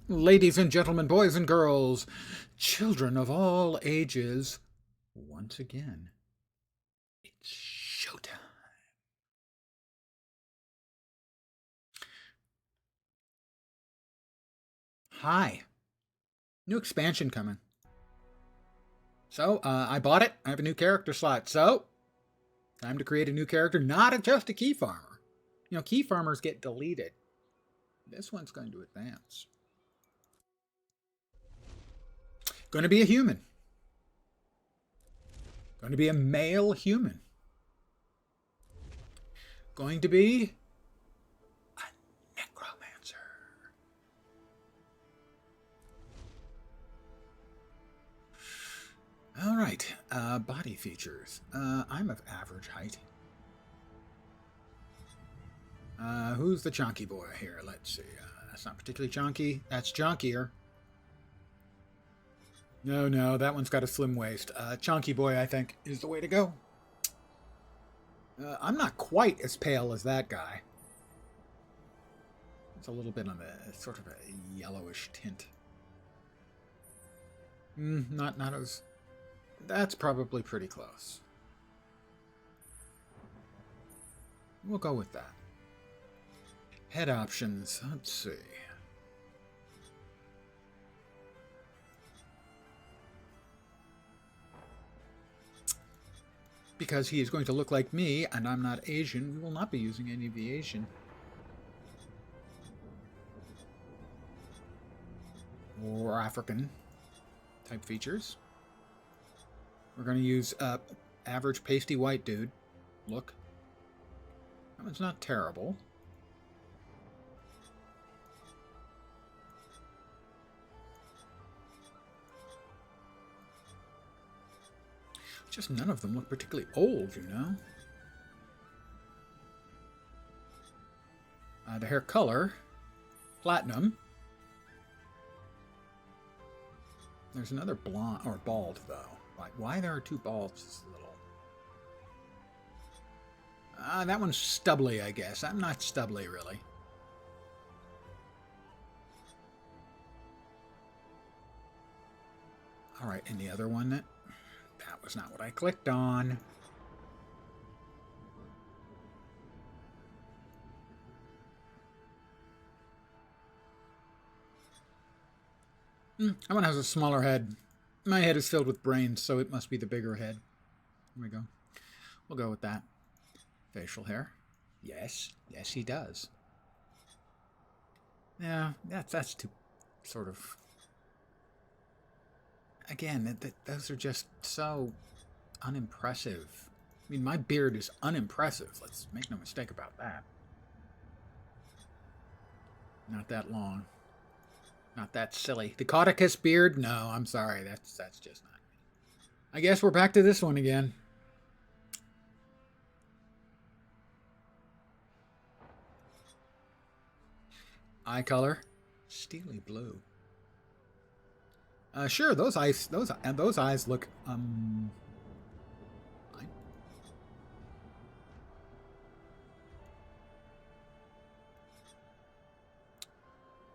Ladies and gentlemen, boys and girls, children of all ages, once again, it's showtime. Hi. New expansion coming. So, I bought it. I have a new character slot. So, time to create a new character, not just a key farmer. You know, key farmers get deleted. This one's going to advance. Going to be a human. Going to be a male human. Going to be a necromancer. All right, body features. I'm of average height. Who's the chunky boy here? Let's see. That's not particularly chunky. That's chunkier. No, that one's got a slim waist. Chunky boy, I think, is the way to go. I'm not quite as pale as that guy. It's a little bit on the sort of a yellowish tint. Not as... That's probably pretty close. We'll go with that. Head options. Let's see. Because he is going to look like me, and I'm not Asian, we will not be using any of the Asian or African type features. We're going to use average pasty white dude look. That one's not terrible. Just none of them look particularly old, you know. The hair color, platinum. There's another blonde or bald though. Why there are two balds is a little. That one's stubbly, I guess. I'm not stubbly really. All right, and the other one that was not what I clicked on. That one has a smaller head. My head is filled with brains, so it must be the bigger head. Here we go. We'll go with that. Facial hair. Yes, he does. Yeah, that's too sort of... Again, those are just so unimpressive. I mean, my beard is unimpressive. Let's make no mistake about that. Not that long. Not that silly. The Cauticus beard? No, I'm sorry. That's just not me. I guess we're back to this one again. Eye color, steely blue. Sure, those eyes look fine.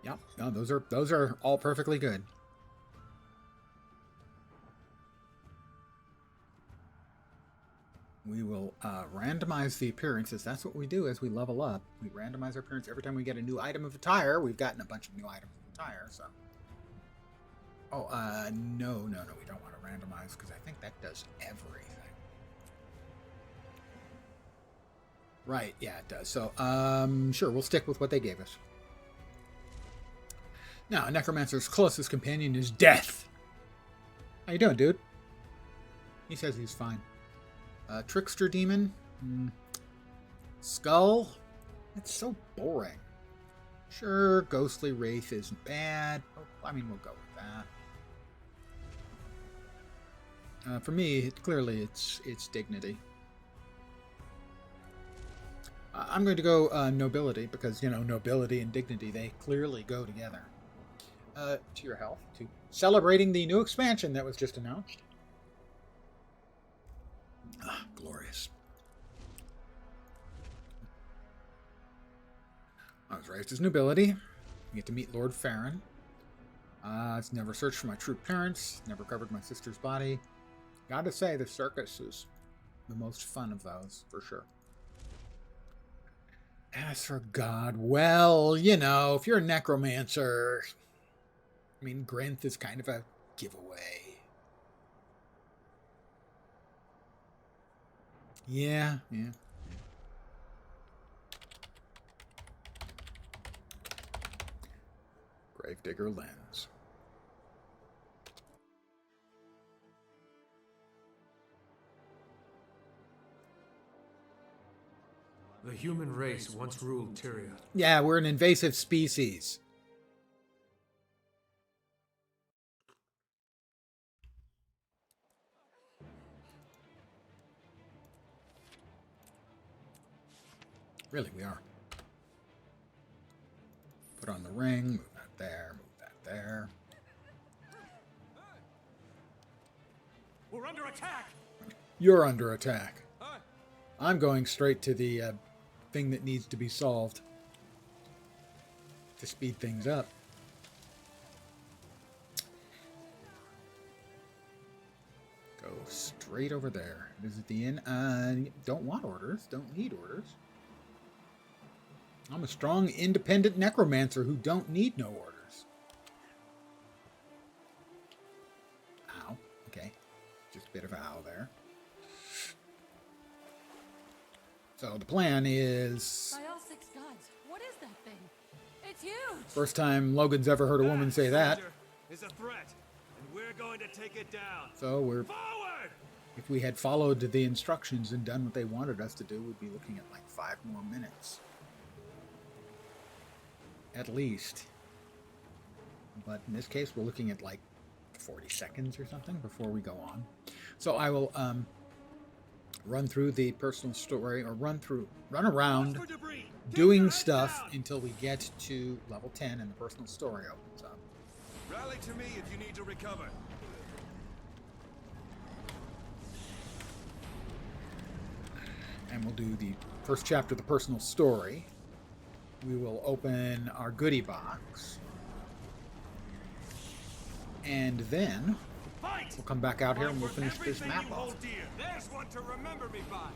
Yep, no, those are all perfectly good. We will randomize the appearances. That's what we do as we level up. We randomize our appearance every time we get a new item of attire. We've gotten a bunch of new items of attire, so. Oh, no, we don't want to randomize because I think that does everything. Right, yeah, it does. So, sure, we'll stick with what they gave us. Now, Necromancer's closest companion is Death. How you doing, dude? He says he's fine. Trickster Demon. Skull. That's so boring. Sure, Ghostly Wraith isn't bad. I mean, we'll go with that. For me, clearly it's Dignity. I'm going to go Nobility because, you know, Nobility and Dignity, they clearly go together. To your health. To celebrating the new expansion that was just announced. Glorious. I was raised as nobility. You get to meet Lord Farron. It's never searched for my true parents. Never covered my sister's body. Gotta say, the circus is the most fun of those, for sure. As for God, well, you know, if you're a necromancer, I mean, Grinth is kind of a giveaway. Yeah. Gravedigger lens. The human race once ruled Tyria. Yeah, we're an invasive species. Really, we are. Put on the ring, move that there, move that there. We're under attack! You're under attack. I'm going straight to the thing that needs to be solved to speed things up. Go straight over there. Visit the inn. Don't want orders. Don't need orders. I'm a strong, independent necromancer who don't need no orders. Ow. Okay. Just a bit of ow there. So the plan is... By all six gods, what is that thing? It's huge! First time Logan's ever heard a woman say that. Is a threat, and we're going to take it down. So we're... Forward! If we had followed the instructions and done what they wanted us to do, we'd be looking at like 5 more minutes. At least. But in this case, we're looking at like 40 seconds or something before we go on. So I will run through the personal story, or run around doing stuff until we get to level 10 and the personal story opens up. Rally to me if you need to recover. And we'll do the first chapter of the personal story. We will open our goodie box. And then we'll come back out here and we'll finish this map off. There's one to remember me by.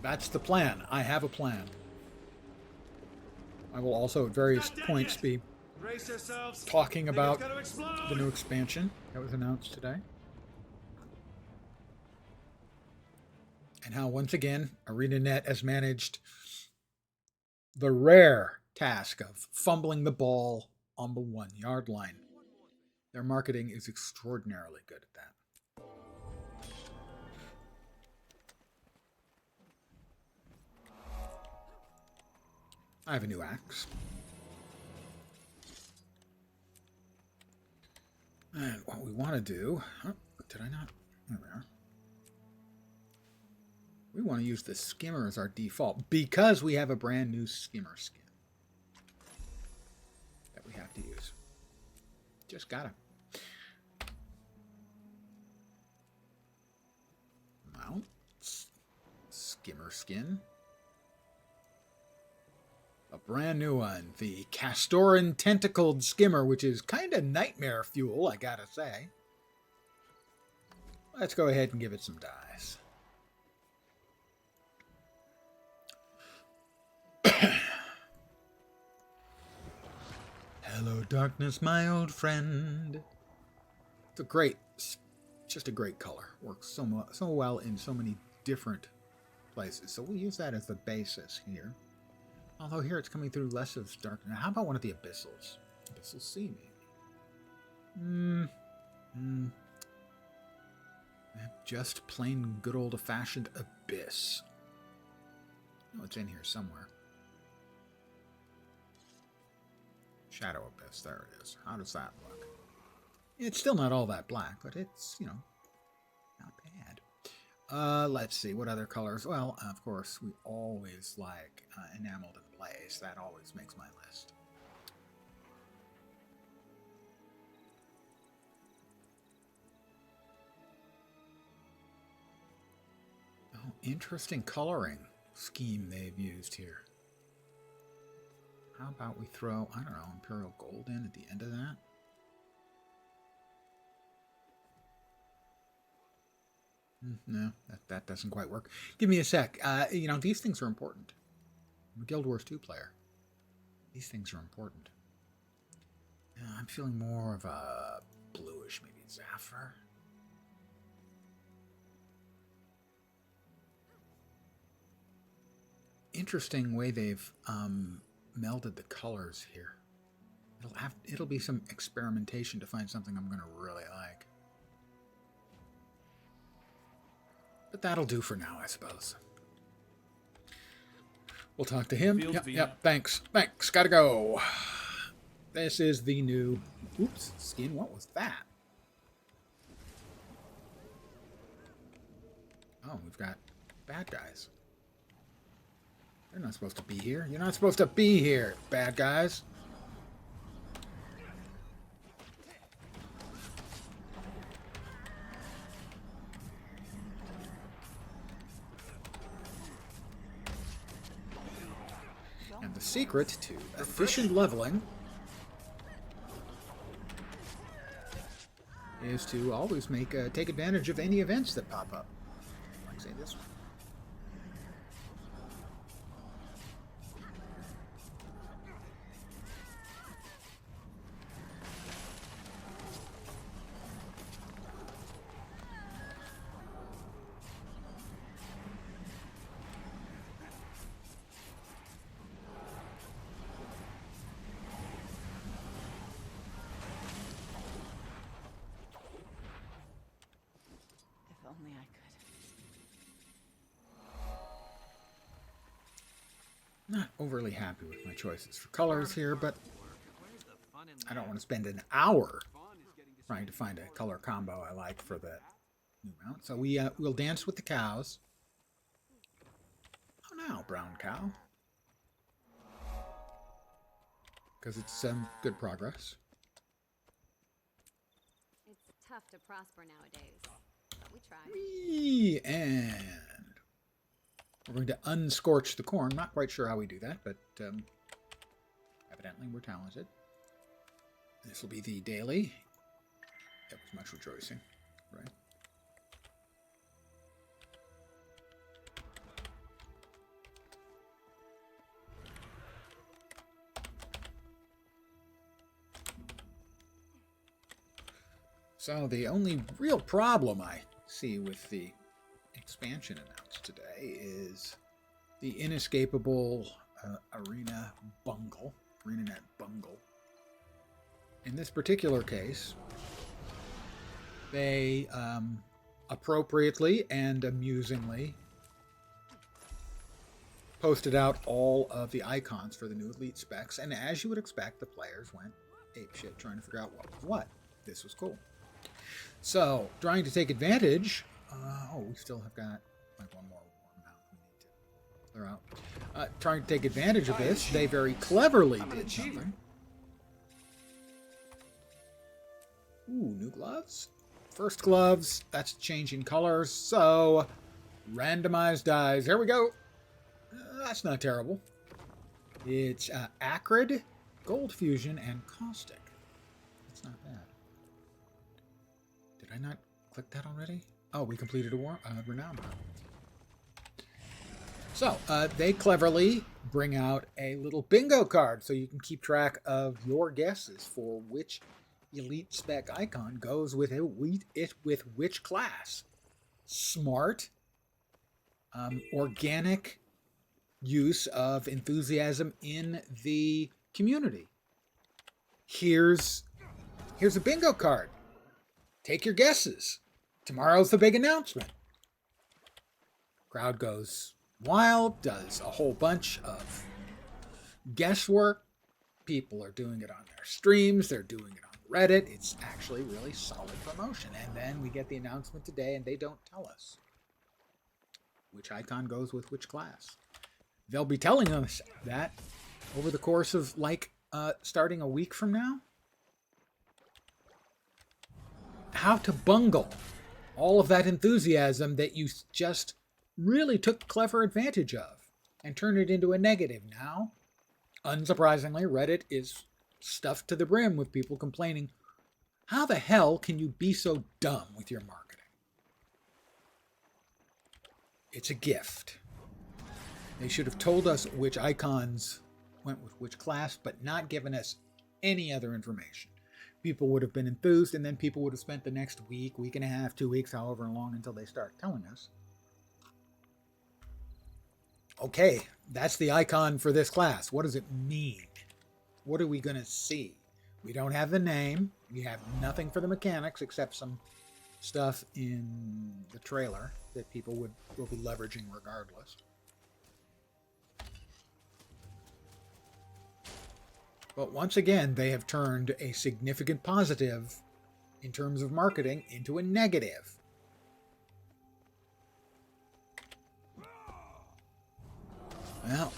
That's the plan. I have a plan. I will also at various points be talking about the new expansion that was announced today. And how, once again, ArenaNet has managed the rare task of fumbling the ball on the 1-yard line. Their marketing is extraordinarily good at that. I have a new axe. And what we want to do... Oh, did I not? There we are. We want to use the skimmer as our default because we have a brand new skimmer skin that we have to use. Just gotta. Mount. Skimmer skin. A brand new one. The Castoran Tentacled Skimmer, which is kind of nightmare fuel, I gotta say. Let's go ahead and give it some dice. Hello, darkness, my old friend. It's just a great color. Works so well in so many different places. So we'll use that as the basis here. Although here it's coming through less of dark. Now, how about one of the abyssals? Abyssal sea, maybe. Just plain good old-fashioned abyss. Oh, it's in here somewhere. Shadow Abyss, there it is. How does that look? It's still not all that black, but it's, you know, not bad. Let's see, what other colors? Well, of course, we always like enameled and blaze. That always makes my list. Oh, interesting coloring scheme they've used here. How about we throw, I don't know, Imperial Gold in at the end of that? No, that doesn't quite work. Give me a sec. You know, these things are important. I'm a Guild Wars 2 player. These things are important. I'm feeling more of a bluish, maybe Zephyr. Interesting way they've melded the colors here. It'll be some experimentation to find something I'm going to really like. But that'll do for now, I suppose. We'll talk to him. Yep, thanks. Gotta go. This is the new... Oops, skin. What was that? Oh, we've got bad guys. They're not supposed to be here. You're not supposed to be here, bad guys. And the secret to efficient leveling is to always take advantage of any events that pop up. Like, say, this one. Only I could. Not overly happy with my choices for colors here, but I don't want to spend an hour trying to find a color combo I like for the new mount. So we'll dance with the cows. Oh, now, brown cow. Because it's good progress. It's tough to prosper nowadays. We try. And we're going to unscorch the corn. Not quite sure how we do that, but evidently we're talented. This will be the daily. There was much rejoicing, right? So the only real problem I see with the expansion announced today is the inescapable ArenaNet bungle. In this particular case, they appropriately and amusingly posted out all of the icons for the new Elite specs, and as you would expect, the players went apeshit trying to figure out what was what. This was cool. So, trying to take advantage... we still have got like one more warm mount we need to clear out. Trying to take advantage of this, they very cleverly did something. Ooh, new gloves? First gloves, that's changing colors, so... randomized dyes. Here we go. That's not terrible. It's acrid, gold fusion, and caustic. That's not bad. Did I not click that already? Oh, we completed a renown. So, they cleverly bring out a little bingo card so you can keep track of your guesses for which elite spec icon goes with with which class. Smart, organic use of enthusiasm in the community. Here's a bingo card. Take your guesses. Tomorrow's the big announcement. Crowd goes wild, does a whole bunch of guesswork. People are doing it on their streams. They're doing it on Reddit. It's actually really solid promotion. And then we get the announcement today, and they don't tell us which icon goes with which class. They'll be telling us that over the course of, starting a week from now. How to bungle all of that enthusiasm that you just really took clever advantage of and turned it into a negative. Now, unsurprisingly, Reddit is stuffed to the brim with people complaining, how the hell can you be so dumb with your marketing? It's a gift. They should have told us which icons went with which class, but not given us any other information. People would have been enthused, and then people would have spent the next week, week and a half, 2 weeks, however long, until they start telling us. Okay, that's the icon for this class. What does it mean? What are we going to see? We don't have the name. We have nothing for the mechanics except some stuff in the trailer that people will be leveraging regardless. But once again, they have turned a significant positive in terms of marketing into a negative. Well,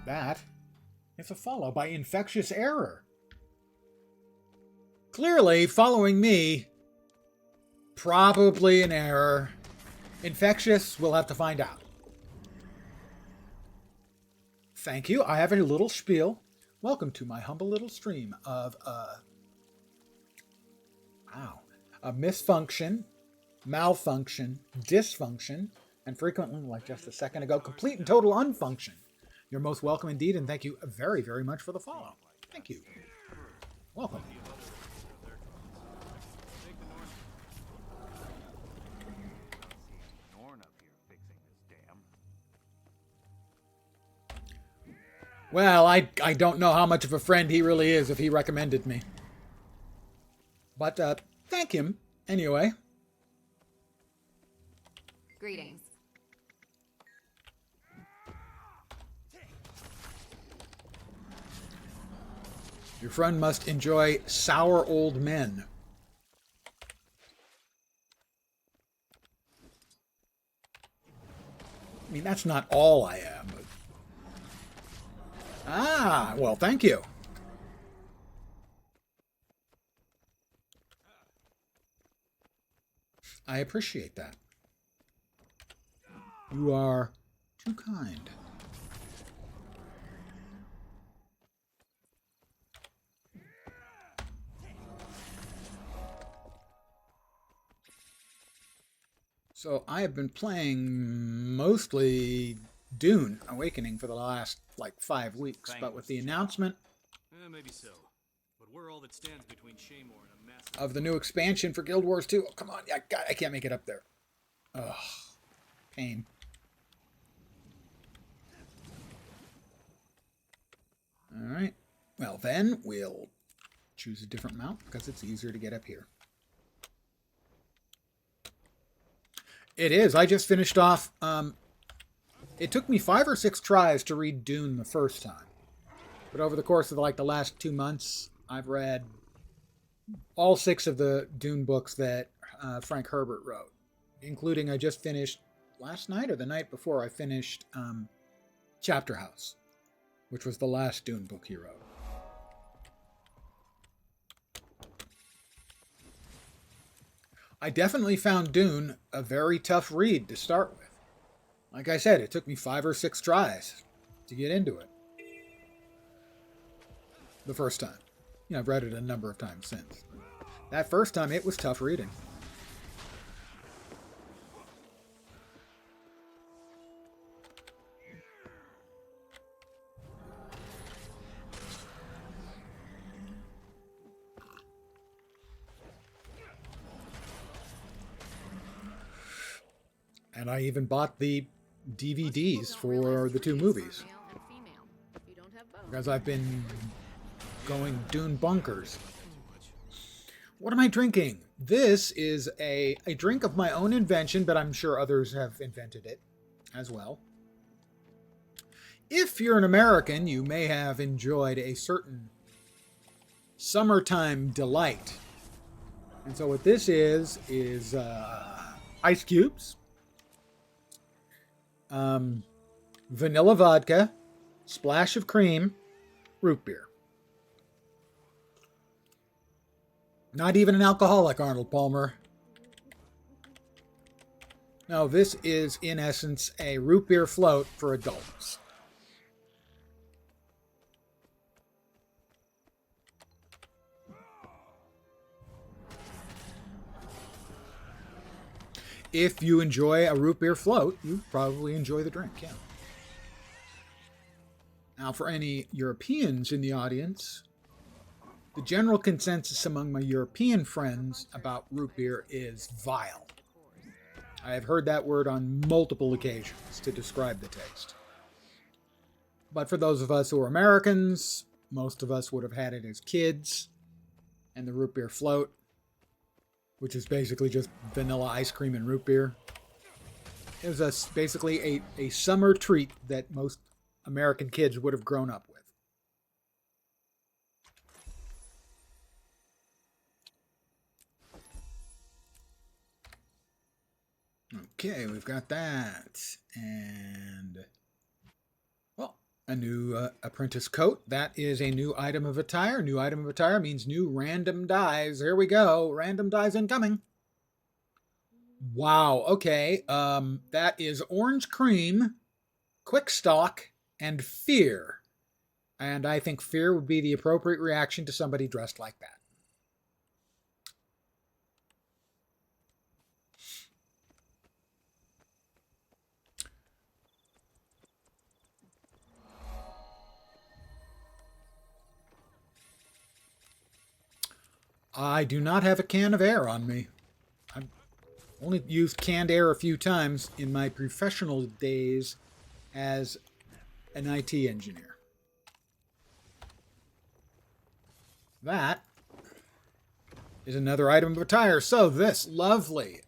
that is a follow by infectious error. Clearly, following me, probably an error. Infectious, we'll have to find out. Thank you. I have a little spiel. Welcome to my humble little stream of a misfunction, malfunction, dysfunction, and frequently, like just a second ago, complete and total unfunction. You're most welcome indeed, and thank you very, very much for the follow. Thank you. Welcome. Well, I don't know how much of a friend he really is if he recommended me. But thank him anyway. Greetings. Your friend must enjoy sour old men. I mean, that's not all I am. But... Ah, well, thank you. I appreciate that. You are too kind. So I have been playing mostly Dune Awakening for the last, 5 weeks, but with the announcement Maybe so. But we're all that stands between Shaymore and a massive... of the new expansion for Guild Wars 2. Oh, come on, I can't make it up there. Ugh, pain. Alright, well then, we'll choose a different mount because it's easier to get up here. It is. I just finished off. It took me 5 or 6 tries to read Dune the first time. But over the course of the last 2 months, I've read all 6 of the Dune books that Frank Herbert wrote. Including, I just finished last night or the night before, I finished Chapter House, which was the last Dune book he wrote. I definitely found Dune a very tough read to start with. Like I said, it took me 5 or 6 tries to get into it. The first time. I've read it a number of times since. That first time, it was tough reading. And I even bought the DVDs for the 2 movies. Because I've been going Dune bonkers. What am I drinking? This is a drink of my own invention, but I'm sure others have invented it as well. If you're an American, you may have enjoyed a certain summertime delight. And so what this is ice cubes, vanilla vodka, splash of cream, root beer. Not even an alcoholic, Arnold Palmer. No, this is, in essence, a root beer float for adults. If you enjoy a root beer float, you probably enjoy the drink, yeah. Now, for any Europeans in the audience, the general consensus among my European friends about root beer is vile. I have heard that word on multiple occasions to describe the taste. But for those of us who are Americans, most of us would have had it as kids, and the root beer float, which is basically just vanilla ice cream and root beer. It was basically a summer treat that most American kids would have grown up with. Okay, we've got that. And, well, a new apprentice coat. That is a new item of attire. New item of attire means new random dies. Here we go. Random dies incoming. Wow, okay. That is orange cream, quick stock, and fear. And I think fear would be the appropriate reaction to somebody dressed like that. I do not have a can of air on me. I've only used canned air a few times in my professional days as an IT engineer. That is another item of attire. So this lovely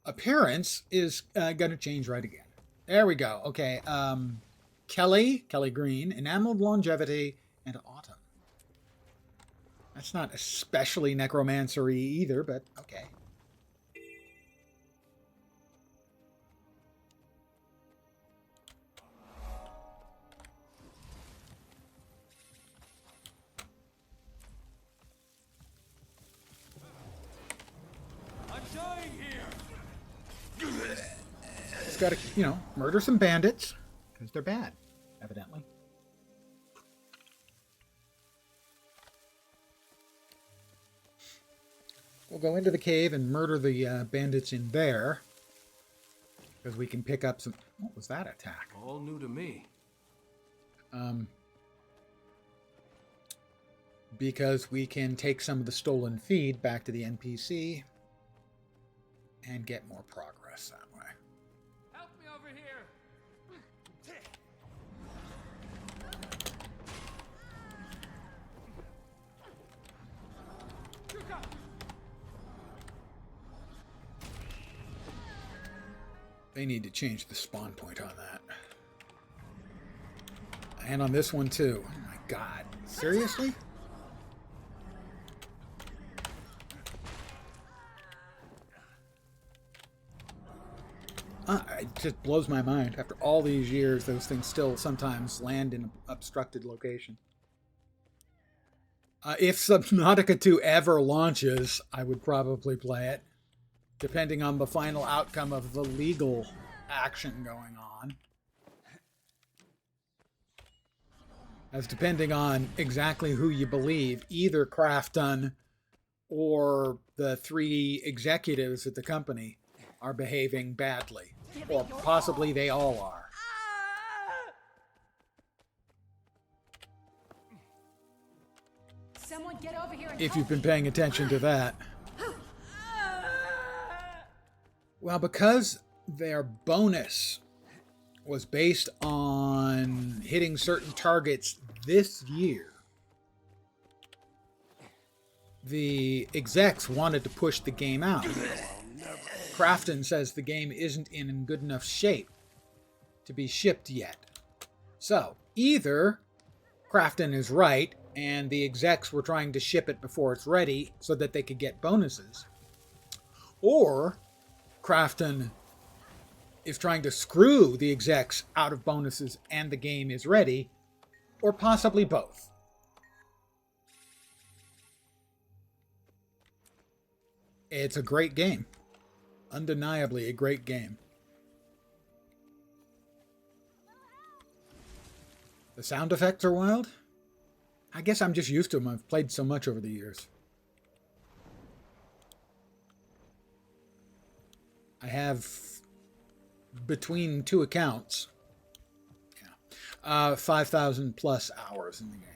appearance is going to change right again. There we go. Okay. Kelly Green, Enameled Longevity, and Autumn. That's not especially necromancer-y either, but okay. I'm dying here. Just gotta, murder some bandits, because they're bad, evidently. We'll go into the cave and murder the bandits in there. Because we can pick up some... What was that attack? All new to me. Because we can take some of the stolen feed back to the NPC and get more progress that way. Help me over here. They need to change the spawn point on that. And on this one too. Oh my god. Seriously? It just blows my mind. After all these years, those things still sometimes land in an obstructed location. If Subnautica 2 ever launches, I would probably play it, depending on the final outcome of the legal action going on. As depending on exactly who you believe, either Crafton or the 3 executives at the company are behaving badly. Or possibly they all are. Someone get over here and If help you've been me. paying attention to that. Well, because their bonus was based on hitting certain targets this year, the execs wanted to push the game out. Crafton says the game isn't in good enough shape to be shipped yet. So, either Crafton is right and the execs were trying to ship it before it's ready so that they could get bonuses, or Crafton is trying to screw the execs out of bonuses and the game is ready, or possibly both. It's a great game. Undeniably a great game. The sound effects are wild. I guess I'm just used to them. I've played so much over the years. I have, between two accounts, 5,000 plus hours in the game.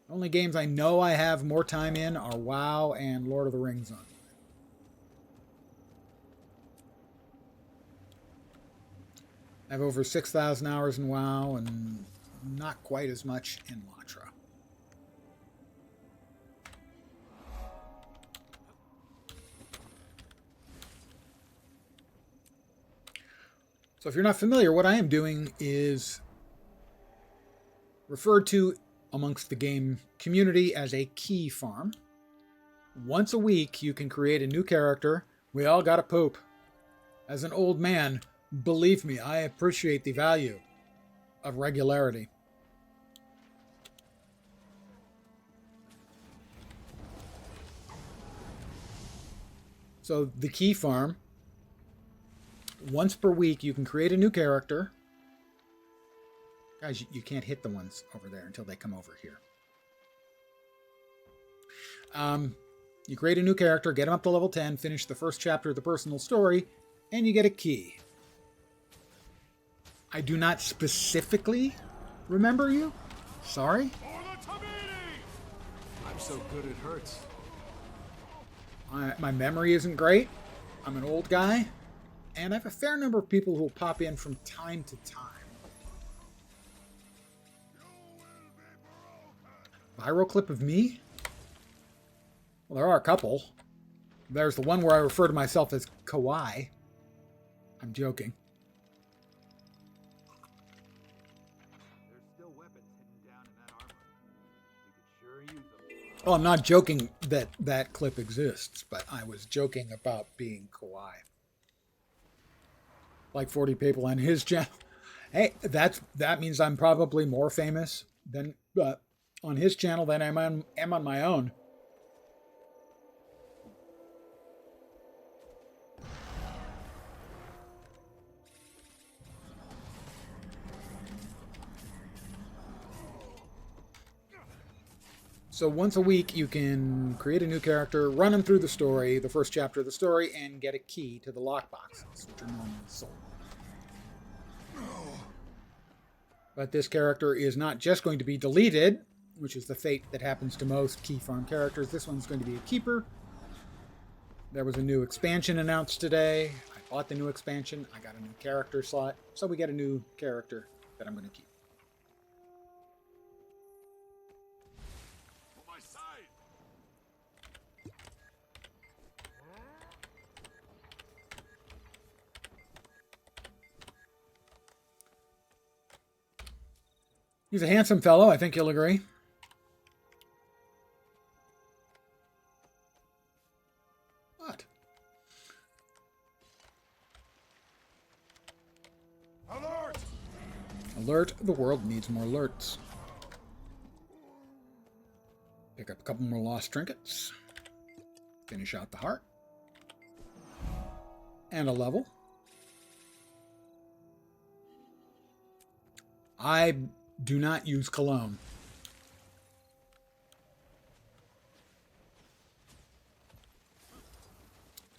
Only games I know I have more time in are WoW and Lord of the Rings on. I have over 6,000 hours in WoW and not quite as much in LATRA. So if you're not familiar, what I am doing is referred to amongst the game community as a key farm. Once a week, you can create a new character. We all gotta poop. As an old man, believe me, I appreciate the value of regularity. So the key farm, once per week, you can create a new character. Guys, you can't hit the ones over there until they come over here. You create a new character, get them up to level 10, finish the first chapter of the personal story, and you get a key. I do not specifically remember you. Sorry. I'm so good it hurts. My memory isn't great. I'm an old guy. And I have a fair number of people who will pop in from time to time. Viral clip of me? Well, there are a couple. There's the one where I refer to myself as Kawaii. I'm joking. There's still weapons hidden down in that armor. We could sure use them. Well, I'm not joking that that clip exists, but I was joking about being Kawaii. Like 40 people on his channel. Hey, that means I'm probably more famous than on his channel than I am on my own. So once a week, you can create a new character, run them through the story, the first chapter of the story, and get a key to the lockboxes, which are normally sold. But this character is not just going to be deleted, which is the fate that happens to most Keyfarm characters. This one's going to be a keeper. There was a new expansion announced today. I bought the new expansion. I got a new character slot. So we get a new character that I'm going to keep. He's a handsome fellow, I think you'll agree. What? Alert! Alert, the world needs more alerts. Pick up a couple more lost trinkets. Finish out the heart. And a level. I do not use cologne.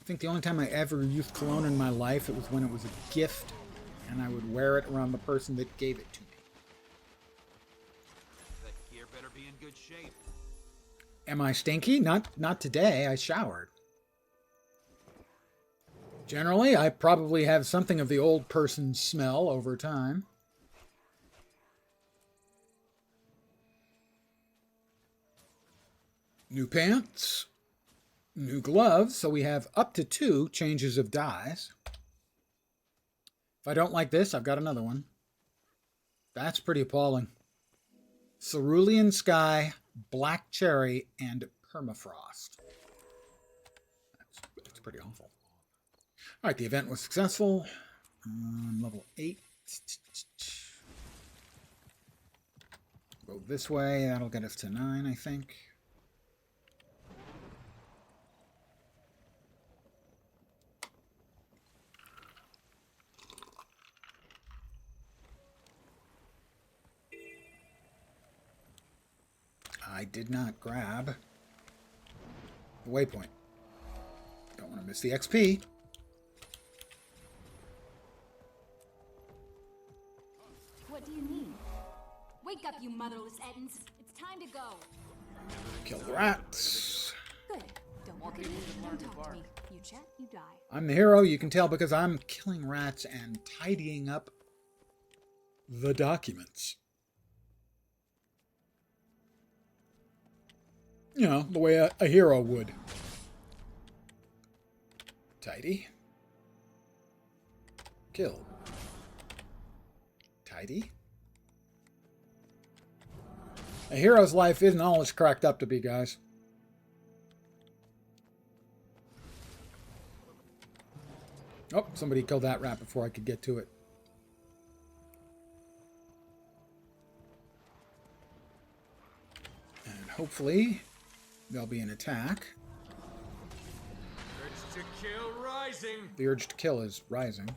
I think the only time I ever used cologne in my life, it was when it was a gift, and I would wear it around the person that gave it to me. That gear better be in good shape. Am I stinky? Not today. I showered. Generally, I probably have something of the old person's smell over time. New pants, new gloves, so we have up to 2 changes of dyes. If I don't like this, I've got another one. That's pretty appalling. Cerulean Sky, Black Cherry, and Permafrost. That's pretty awful. All right, the event was successful. Level 8. Go this way, that'll get us to 9, I think. I did not grab the waypoint. Don't want to miss the XP. What do you need? Wake up, you motherless Ettins. It's time to go. Kill the rats. Good. Don't walk in. Don't talk to me. You chat, you die. I'm the hero, you can tell, because I'm killing rats and tidying up the documents. You know, the way a hero would. Tidy. Kill. Tidy. A hero's life isn't all it's cracked up to be, guys. Oh, somebody killed that rat before I could get to it. And hopefully there'll be an attack. Urge to kill rising. The urge to kill is rising.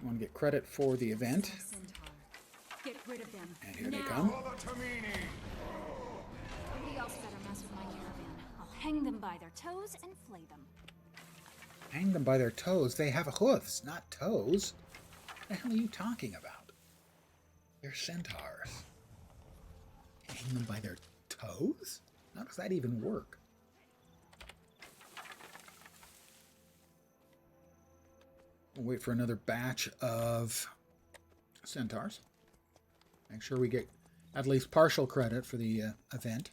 I want to get credit for the event. Get rid of them. And here they come. For the Tamini. Nobody else better mess with my caravan. I'll hang them by their toes and flay them. Hang them by their toes. They have hooves, not toes. What the hell are you talking about? They're centaurs. Hang them by their toes? How does that even work? We'll wait for another batch of centaurs. Make sure we get at least partial credit for the event.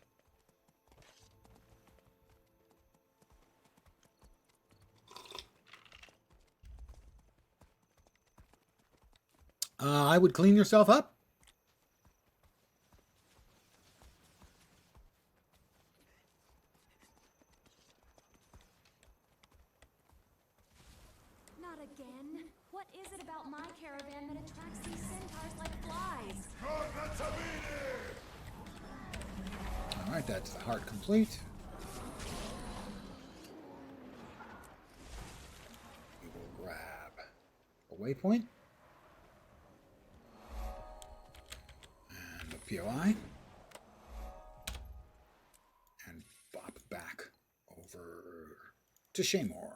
I would clean yourself up. Not again. What is it about my caravan that attracts these centaurs like flies? For the Tamini. Alright, that's the heart complete. We will grab a waypoint. And a POI. And bop back over to Shaymore.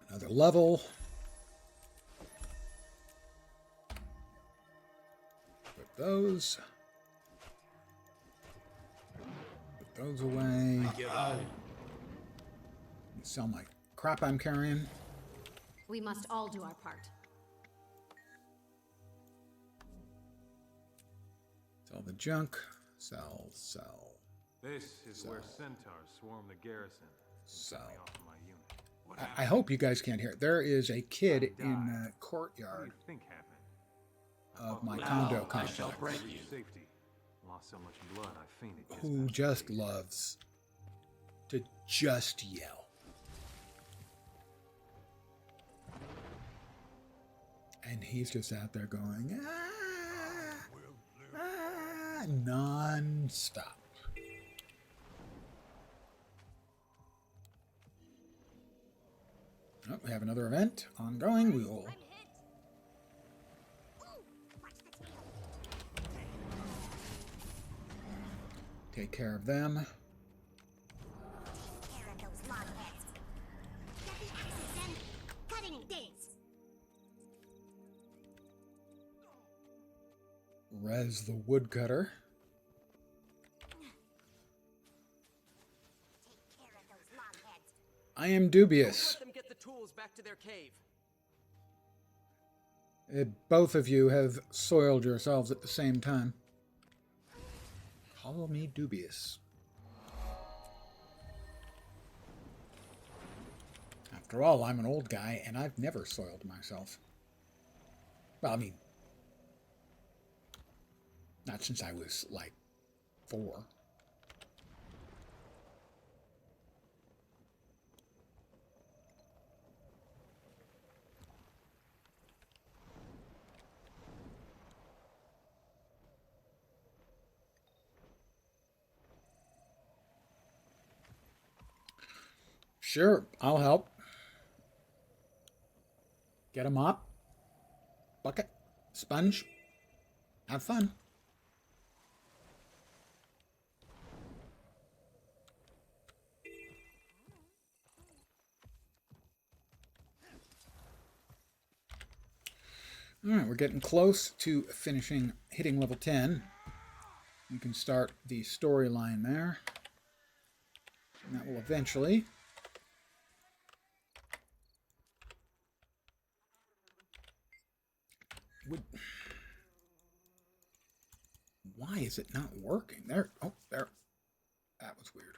Another level. Put those. Put those away. Sell my crap I'm carrying. We must all do our part. Sell the junk. Sell, sell, This is where centaurs swarm the garrison. sell. Me off my unit. What I hope you guys can't hear it. There is a kid in the What do courtyard you think happened? of my condo complex Safety. Lost so much blood, I fainted. who just loves to just yell. And he's just out there going, non-stop. Oh, we have another event ongoing. We will take care of them. Care of those logheads. Get the axes and cutting things. Res the woodcutter. Take care of those logheads. I am dubious. Let them get the tools back to their cave. Both of you have soiled yourselves at the same time. Call me dubious. After all, I'm an old guy, and I've never soiled myself. Well, I mean, not since I was, like, 4. Sure, I'll help. Get a mop, bucket, sponge. Have fun. Alright, we're getting close to hitting level 10. We can start the storyline there. And that will eventually... Why is it not working? There. Oh, there. That was weird.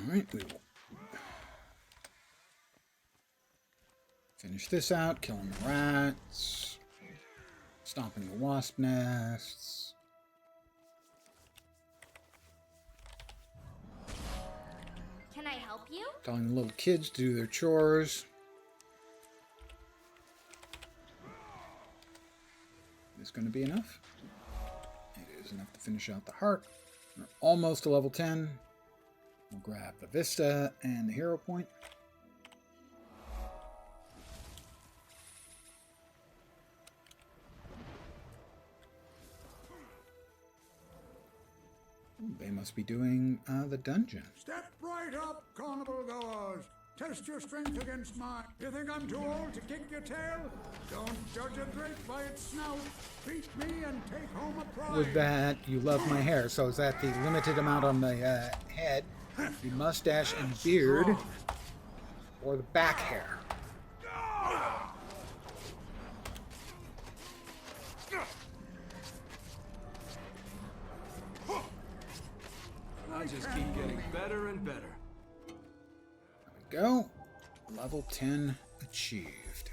Alright, we will finish this out, killing the rats, stomping the wasp nests. Can I help you? Telling the little kids to do their chores. Is this going to be enough? It is enough to finish out the heart. We're almost to level 10. We'll grab the Vista and the hero point. They must be doing the dungeon. Step right up, carnival goers. Test your strength against mine. You think I'm too old to kick your tail? Don't judge a drake by its snout. Beat me and take home a prize. With that, you love my hair. So is that the limited amount on the head, the mustache and beard, or the back hair? I just keep getting better and better. There we go. Level 10 achieved.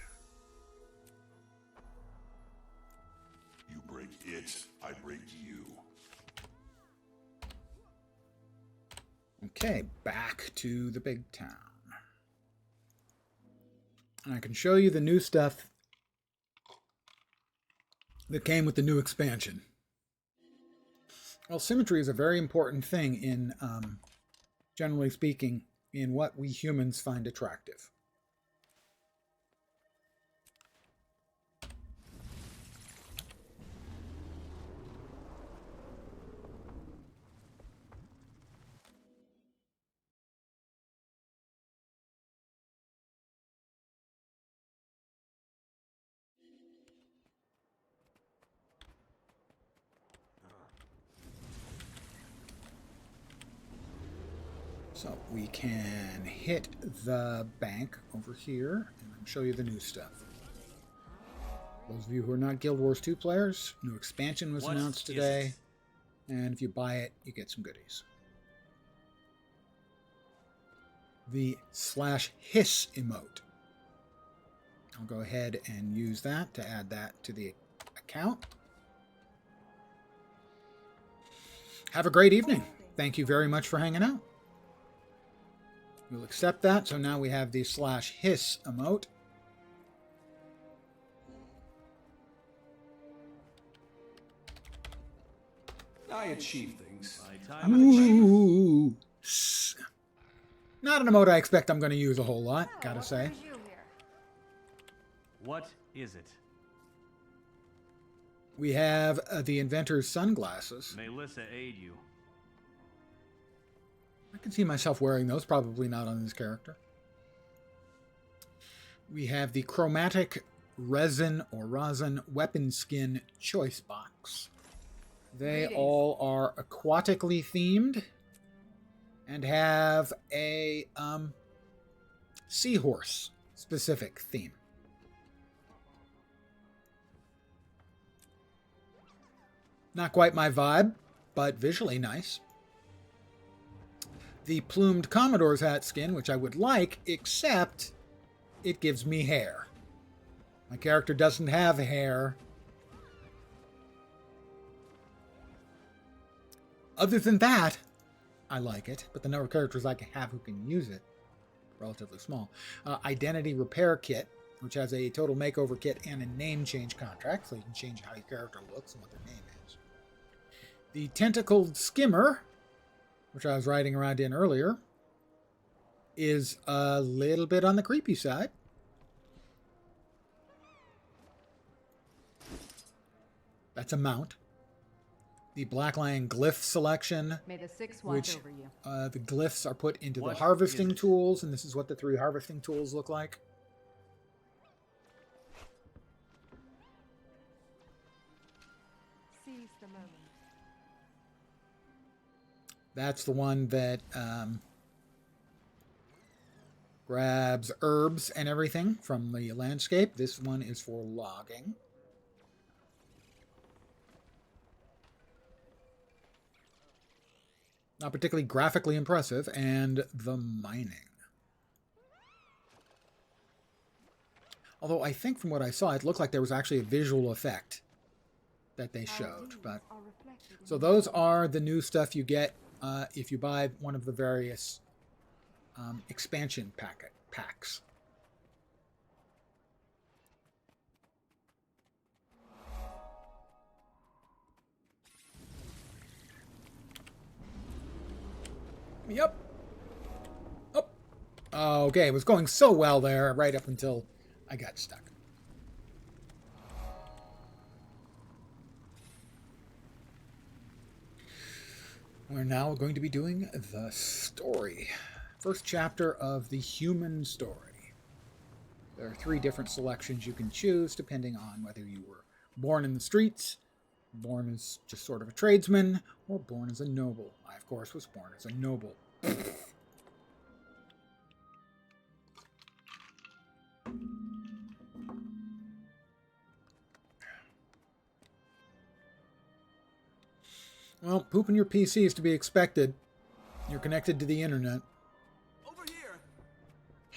You break it, I break you. Okay, back to the big town. And I can show you the new stuff that came with the new expansion. Well, symmetry is a very important thing in, generally speaking, in what we humans find attractive. So we can hit the bank over here and show you the new stuff. Those of you who are not Guild Wars 2 players, new expansion was announced today. And if you buy it, you get some goodies. The /hiss emote. I'll go ahead and use that to add that to the account. Have a great evening. Thank you very much for hanging out. We'll accept that. So now we have the /hiss emote. I achieve things. Ooh. Not an emote I expect I'm going to use a whole lot, gotta say. What is it? We have the inventor's sunglasses. May Lissa aid you. I can see myself wearing those, probably not on this character. We have the chromatic resin or rosin weapon skin choice box. They all are aquatically themed and have a seahorse specific theme. Not quite my vibe, but visually nice. The plumed Commodore's hat skin, which I would like, except it gives me hair. My character doesn't have hair. Other than that, I like it, but the number of characters I can have who can use it, relatively small. Identity Repair Kit, which has a total makeover kit and a name change contract, so you can change how your character looks and what their name is. The Tentacled Skimmer, which I was riding around in earlier, is a little bit on the creepy side. That's a mount. The Black Lion Glyph selection, May the six watch which over you. the glyphs are put into What the harvesting is it? tools, and this is what the 3 harvesting tools look like. Seize the moment. That's the one that grabs herbs and everything from the landscape. This one is for logging. Not particularly graphically impressive. And the mining. Although I think from what I saw, it looked like there was actually a visual effect that they showed. But so those are the new stuff you get if you buy one of the various expansion packs. Yep. Oh. Okay, it was going so well there right up until I got stuck. We're now going to be doing the story. First chapter of the human story. There are 3 different selections you can choose depending on whether you were born in the streets, born as just sort of a tradesman, or born as a noble. I, of course, was born as a noble. Well, pooping your PC is to be expected. You're connected to the internet. Over here.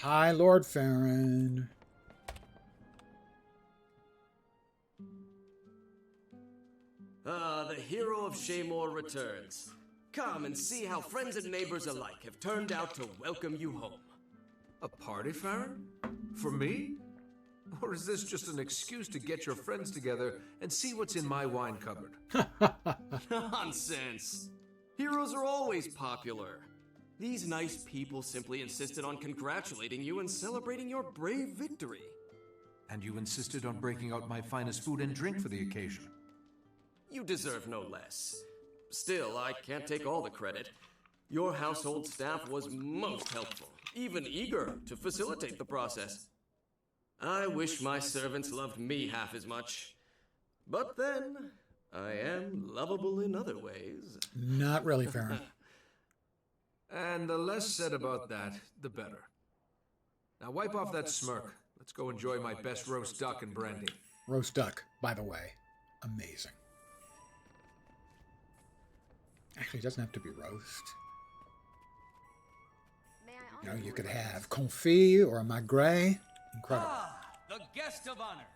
Hi, Lord Farron. Ah, the hero of Shaymore returns. Come and see how friends and neighbors alike have turned out to welcome you home. A party, Farron? For me? Or is this just an excuse to get your friends together and see what's in my wine cupboard? Nonsense. Heroes are always popular. These nice people simply insisted on congratulating you and celebrating your brave victory. And you insisted on breaking out my finest food and drink for the occasion. You deserve no less. Still, I can't take all the credit. Your household staff was most helpful, even eager to facilitate the process. I wish my servants loved me half as much. But then, I am lovable in other ways. Not really, Farron. And the less said about that, the better. Now wipe off that smirk. Let's go enjoy my best roast duck and brandy. Roast duck, by the way. Amazing. Actually, it doesn't have to be roast. You know, you could have confit or a magret. Incredible. Ah, the guest of honor.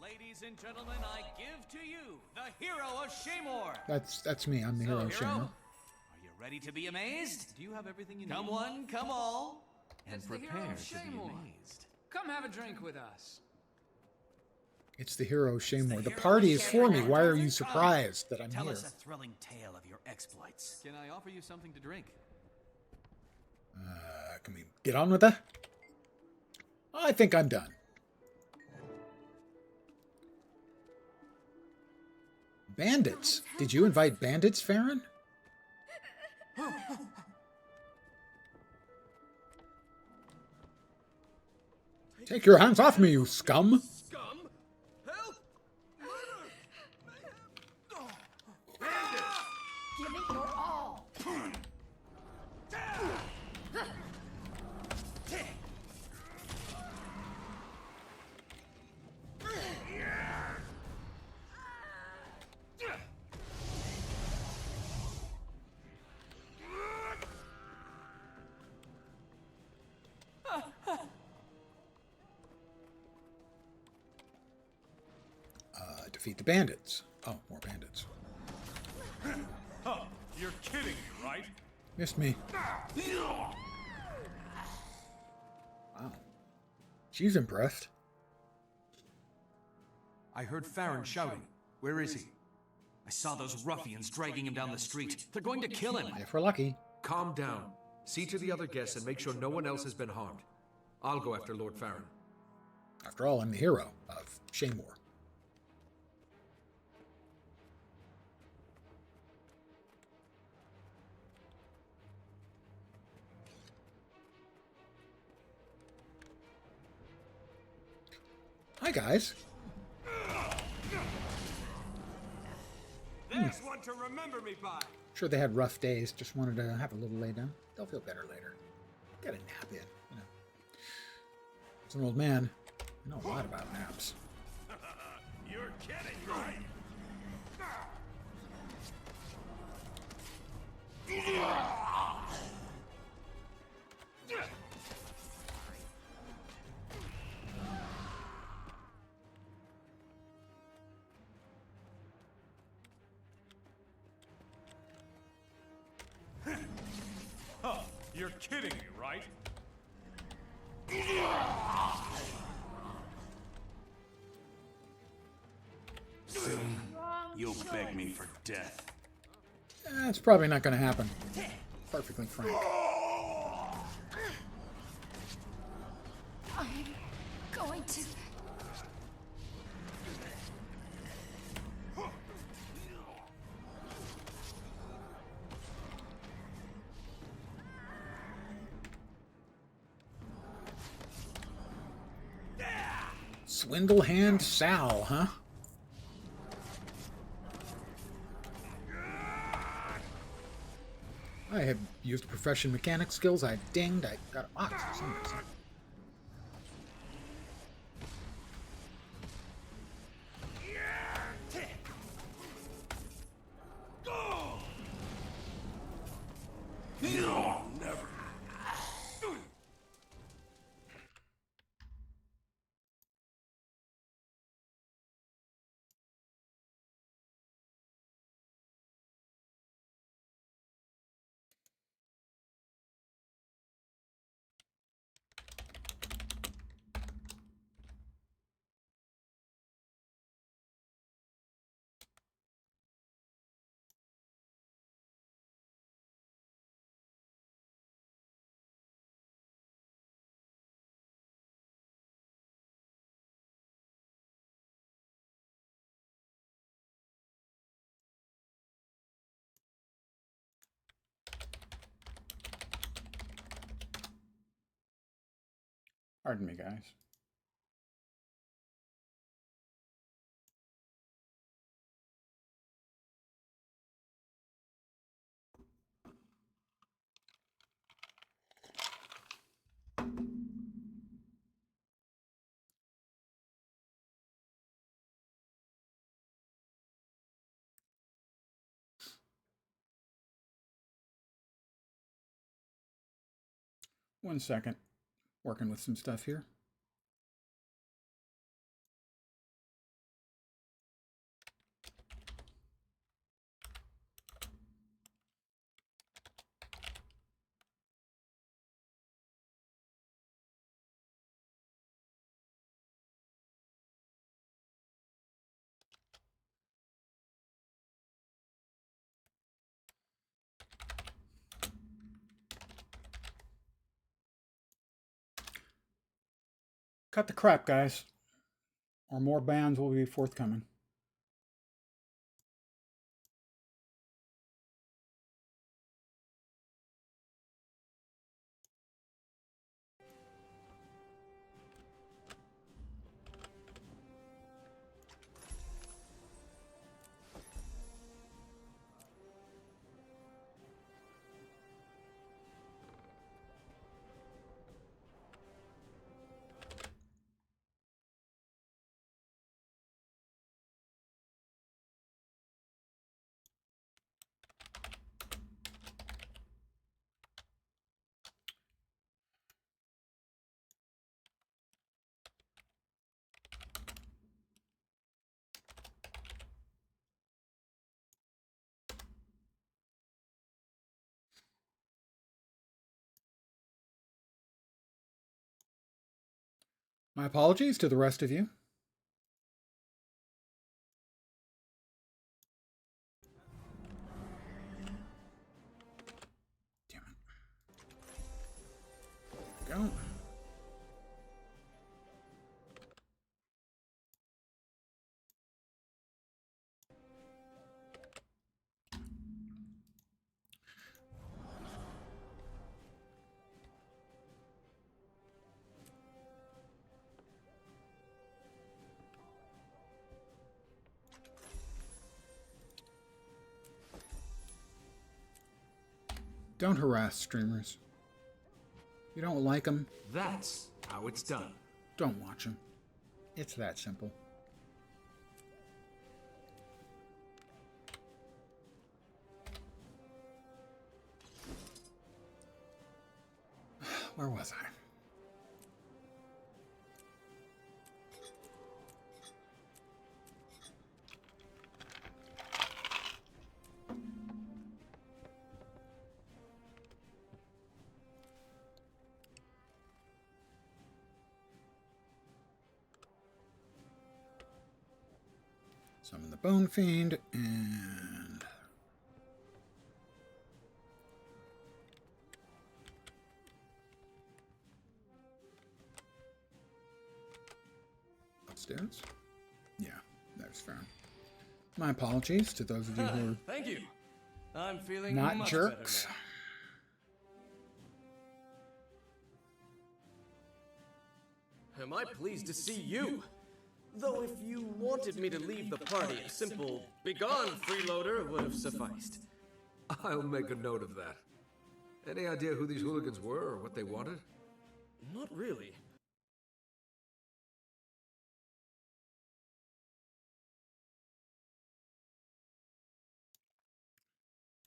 Ladies and gentlemen, I give to you the hero of Shaymore. That's me. I'm the hero of Shaymore. Are you ready to be amazed? Do you have everything you need? Come one, come all. And prepare to be amazed. Come have a drink with us. It's the hero of Shaymore. The party is for me. Why are you surprised that I'm Tell here? us a thrilling tale of your exploits. Can I offer you something to drink? Can we get on with that? I think I'm done. Bandits? Did you invite bandits, Farron? Take your hands off me, you scum! Scum? Help! Give it your all. defeat the bandits. Oh, more bandits. Huh, you're kidding me, right? Missed me. Wow. She's impressed. I heard Farron shouting. Where is he? I saw those ruffians dragging him down the street. They're going to kill him. If we're lucky. Calm down. See to the other guests and make sure no one else has been harmed. I'll go after Lord Farron. After all, I'm the hero of Shaymore. Hi, guys. There's one to remember me by. Sure, they had rough days. Just wanted to have a little lay down. They'll feel better later. Get a nap in, you know. As an old man, I know a lot about naps. You're kidding, right? Huh, you're kidding me, right? Soon, you'll beg me for death. It's probably not going to happen. Perfectly frank. I'm going to... Swindle Hand Sal, huh? I have used profession mechanic skills. I dinged. I got a box for some reason. No, never. Pardon me, guys. One second. Working with some stuff here. Cut the crap, guys, or more bans will be forthcoming. My apologies to the rest of you. Damn it. There we go. Don't harass streamers. You don't like them? That's how it's done. Don't watch them. It's that simple. Where was I? Summon the Bone Fiend, and upstairs? Yeah, that's fair. My apologies to those of you who are Thank you. I'm feeling not much jerks. better now. Am I pleased to see you? Though if you wanted me to leave the party, a simple "begone, freeloader" would have sufficed. I'll make a note of that. Any idea who these hooligans were or what they wanted? Not really.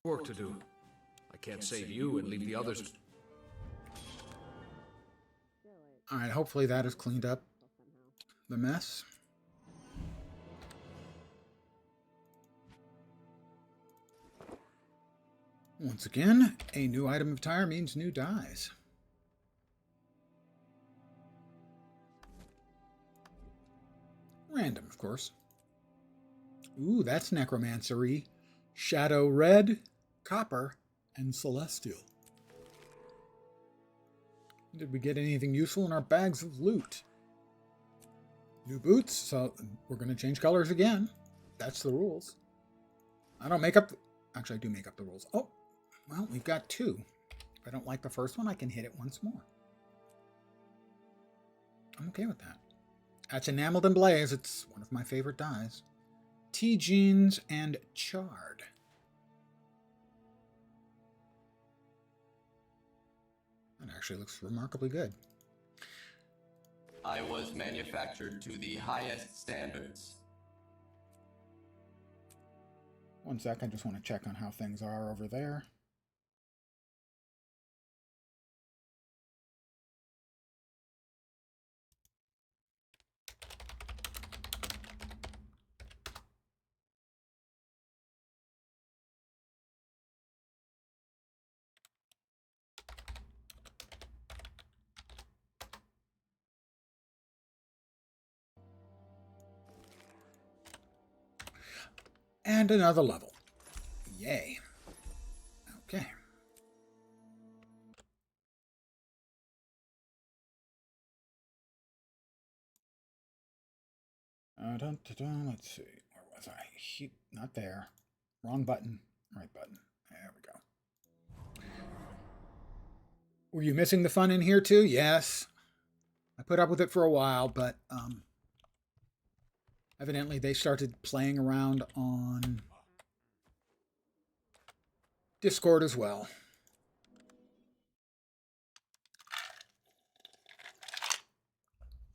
Work to do. I can't save you and leave the others. Alright, hopefully that has cleaned up the mess. Once again, a new item of tire means new dies. Random, of course. Ooh, that's necromancery. Shadow red, copper, and celestial. Did we get anything useful in our bags of loot? New boots, so we're going to change colors again. That's the rules. I don't make up... Actually, I do make up the rules. Oh, well, we've got two. If I don't like the first one, I can hit it once more. I'm okay with that. That's Enameled and Blaze. It's one of my favorite dyes. T-Jeans and Charred. That actually looks remarkably good. I was manufactured to the highest standards. One sec, I just want to check on how things are over there. And another level. Yay. Okay. Let's see. Where was I? Not there. Wrong button. Right button. There we go. Were you missing the fun in here too? Yes. I put up with it for a while, but evidently they started playing around on Discord as well.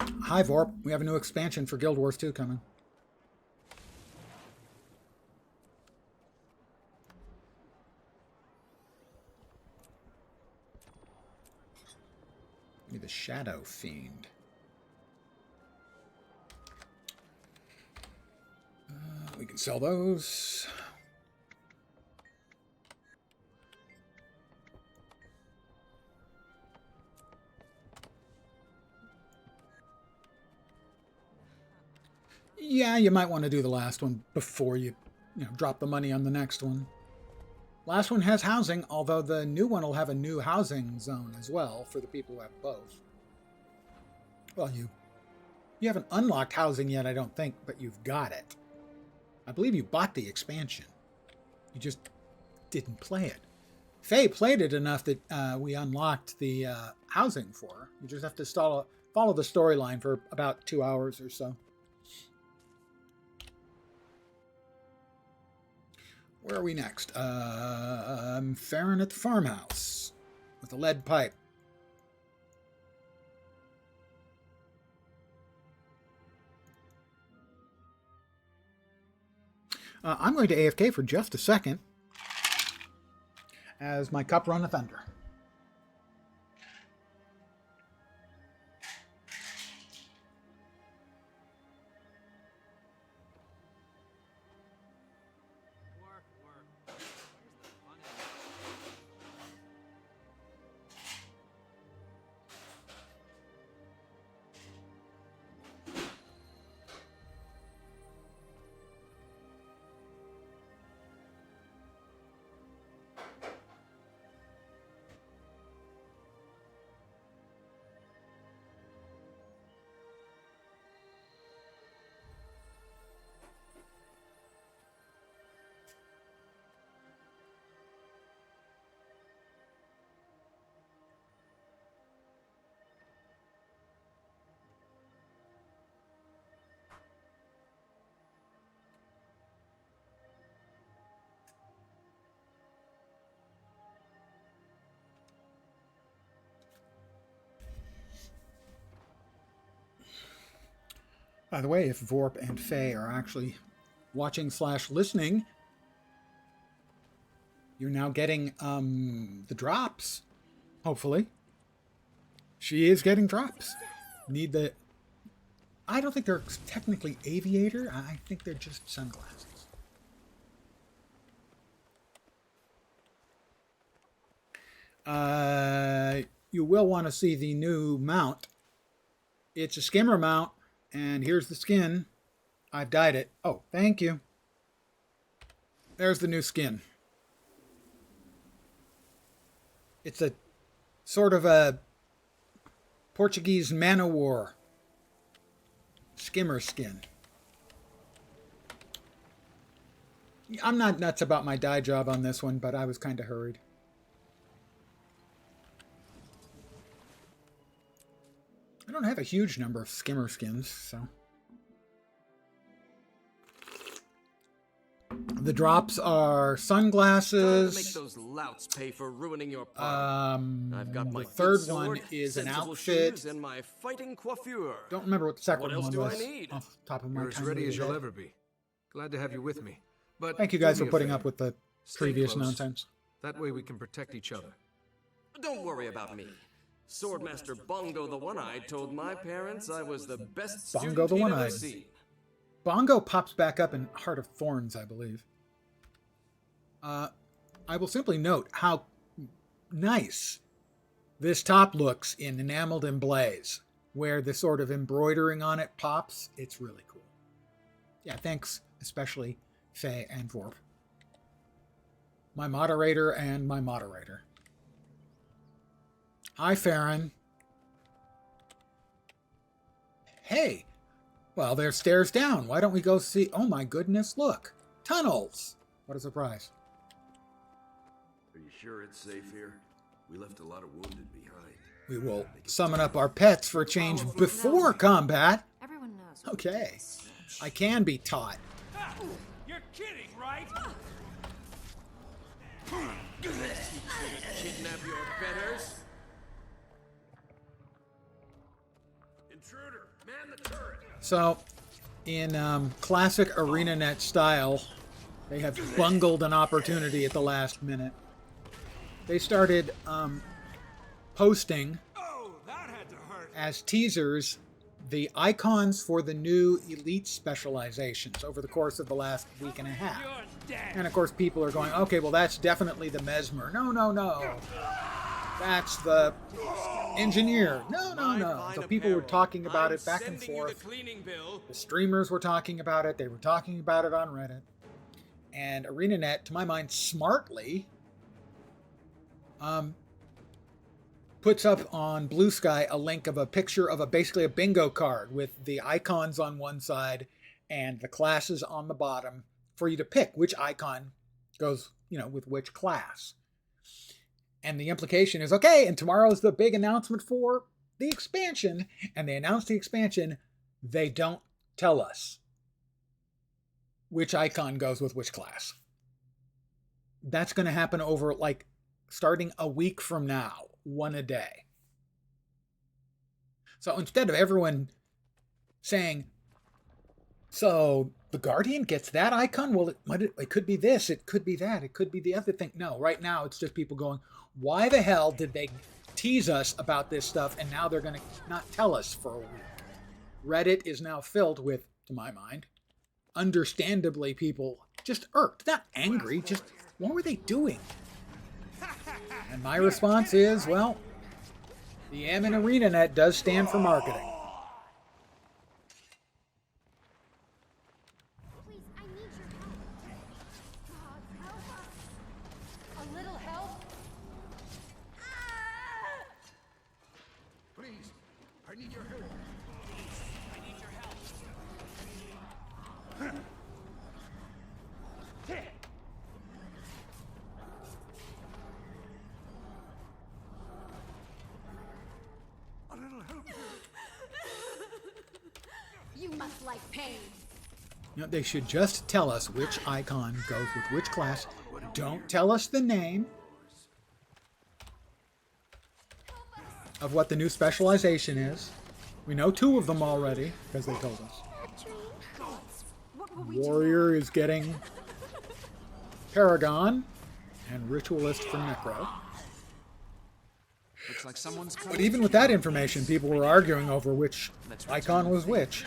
Hi Vorp, we have a new expansion for Guild Wars 2 coming. Be the Shadow Fiend. We can sell those. Yeah, you might want to do the last one before you drop the money on the next one. Last one has housing, although the new one will have a new housing zone as well for the people who have both. Well, you haven't unlocked housing yet, I don't think, but you've got it. I believe you bought the expansion. You just didn't play it. Faye played it enough that we unlocked the housing for her. You just have to follow the storyline for about 2 hours or so. Where are we next? Farron at the farmhouse with a lead pipe. I'm going to AFK for just a second as my cup runneth under. By the way, if Vorp and Faye are actually watching/listening, you're now getting the drops. Hopefully. She is getting drops. Need the... I don't think they're technically aviator. I think they're just sunglasses. You will want to see the new mount. It's a skimmer mount. And here's the skin. I've dyed it. Oh, thank you. There's the new skin. It's a sort of a Portuguese man-o-war skimmer skin. I'm not nuts about my dye job on this one, but I was kind of hurried. I don't have a huge number of skimmer skins, so. The drops are sunglasses. Make those louts pay for ruining your party. I've got my the third sword, one is an sensible outfit. shoes, and my fighting coiffure. Don't remember what the second What else one do was I need? off the top of my You're as tiny ready as little you'll head. ever be. Glad to have you with me. But Thank you do guys me for a putting favor. up with the Stay previous close. nonsense. That way we can protect each other. Don't worry about me. Swordmaster Bongo the One-Eyed told my parents I was the best Bongo student the he'd One-Eyed. ever seen. Bongo pops back up in Heart of Thorns, I believe. I will simply note how nice this top looks in Enameled and Blaze, where the sort of embroidering on it pops. It's really cool. Yeah, thanks, especially Faye and Vorp. My moderator and my moderator. Hi, Farron. Hey. Well, there's stairs down. Why don't we go see... Oh, my goodness, look. Tunnels. What a surprise. Are you sure it's safe here? We left a lot of wounded behind. We will summon up our pets for a change before combat. Everyone knows. Okay. I can be taught. You're kidding, right? Kidnap your betters? Intruder, man the turret. So, in classic ArenaNet style, they have bungled an opportunity at the last minute. They started posting as teasers the icons for the new elite specializations over the course of the last week and a half. And of course people are going, okay, well that's definitely the Mesmer. No, no, no. That's the engineer. No, no, no. So people were talking about it back and sending you the forth. cleaning bill. The streamers were talking about it. They were talking about it on Reddit. And ArenaNet, to my mind, smartly puts up on Blue Sky a link of a picture of basically a bingo card with the icons on one side and the classes on the bottom for you to pick which icon goes, with which class. And the implication is, okay, and tomorrow's the big announcement for the expansion. And they announce the expansion. They don't tell us which icon goes with which class. That's going to happen over, starting a week from now, one a day. So instead of everyone saying, so the Guardian gets that icon? Well, it could be this, it could be that, it could be the other thing. No, right now it's just people going, why the hell did they tease us about this stuff and now they're going to not tell us for a week? Reddit is now filled with, to my mind, understandably people just irked, not angry, just what were they doing? And my response is, well, the M in ArenaNet does stand for marketing. Please, I need your help. God, help us. A little help? Please, I need your help. I need your help. A little help. You must like pain. They should just tell us which icon goes with which class. Don't tell us the name of what the new specialization is. We know 2 of them already, because they told us. Warrior is getting Paragon, and Ritualist for Necro. Looks like someone's coming. But even with that information, people were arguing over which icon was which.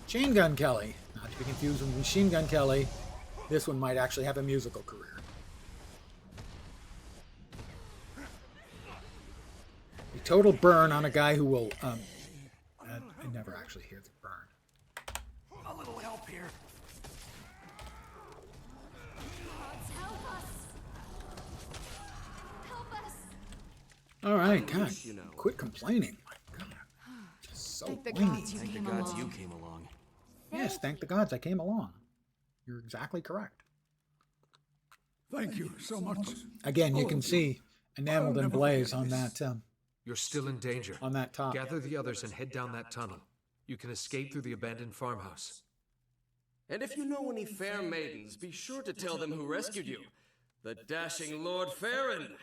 Machine Gun Kelly. Not to be confused with Machine Gun Kelly. This one might actually have a musical career. A total burn on a guy who will... I never actually hear the burn. A little help here. All right, God, quit complaining. My God, just so Thank the whiny. gods you Thank the came gods along. you came along. Yes, thank the gods I came along. You're exactly correct. Thank you so much. Again, you can see enameled in blaze on that. You're still in danger. On that top. Gather the others and head down that tunnel. You can escape through the abandoned farmhouse. And if you know any fair maidens, be sure to tell them who rescued you. The dashing Lord Farron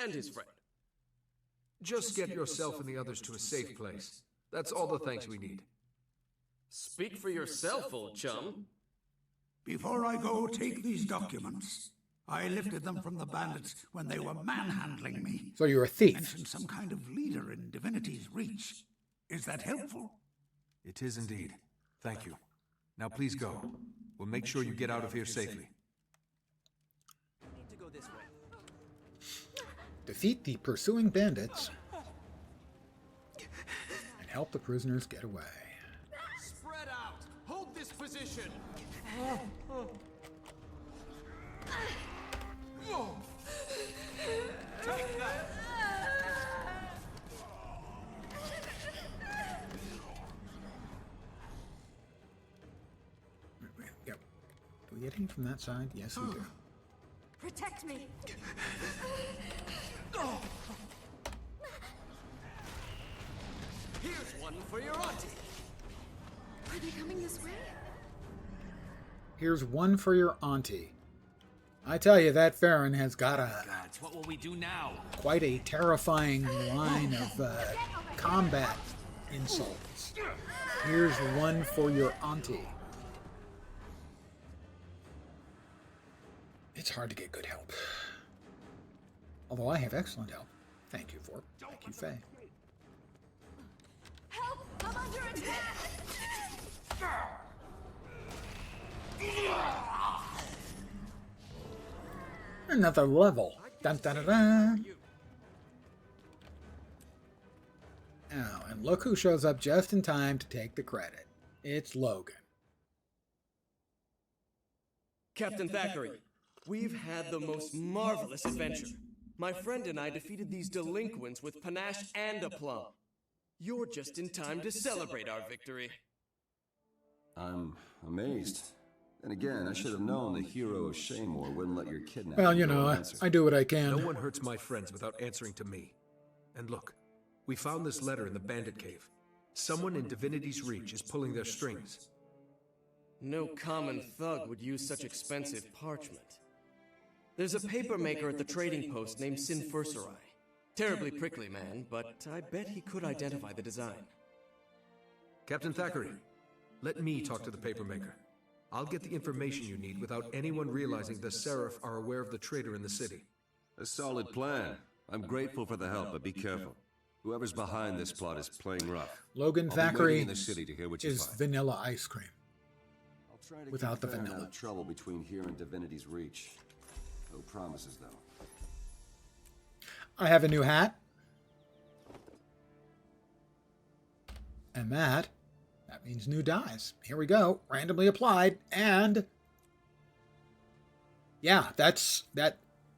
and his friend. Just get yourself and the others to a safe place. That's all the thanks we need. Speak for yourself, old chum. Before I go take these documents, I lifted them from the bandits when they were manhandling me. So you're a thief. Mentioned some kind of leader in Divinity's reach. Is that helpful? It is indeed. Thank you. Now please go. We'll make sure you get out of here safely. Need to go this way. Defeat the pursuing bandits and help the prisoners get away. Spread out. Hold this position. Take that. Yep. Do we get any from that side? Yes, we do. Protect me. Here's one for your auntie. Are they coming this way? Here's one for your auntie. I tell you, that Farron has got Gods, what will we do now? quite a terrifying line of combat insults. Here's one for your auntie. It's hard to get good help. Although I have excellent help. Thank you, Forb. Thank you, Faye. Help! I'm under attack! Another level. Dun, dun, dun, dun. Oh, and look who shows up just in time to take the credit. It's Logan. Captain Thackeray, we've had the most marvelous adventure. My friend and I defeated these delinquents with panache and aplomb. You're just in time to celebrate our victory. I'm amazed. And again, I should have known the hero of Shaymore wouldn't let your kidnapping Well, you go know, unanswered. I do what I can. No one hurts my friends without answering to me. And look, we found this letter in the bandit cave. Someone in Divinity's Reach is pulling their strings. No common thug would use such expensive parchment. There's a paper maker at the trading post named Sinfurserai. Terribly prickly man, but I bet he could identify the design. Captain Thackeray, let me talk to the paper maker. I'll get the information you need without anyone realizing the Seraph are aware of the traitor in the city. A solid plan. I'm grateful for the help, but be careful. Whoever's behind this plot is playing rough. Logan I'll be waiting Thackeray in the city to hear what you is find. vanilla ice cream. I'll try to Without keep the Farron vanilla. out of trouble between here and Divinity's Reach. No promises, though. I have a new hat. And that means new dies. Here we go. Randomly applied. And yeah, that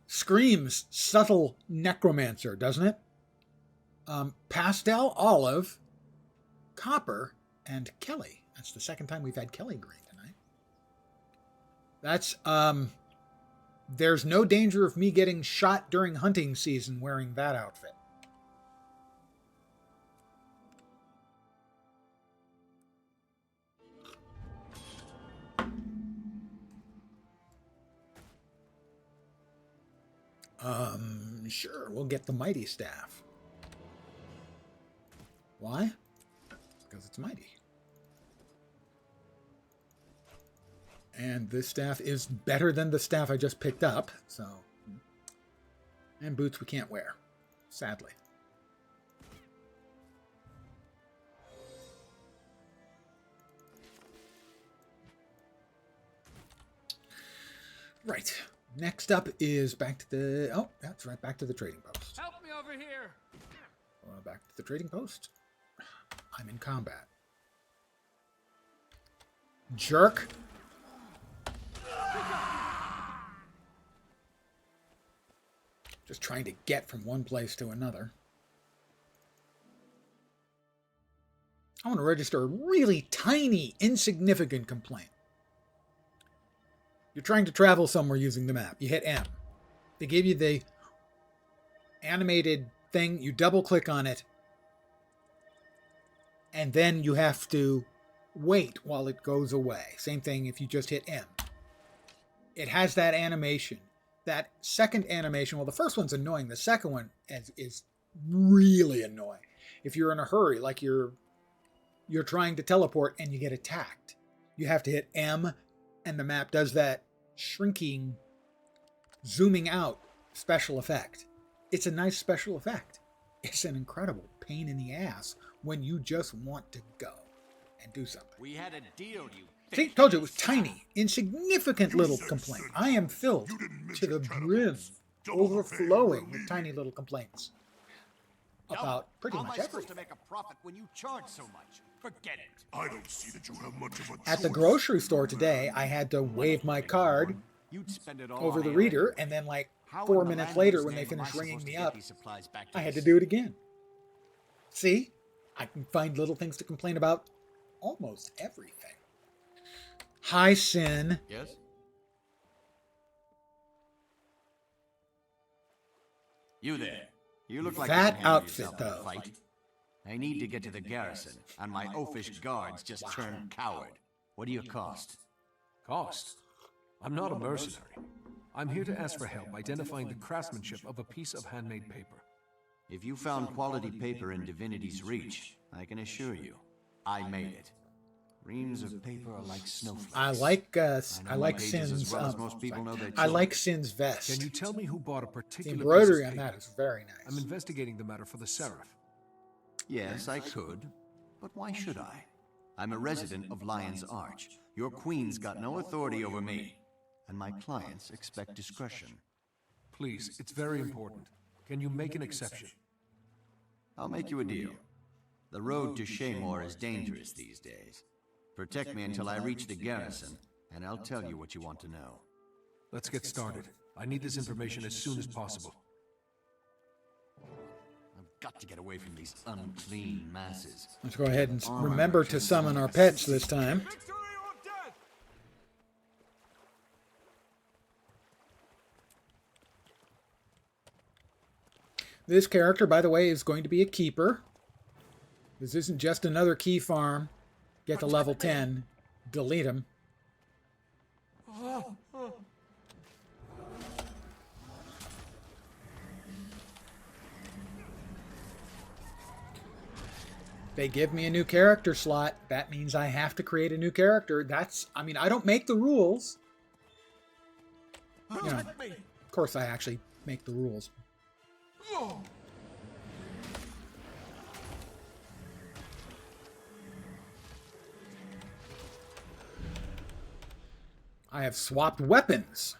screams subtle necromancer, doesn't it? Pastel, olive, copper, and Kelly. That's the second time we've had Kelly green tonight. That's there's no danger of me getting shot during hunting season wearing that outfit. Sure, we'll get the mighty staff. Why? Because it's mighty. And this staff is better than the staff I just picked up, so... And boots we can't wear, sadly. Right. Next up is back to the... Oh, that's right, back to the trading post. Help me over here! Back to the trading post. I'm in combat. Jerk. Just trying to get from one place to another. I want to register a really tiny, insignificant complaint. You're trying to travel somewhere using the map. You hit M. They give you the animated thing. You double click on it. And then you have to wait while it goes away. Same thing if you just hit M. It has that animation. That second animation, well, the first one's annoying. The second one is really annoying. If you're in a hurry, like you're trying to teleport and you get attacked, you have to hit M, and the map does that shrinking, zooming out special effect. It's a nice special effect. It's an incredible pain in the ass when you just want to go and do something. We had a deal, you. See, told you it was tiny, insignificant little complaint. I am filled to the brim, overflowing with tiny little complaints about pretty much everything. How am I supposed to make a profit when you charge so much? Forget it. I don't see that you have much of a At the choice. grocery store today, I had to wave my card You'd spend it all over on the air. reader, and then like How 4 in the minutes land later, of when they His name am I finished ringing supposed me to get up, these supplies back to I had to this do it again. See? I can find little things to complain about almost everything. Hi, Sin. Yes? You there. You look like That you can handle outfit, yourself in a though. fight. I need to get to the garrison, and my oafish guards just turned coward. What do you cost? Cost? I'm not a mercenary. I'm here to ask for help identifying the craftsmanship of a piece of handmade paper. If you found quality paper in Divinity's Reach, I can assure you, I made it. Reams of paper are like snowflakes. I like know my pages Sin's. as well as most people know their I like children. Sin's vest. Can you tell me who bought a The particular embroidery piece on of that paper? is very nice. I'm investigating the matter for the Seraph. Yes, I could. But why should I? I'm a resident of Lion's Arch. Your queen's got no authority over me. And my clients expect discretion. Please, it's very important. Can you make an exception? I'll make you a deal. The road to Shaymore is dangerous these days. Protect me until I reach the garrison, and I'll tell you what you want to know. Let's get started. I need this information as soon as possible. I've got to get away from these unclean masses. Let's go ahead and remember to summon our pets this time. This character, by the way, is going to be a keeper. This isn't just another Keyfarm. Get to level 10, delete him. They give me a new character slot. That means I have to create a new character. I mean, I don't make the rules. You know, of course, I actually make the rules. I have swapped weapons.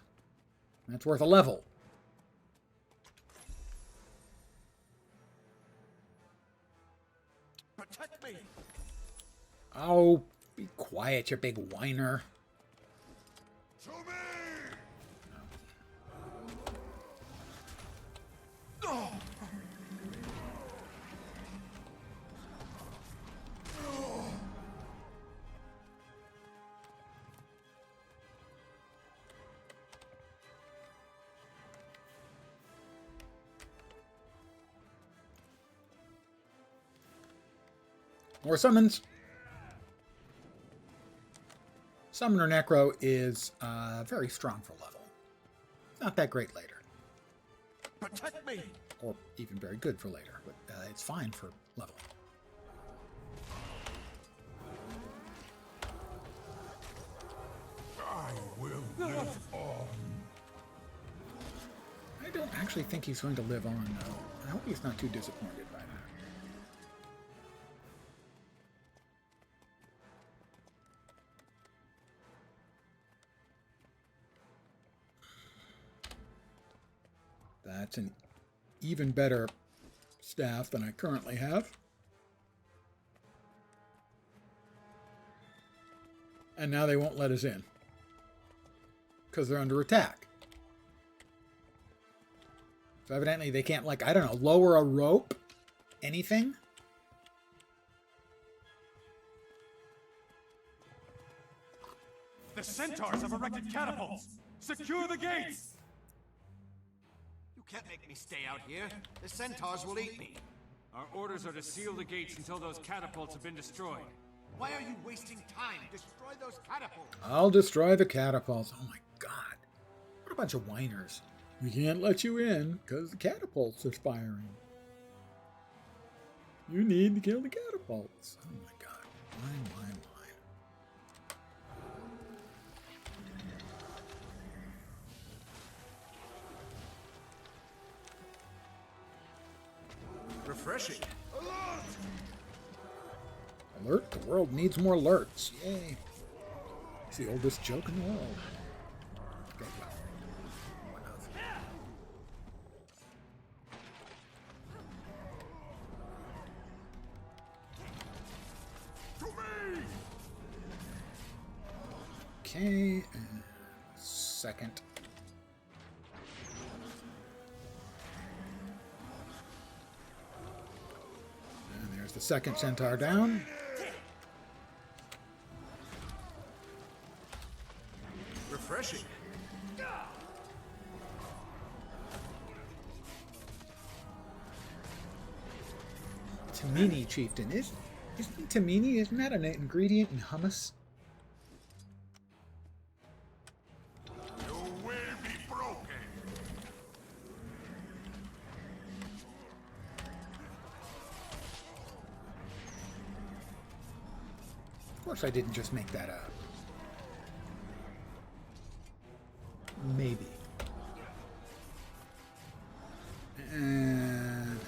That's worth a level. Protect me. Oh, be quiet, you big whiner. To me! More summons. Summoner Necro is very strong for level. Not that great later. Protect me. Or even very good for later, but it's fine for level. I will live on. I don't actually think he's going to live on, though. I hope he's not too disappointed by that. That's an even better staff than I currently have. And now they won't let us in. Because they're under attack. So evidently they can't, like, I don't know, lower a rope? Anything? The centaurs have erected catapults! Secure the gates! You can't make me stay out here. The centaurs will eat me. Our orders are to seal the gates until those catapults have been destroyed. Why are you wasting time? Destroy those catapults. I'll destroy the catapults. Oh my god. What a bunch of whiners. We can't let you in because the catapults are firing. You need to kill the catapults. Oh my god. Whine. Refreshing. Alert, the world needs more alerts. Yay. It's the oldest joke in the world. Okay, well. One of. Okay, and second. And there's the second centaur down. Refreshing. Tamini chieftain. Isn't Tamini, isn't that an ingredient in hummus? You will be broken. Of course I didn't just make that up. Maybe. And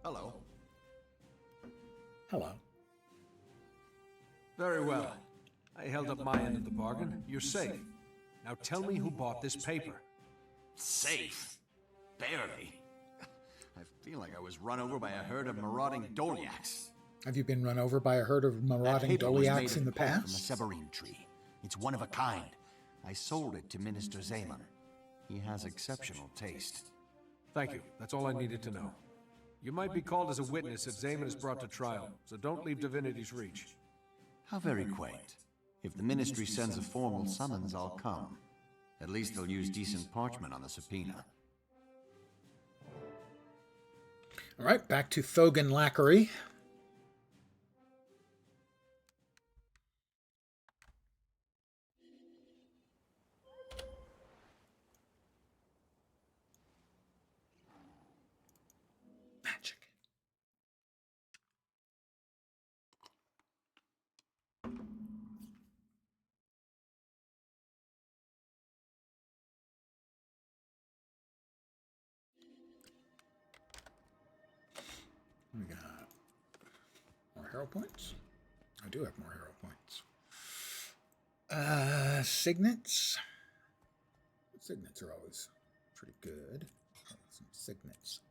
Hello. Hello. Very well. I held up my end of the bargain. You're safe. Now tell me who bought this paper. Safe? Barely. I feel like I was run over by a herd of marauding Doliacs. Have you been run over by a herd of marauding That paper was made Doliacs in the of pulp past? From a Severine tree. It's one of a kind. I sold it to Minister Zaman. He has exceptional taste. Thank you. That's all I needed to know. You might be called as a witness if Zaman is brought to trial, so don't leave Divinity's reach. How very quaint. If the Ministry sends a formal summons, I'll come. At least they'll use decent parchment on the subpoena. All right, back to Thogan Lackery. Magic. We got more hero points. I do have more hero points. Signets. Signets are always pretty good. Some signets.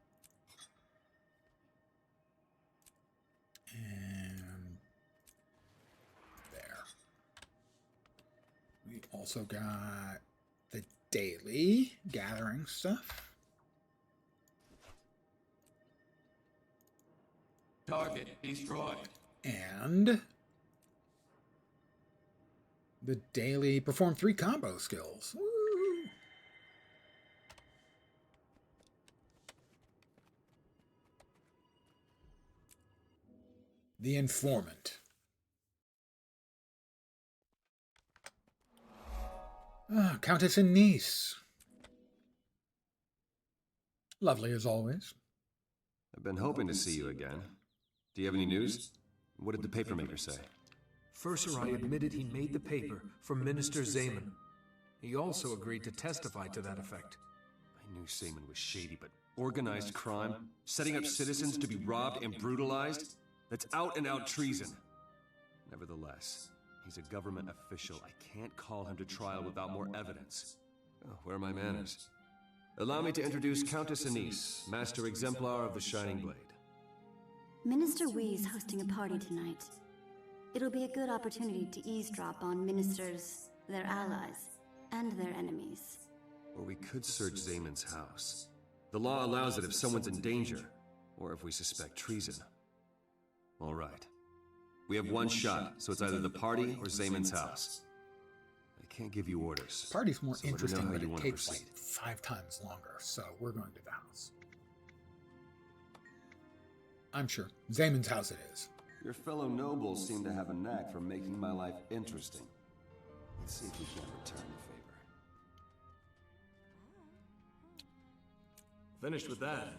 And there. We also got the daily gathering stuff. Target destroyed. And the daily perform 3 combo skills. Woo! The Informant. Countess and niece. Lovely as always. I've been hoping to see you again. Do you have any news? What did the papermaker say? Furserai admitted he made the paper for Minister Zaman. He also agreed to testify to that effect. I knew Zaman was shady, but organized crime? Setting up citizens to be robbed and brutalized? That's out-and-out treason. Nevertheless, he's a government official. I can't call him to trial without more evidence. Oh, where are my manners? Allow me to introduce Countess Anise, Master Exemplar of the Shining Blade. Minister Wee's hosting a party tonight. It'll be a good opportunity to eavesdrop on ministers, their allies, and their enemies. Or we could search Zaman's house. The law allows it if someone's in danger, or if we suspect treason. All right. We have one shot, so it's either the party or Zaman's house. I can't give you orders. Party's more so interesting, but you it want takes to like 5 times longer, so we're going to the house. I'm sure. Zaman's house it is. Your fellow nobles seem to have a knack for making my life interesting. Let's see if we can return the favor. Finished with that.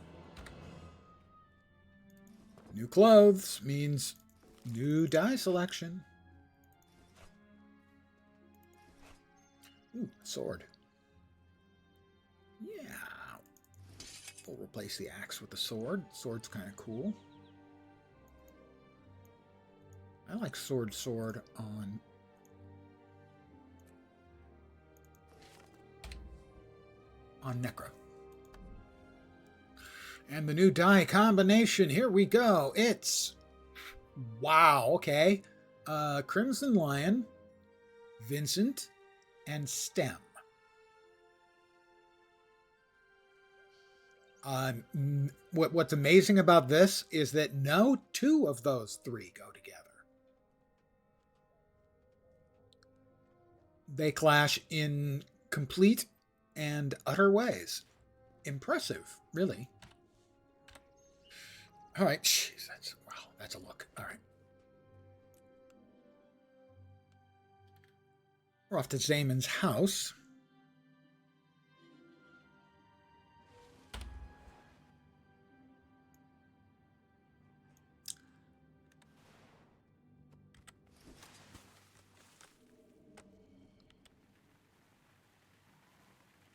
New clothes means new die selection. Ooh, sword. Yeah. We'll replace the axe with the sword. Sword's kind of cool. I like sword on Necro. And the new die combination, here we go. It's, wow, okay. Crimson Lion, Vincent, and Stem. What's amazing about this is that no 2 of those 3 go together. They clash in complete and utter ways. Impressive, really. All right, jeez, that's a look. All right. We're off to Zaman's house.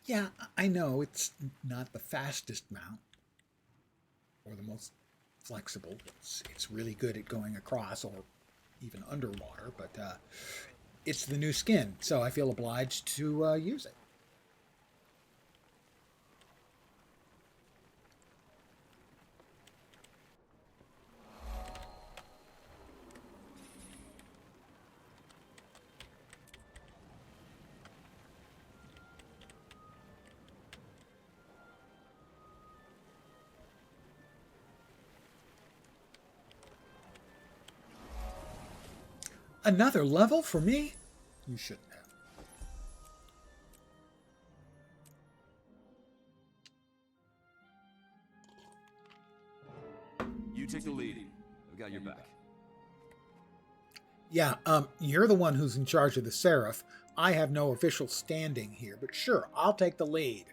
Yeah, I know it's not the fastest mount or the most flexible. It's really good at going across or even underwater, but it's the new skin, so I feel obliged to use it. Another level for me? You shouldn't have. You take the lead. I've got your back. Yeah, you're the one who's in charge of the Seraph. I have no official standing here, but sure, I'll take the lead.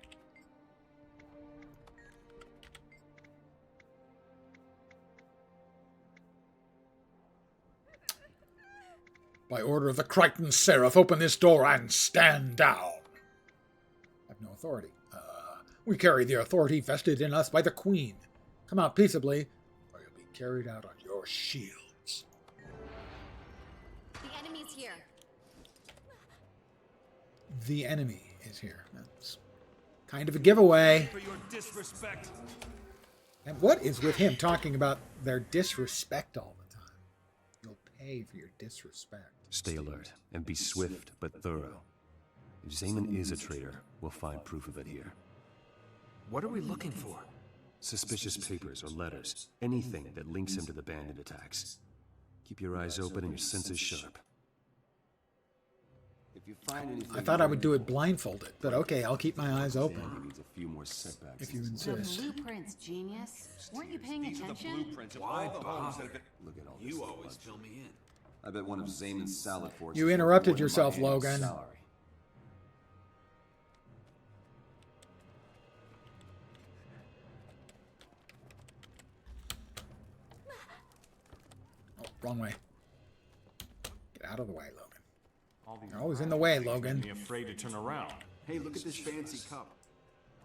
By order of the Crichton Seraph, open this door and stand down. I have no authority. We carry the authority vested in us by the Queen. Come out peaceably, or you'll be carried out on your shields. The enemy's here. The enemy is here. That's kind of a giveaway. For your disrespect. And what is with him talking about their disrespect all the time? You'll pay for your disrespect. Stay alert and be swift but thorough. If Zaman is a traitor, we'll find proof of it here. What are we looking for? Suspicious papers or letters. Anything that links him to the bandit attacks. Keep your eyes open and your senses sharp. If you find anything, I thought I would do it blindfolded, but okay, I'll keep my eyes open. Needs a few more setbacks. If you The insist. blueprints, genius. Weren't you paying attention? Why bother? Look at all You this always lunch. fill me in. I bet one of Zamon's salad forts. You is interrupted more than my yourself, annual Logan. salary. Oh, wrong way. Get out of the way, Logan. You're always in the way, Logan. Be afraid to turn around. Hey, look at this fancy cup.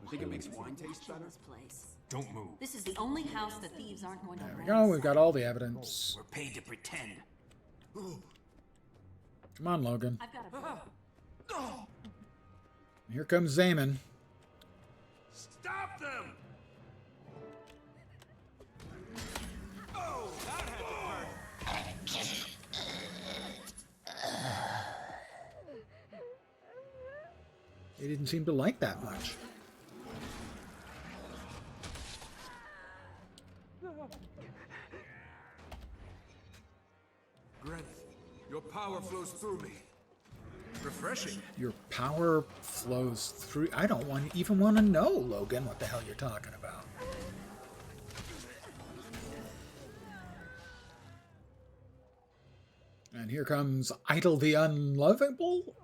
You think it makes wine taste better? This place. Don't move. This is the only house the thieves aren't going to There we ransack. go. We've got all the evidence. We're paid to pretend. Come on, Logan. I've got a Here comes Zaman. Stop them! Oh, that had to hurt. They didn't seem to like that much. Granith, your power flows through me. Refreshing. Your power flows through. I don't even want to know, Logan, what the hell you're talking about. And here comes Idle the Unlovable?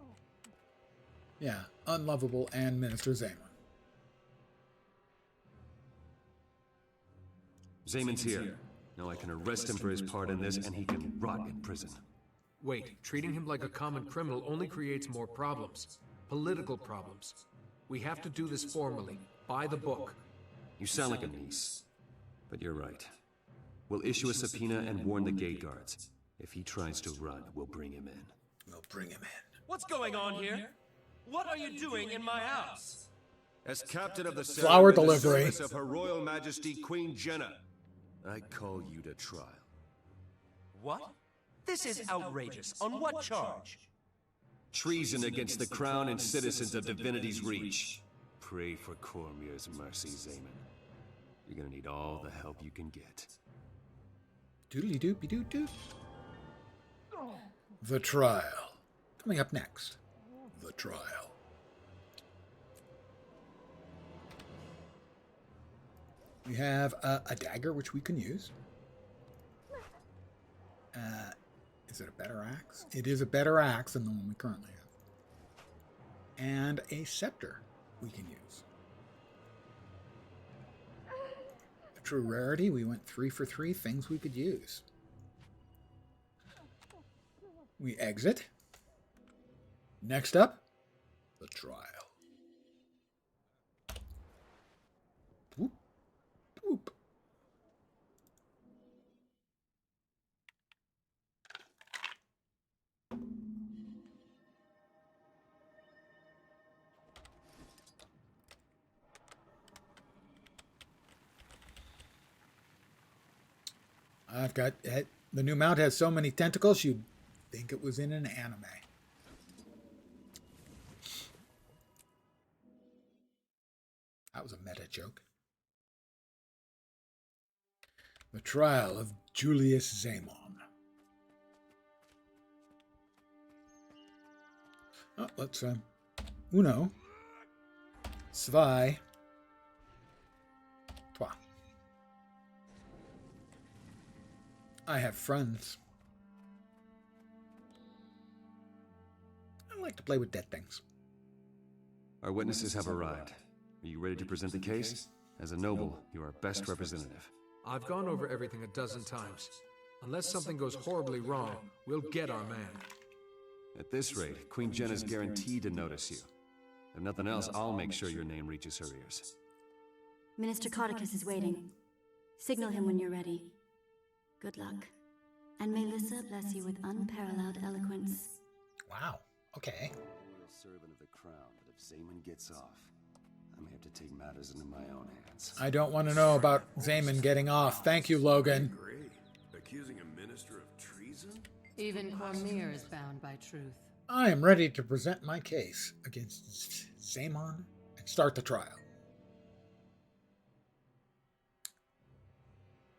Yeah, Unlovable and Minister Zaman. Zaman's here. Now I can arrest him for his part in this, and he can rot in prison. Wait, treating him like a common criminal only creates more problems. Political problems. We have to do this formally, by the book. You sound like a niece. But you're right. We'll issue a subpoena and warn the gate guards. If he tries to run, we'll bring him in. We'll bring him in. What's going on here? What are you doing in my house? As captain of the Flower Seraph in the delivery. service of Her Royal Majesty Queen Jenna, I call you to trial. What? This is outrageous. On what charge? Treason against the crown and citizens of Divinity's Reach. Pray for Cormier's mercy, Zaman. You're gonna need all the help you can get. Doodly doopy doo doo. The trial. Coming up next. The trial. We have a dagger which we can use. Is it a better axe? It is a better axe than the one we currently have. And a scepter we can use. A true rarity. We went 3 for 3 things we could use. We exit. Next up, the trial. Whoop, whoop. I've got the new mount has so many tentacles you'd think it was in an anime. That was a meta joke. The trial of Julius Zamon. Oh, let's uno, zwei, trois. I have friends. I like to play with dead things. Our witnesses have arrived. Are you ready to present the case? As a noble, you are our best representative. I've gone over everything a dozen times. Unless something goes horribly wrong, we'll get our man. At this rate, Queen Jenna's guaranteed to notice you. If nothing else, I'll make sure your name reaches her ears. Minister Codicus is waiting. Signal him when you're ready. Good luck. And may Lissa bless you with unparalleled eloquence. Wow. Okay. Loyal servant of the crown, but if Zamon gets off, I may have to take matters into my own hands. I don't want to know about Zamon getting off. Thank you, Logan. Great. Accusing a minister of treason? Even Cormier is bound by truth. I am ready to present my case against Zamon and start the trial.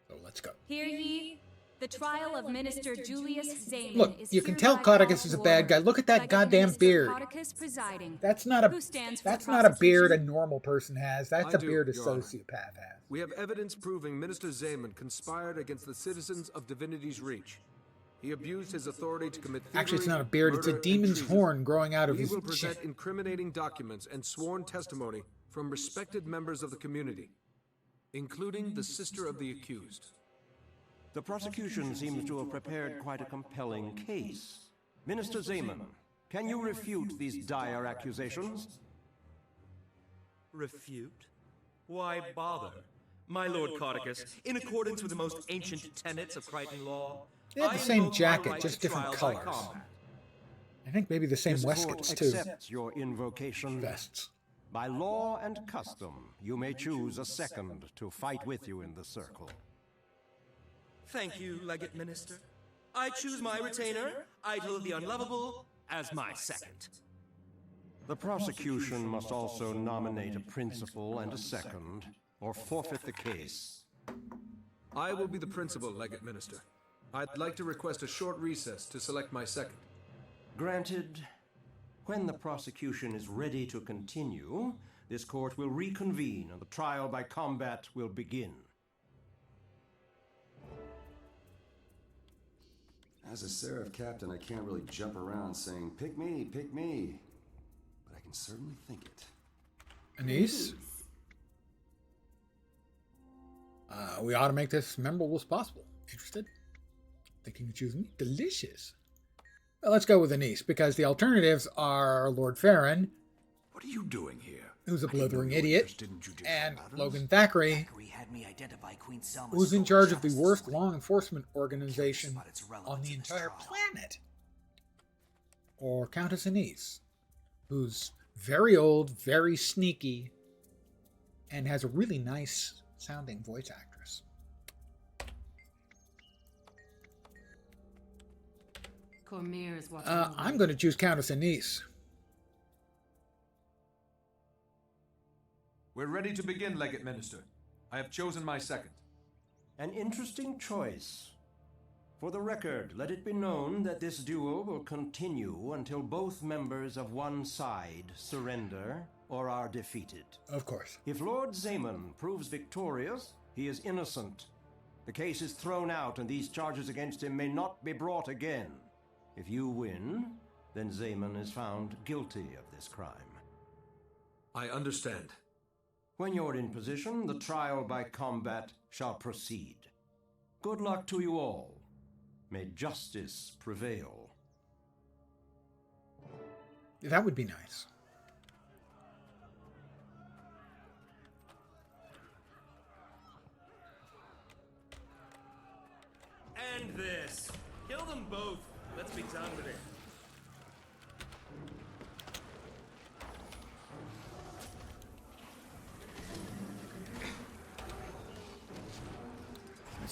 So let's go. Hear ye? The trial of Minister Julius Zamon Look, is you can tell hereby Codicus is a called bad guy. Look at that by goddamn Minister beard. Codicus presiding, That's not a who stands for that's not a beard a prosecution. normal person has. That's I a do, beard a Your Honor. sociopath has. We have evidence proving Minister Zamon conspired against the citizens of Divinity's Reach. He abused his authority to commit thievery, Actually, it's not a beard. It's a murder, and demon's treason. horn growing out of We his will present chin. incriminating documents and sworn testimony from respected members of the community, including the sister of the accused. The prosecution seems to have prepared quite a compelling case. Minister Zamon, can you refute these dire accusations? Refute? Why bother? My Lord Codicus, in accordance with the most ancient tenets of Crichton law, They have the I same invoke my jacket, right just to different trial by colors. combat. I think maybe the same This waistcoats court too. accepts your invocation. Vests. By law and custom, you may choose a second to fight with you in the circle. Thank you, Legate Minister. I choose my retainer, Idol of the Unlovable, as my second. The prosecution must also nominate a principal and a second, or forfeit the case. I will be the principal, Legate Minister. I'd like to request a short recess to select my second. Granted. When the prosecution is ready to continue, this court will reconvene and the trial by combat will begin. As a Seraph captain, I can't really jump around saying, pick me, but I can certainly think it. Anise? We ought to make this memorable as possible. Interested? Thinking of choosing me? Delicious. Well, let's go with Anise, because the alternatives are Lord Farron. What are you doing here? Who's a blithering idiot, and Logan Thackeray, who's in charge of the worst law enforcement organization on the entire planet. Or Countess Anise, who's very old, very sneaky, and has a really nice sounding voice actress. Cormier is watching. I'm going to choose Countess Anise. We're ready to begin, Legate Minister. I have chosen my second. An interesting choice. For the record, let it be known that this duel will continue until both members of one side surrender or are defeated. Of course. If Lord Zamon proves victorious, he is innocent. The case is thrown out and these charges against him may not be brought again. If you win, then Zamon is found guilty of this crime. I understand. When you're in position, the trial by combat shall proceed. Good luck to you all. May justice prevail. That would be nice. And this. Kill them both. Let's be done with it.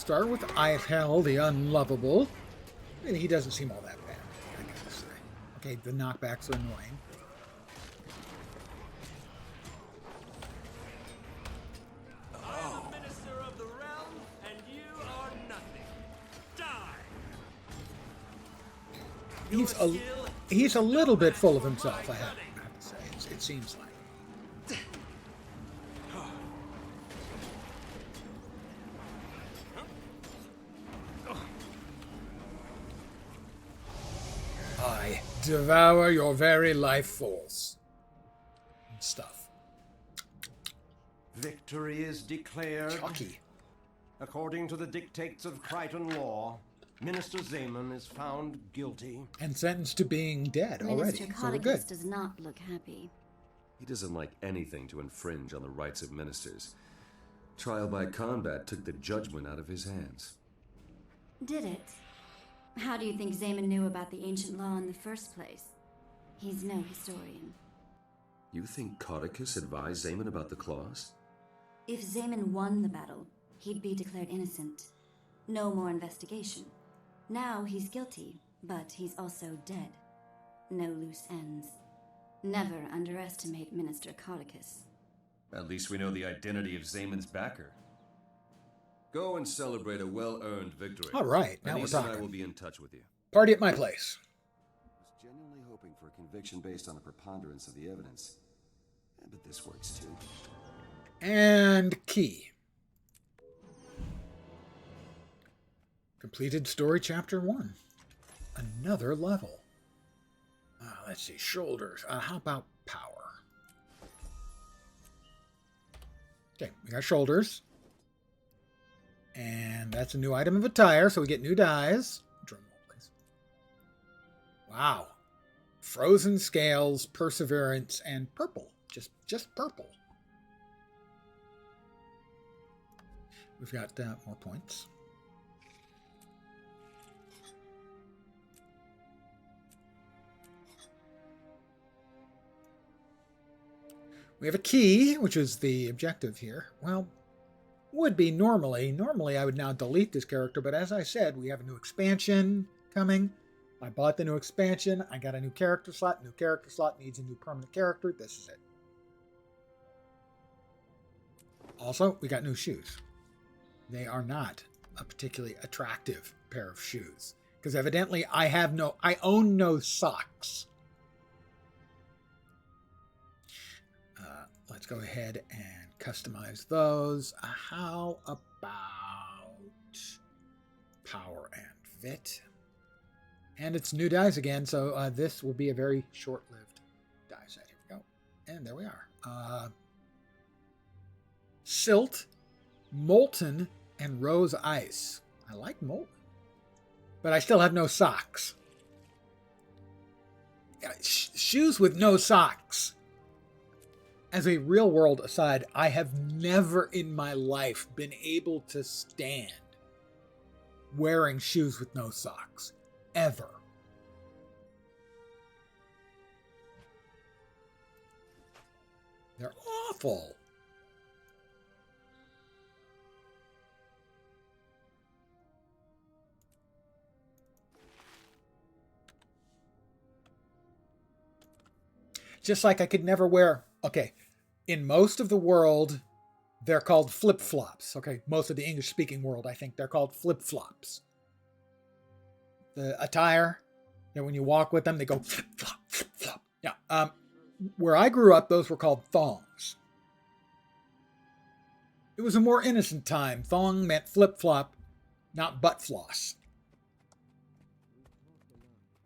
start with Eichel, the unlovable. And he doesn't seem all that bad, I gotta say. Okay, the knockbacks are annoying. I'm the Minister of the Realm, and you are nothing. Die! He's a little bit full of himself, I have to say. It seems like. I devour your very life force. And stuff. Victory is declared. Chucky. According to the dictates of Crichton law, Minister Zaman is found guilty. And sentenced to being dead already. Minister So we're good. Colicus does not look happy. He doesn't like anything to infringe on the rights of ministers. Trial by combat took the judgment out of his hands. Did it? How do you think Zaman knew about the ancient law in the first place? He's no historian. You think Codicus advised Zaman about the clause? If Zaman won the battle, he'd be declared innocent. No more investigation. Now he's guilty, but he's also dead. No loose ends. Never underestimate Minister Codicus. At least we know the identity of Zaman's backer. Go and celebrate a well-earned victory. All right, now we're Anise and talking. I will be in touch with you. Party at my place. I was genuinely hoping for a conviction based on the preponderance of the evidence. But this works too. And key. Completed story chapter 1. Another level. Let's see, shoulders. How about power? Okay, we got shoulders. And that's a new item of attire, so we get new dies. Drum roll, please. Wow. Frozen scales, perseverance, and purple. Just purple. We've got more points. We have a key, which is the objective here. Well, would be normally. Normally, I would now delete this character, but as I said, we have a new expansion coming. I bought the new expansion. I got a new character slot. New character slot needs a new permanent character. This is it. Also, we got new shoes. They are not a particularly attractive pair of shoes, because evidently I own no socks. Let's go ahead and customize those. How about power and fit? And it's new dies again, so this will be a very short-lived die set. Here we go. And there we are. Silt, Molten, and Rose Ice. I like Molten. But I still have no socks. Shoes with no socks. As a real world aside, I have never in my life been able to stand wearing shoes with no socks. Ever. They're awful. Just like I could never wear... Okay, in most of the world, they're called flip-flops. Okay, most of the English-speaking world, I think they're called flip-flops. The attire, when you walk with them, they go flip-flop, flip-flop. Yeah, where I grew up, those were called thongs. It was a more innocent time. Thong meant flip-flop, not butt floss.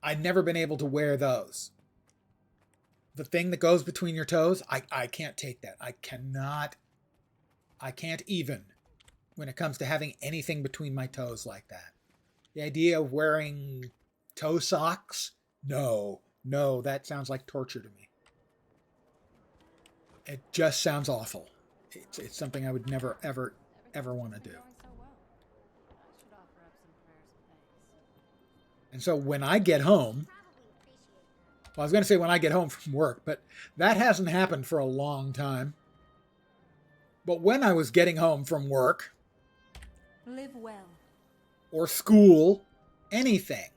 I'd never been able to wear those. The thing that goes between your toes, I can't take that. I can't even when it comes to having anything between my toes like that. The idea of wearing toe socks, no, that sounds like torture to me. It just sounds awful. It's something I would never, ever, ever want to do. And so when I get home, well, I was going to say when I get home from work, but that hasn't happened for a long time. But when I was getting home from work, Live well. or school, anything,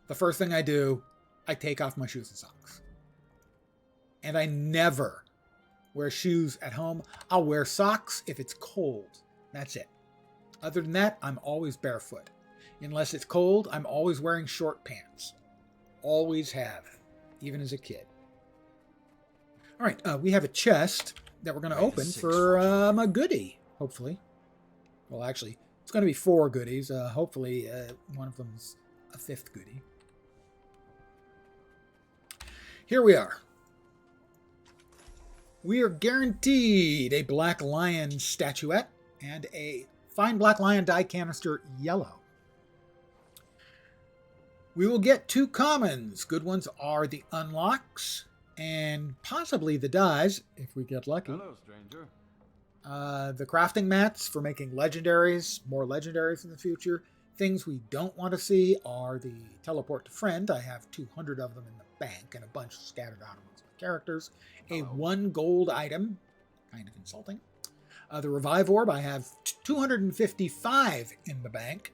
the first thing I do, I take off my shoes and socks. And I never wear shoes at home. I'll wear socks if it's cold. That's it. Other than that, I'm always barefoot. Unless it's cold, I'm always wearing short pants. Always have, even as a kid. All right, we have a chest that we're going to open for a goodie, hopefully. Well, actually, it's going to be 4 goodies. Hopefully, one of them's a 5th goodie. Here we are. We are guaranteed a Black Lion statuette and a fine Black Lion die canister yellow. We will get 2 commons. Good ones are the unlocks and possibly the dies, if we get lucky. Hello, stranger. The crafting mats for making legendaries, more legendaries in the future. Things we don't want to see are the teleport to friend. I have 200 of them in the bank and a bunch scattered out amongst my characters. A 1 gold item, kind of insulting. The revive orb, I have 255 in the bank.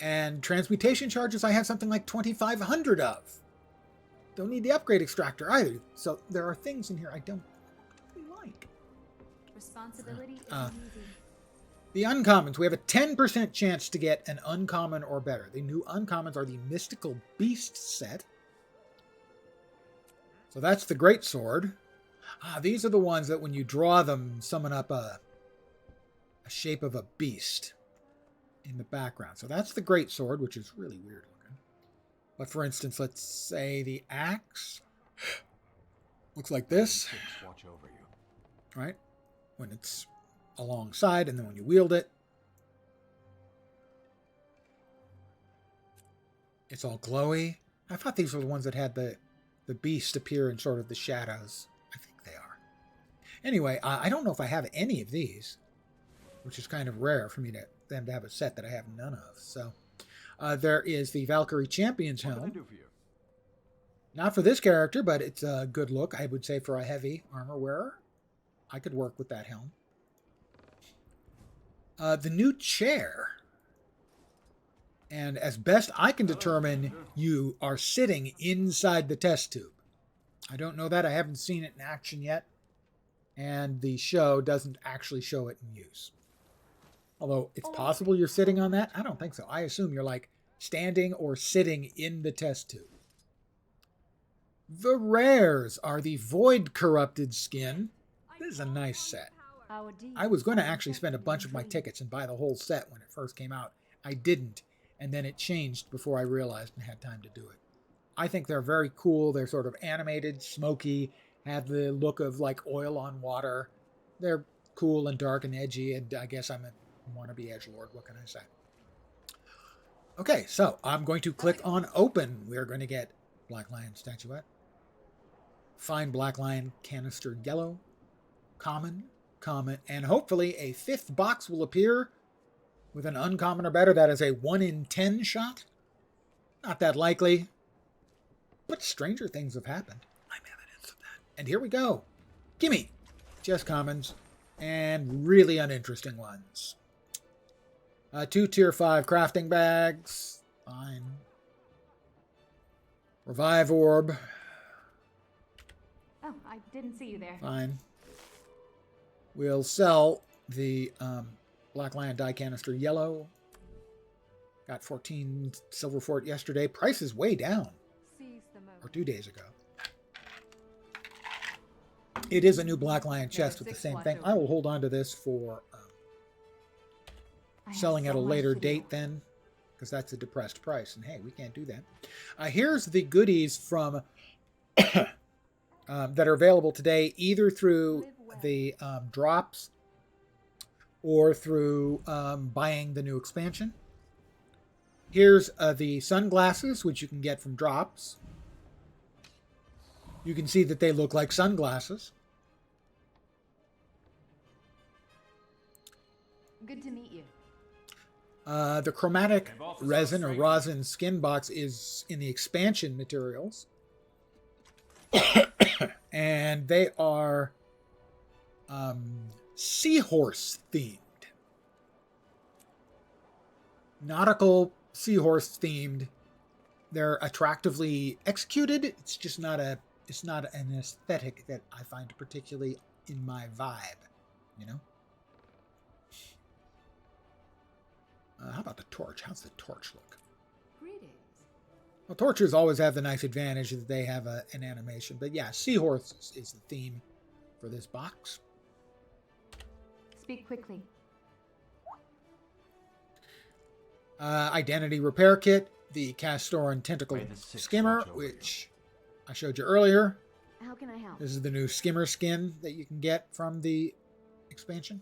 And transmutation charges, I have something like 2,500 of. Don't need the upgrade extractor either. So there are things in here I don't really like. Responsibility isn't easy. The uncommons, we have a 10% chance to get an uncommon or better. The new uncommons are the Mystical Beast set. So that's the Great Sword. These are the ones that when you draw them, summon up a shape of a beast in the background. So that's the Great Sword, which is really weird looking. But for instance, let's say the axe looks like this. Watch over you. Right? When it's alongside, and then when you wield it, it's all glowy. I thought these were the ones that had the beast appear in sort of the shadows. I think they are. Anyway, I don't know if I have any of these, which is kind of rare for me them to have a set that I have none of. So there is the Valkyrie Champion's helm. What can I do for you? Not for this character, but it's a good look, I would say, for a heavy armor wearer. I could work with that helm. The new chair. And as best I can determine, you are sitting inside the test tube. I don't know that. I haven't seen it in action yet. And the show doesn't actually show it in use. Although it's possible you're sitting on that. I don't think so. I assume you're like standing or sitting in the test tube. The rares are the Void Corrupted skin. This is a nice set. I was going to actually spend a bunch of my tickets and buy the whole set when it first came out. I didn't, and then it changed before I realized and had time to do it. I think they're very cool. They're sort of animated, smoky, have the look of like oil on water. They're cool and dark and edgy, and I guess I'm a wannabe edgelord. What can I say? Okay, so I'm going to click on open. We're going to get Black Lion statuette. Fine Black Lion canister yellow. Common, and hopefully a 5th box will appear with an uncommon or better. That is a 1 in 10 shot. Not that likely, but stranger things have happened. I'm evidence of that. And here we go. Gimme. Just commons and really uninteresting ones. 2 tier 5 crafting bags. Fine. Revive orb. Oh, I didn't see you there. Fine. We'll sell the Black Lion die canister yellow. Got 14 silver for it yesterday. Price is way down. Or 2 days ago. It is a new Black Lion chest with the same thing. I will hold on to this for selling at a later date then, because that's a depressed price. And hey, we can't do that. Here's the goodies from that are available today, either through the drops or through buying the new expansion. Here's the sunglasses, which you can get from drops. You can see that they look like sunglasses. Good to meet you. The chromatic resin or rosin skin box is in the expansion materials. And they are seahorse themed. Nautical seahorse themed. They're attractively executed. It's just not an aesthetic that I find particularly in my vibe, you know? How about the torch? How's the torch look? Greetings. Well, torches always have the nice advantage that they have an animation. But yeah, seahorse is the theme for this box. Speak quickly. Identity repair kit, the Castoran tentacle skimmer, which I showed you earlier. How can I help? This is the new skimmer skin that you can get from the expansion.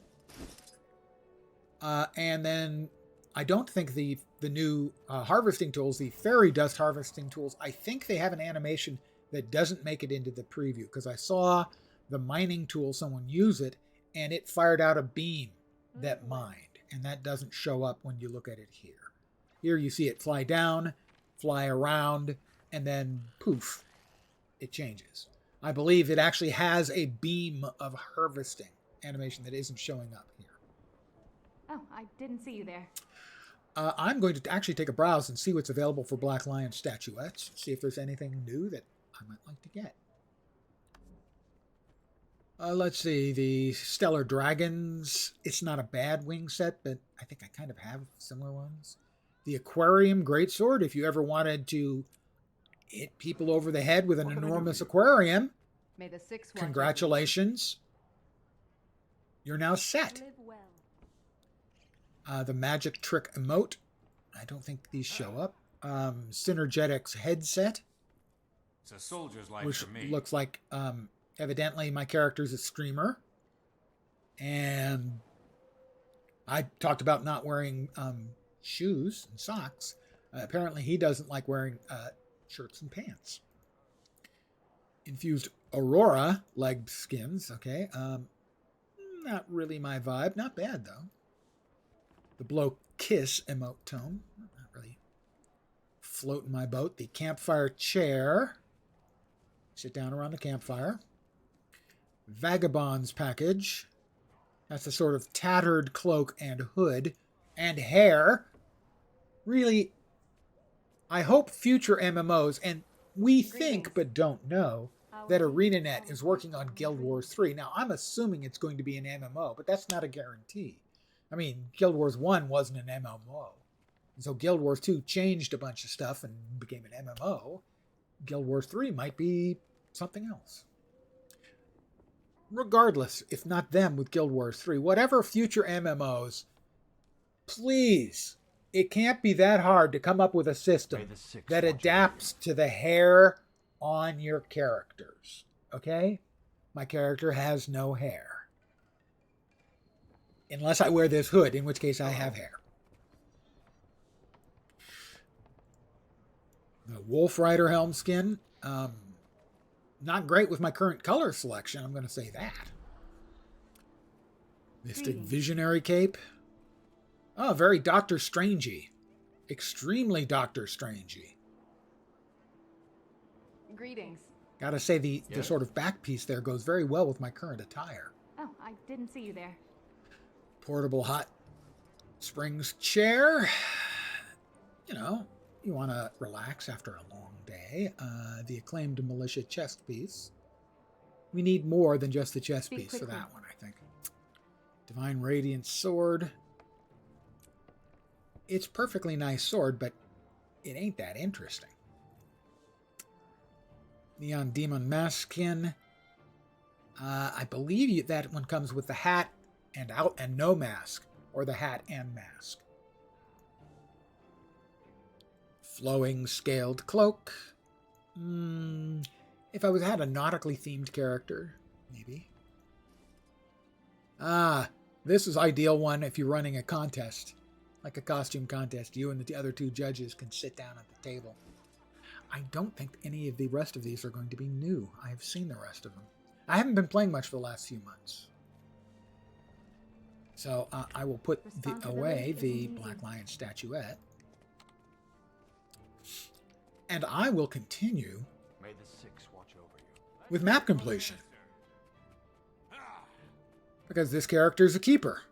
And then I don't think the new harvesting tools, the fairy dust harvesting tools, I think they have an animation that doesn't make it into the preview, because I saw the mining tool, someone use it, and it fired out a beam that mined, and that doesn't show up when you look at it here. Here you see it fly down, fly around, and then poof, it changes. I believe it actually has a beam of harvesting animation that isn't showing up here. Oh, I didn't see you there. I'm going to actually take a browse and see what's available for Black Lion statuettes, see if there's anything new that I might like to get. Let's see, the Stellar Dragons. It's not a bad wing set, but I think I kind of have similar ones. The Aquarium Greatsword, if you ever wanted to hit people over the head with an enormous aquarium, May the six congratulations. You're now set. Live well. The Magic Trick emote. I don't think these show up. Synergetics headset. It's a soldier's life Which for me. looks like, evidently my character's a streamer. And I talked about not wearing shoes and socks. Apparently he doesn't like wearing shirts and pants. Infused Aurora leg skins. Okay. Not really my vibe. Not bad, though. The Blow Kiss emote tone. Not really floating my boat. The Campfire Chair. Sit down around the campfire. Vagabond's package. That's a sort of tattered cloak and hood and hair. Really, I hope future MMOs, and we think but don't know, that ArenaNet is working on Guild Wars 3. Now, I'm assuming it's going to be an MMO, but that's not a guarantee. I mean, Guild Wars 1 wasn't an MMO. And so Guild Wars 2 changed a bunch of stuff and became an MMO. Guild Wars 3 might be something else. Regardless, if not them with Guild Wars 3, whatever future MMOs, please, it can't be that hard to come up with a system that adapts to the hair on your characters. Okay? My character has no hair. Unless I wear this hood, in which case I have hair. The Wolf Rider helm skin. Not great with my current color selection, I'm going to say that. Mystic Visionary cape. Oh, very Doctor Strangey. Extremely Doctor Strangey. Greetings. Gotta say, the sort of back piece there goes very well with my current attire. Oh, I didn't see you there. Portable hot springs chair. You know, you want to relax after a long day. The acclaimed militia chest piece. We need more than just the chest piece for that one, I think. Divine Radiance sword. It's perfectly nice sword, but it ain't that interesting. Neon Demon mask skin. I believe that one comes with the hat and no mask, or the hat and mask. Flowing scaled cloak. If I had a nautically themed character, maybe. This is ideal one if you're running a contest, like a costume contest. You and the other two judges can sit down at the table. I don't think any of the rest of these are going to be new. I have seen the rest of them. I haven't been playing much for the last few months. So I will put away the Black Lion statuette. And I will continue with map completion. Because this character is a keeper.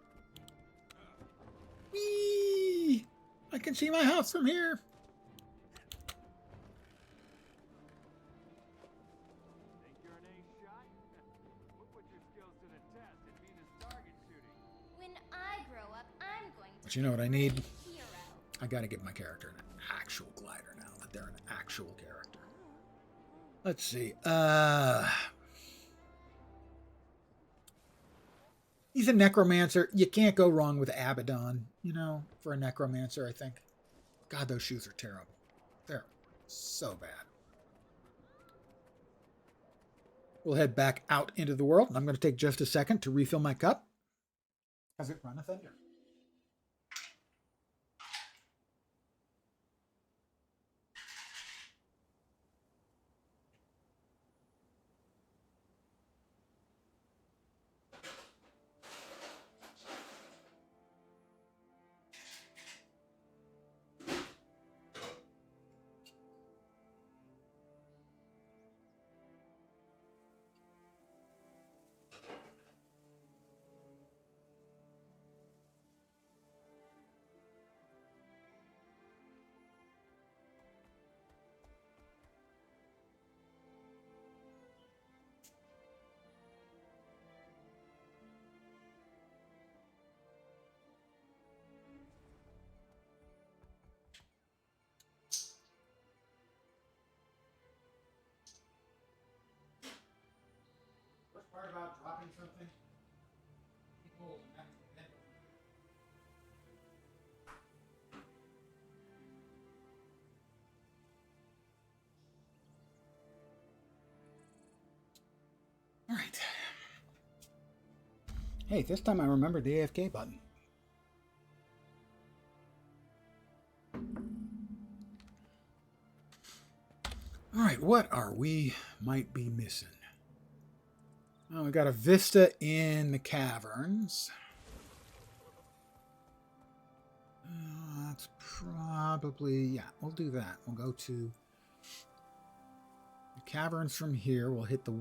Whee! I can see my house from here. When I grow up, I'm going to But you know what I need? be a hero. I gotta give my character an actual glider now that they're an actual character. Let's see. He's a necromancer. You can't go wrong with Abaddon, you know, for a necromancer, I think. God, those shoes are terrible. They're so bad. We'll head back out into the world. I'm going to take just a second to refill my cup. Has it run a thunder? Part about dropping something. All right. Hey, this time I remembered the AFK button. All right, what are we might be missing? Oh, we got a vista in the caverns. That's probably, yeah, we'll do that. We'll go to the caverns from here. We'll hit the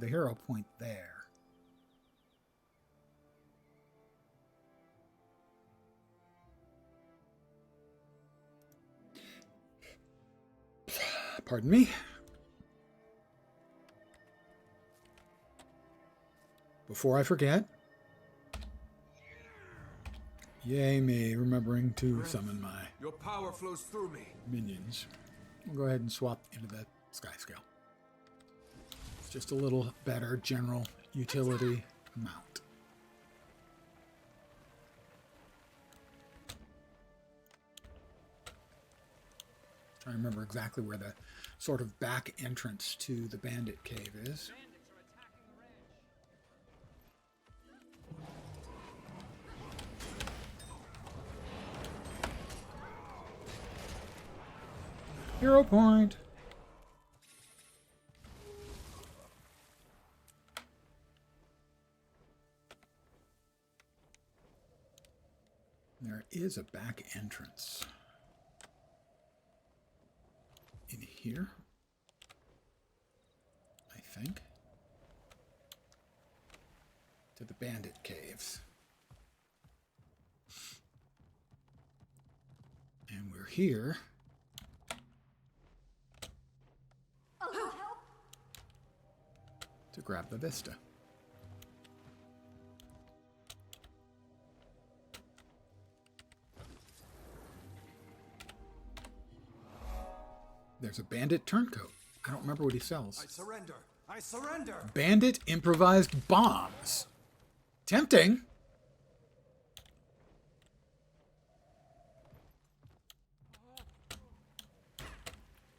hero point there. Pardon me. Before I forget, yay me, remembering to summon my Your power flows through me. minions. We'll go ahead and swap into the sky scale. It's just a little better general utility mount. Trying to remember exactly where the sort of back entrance to the bandit cave is. Hero point. There is a back entrance in here, I think, to the bandit caves. And we're here. To grab the vista. There's a bandit turncoat. I don't remember what he sells. I surrender. I surrender. Bandit improvised bombs. Tempting.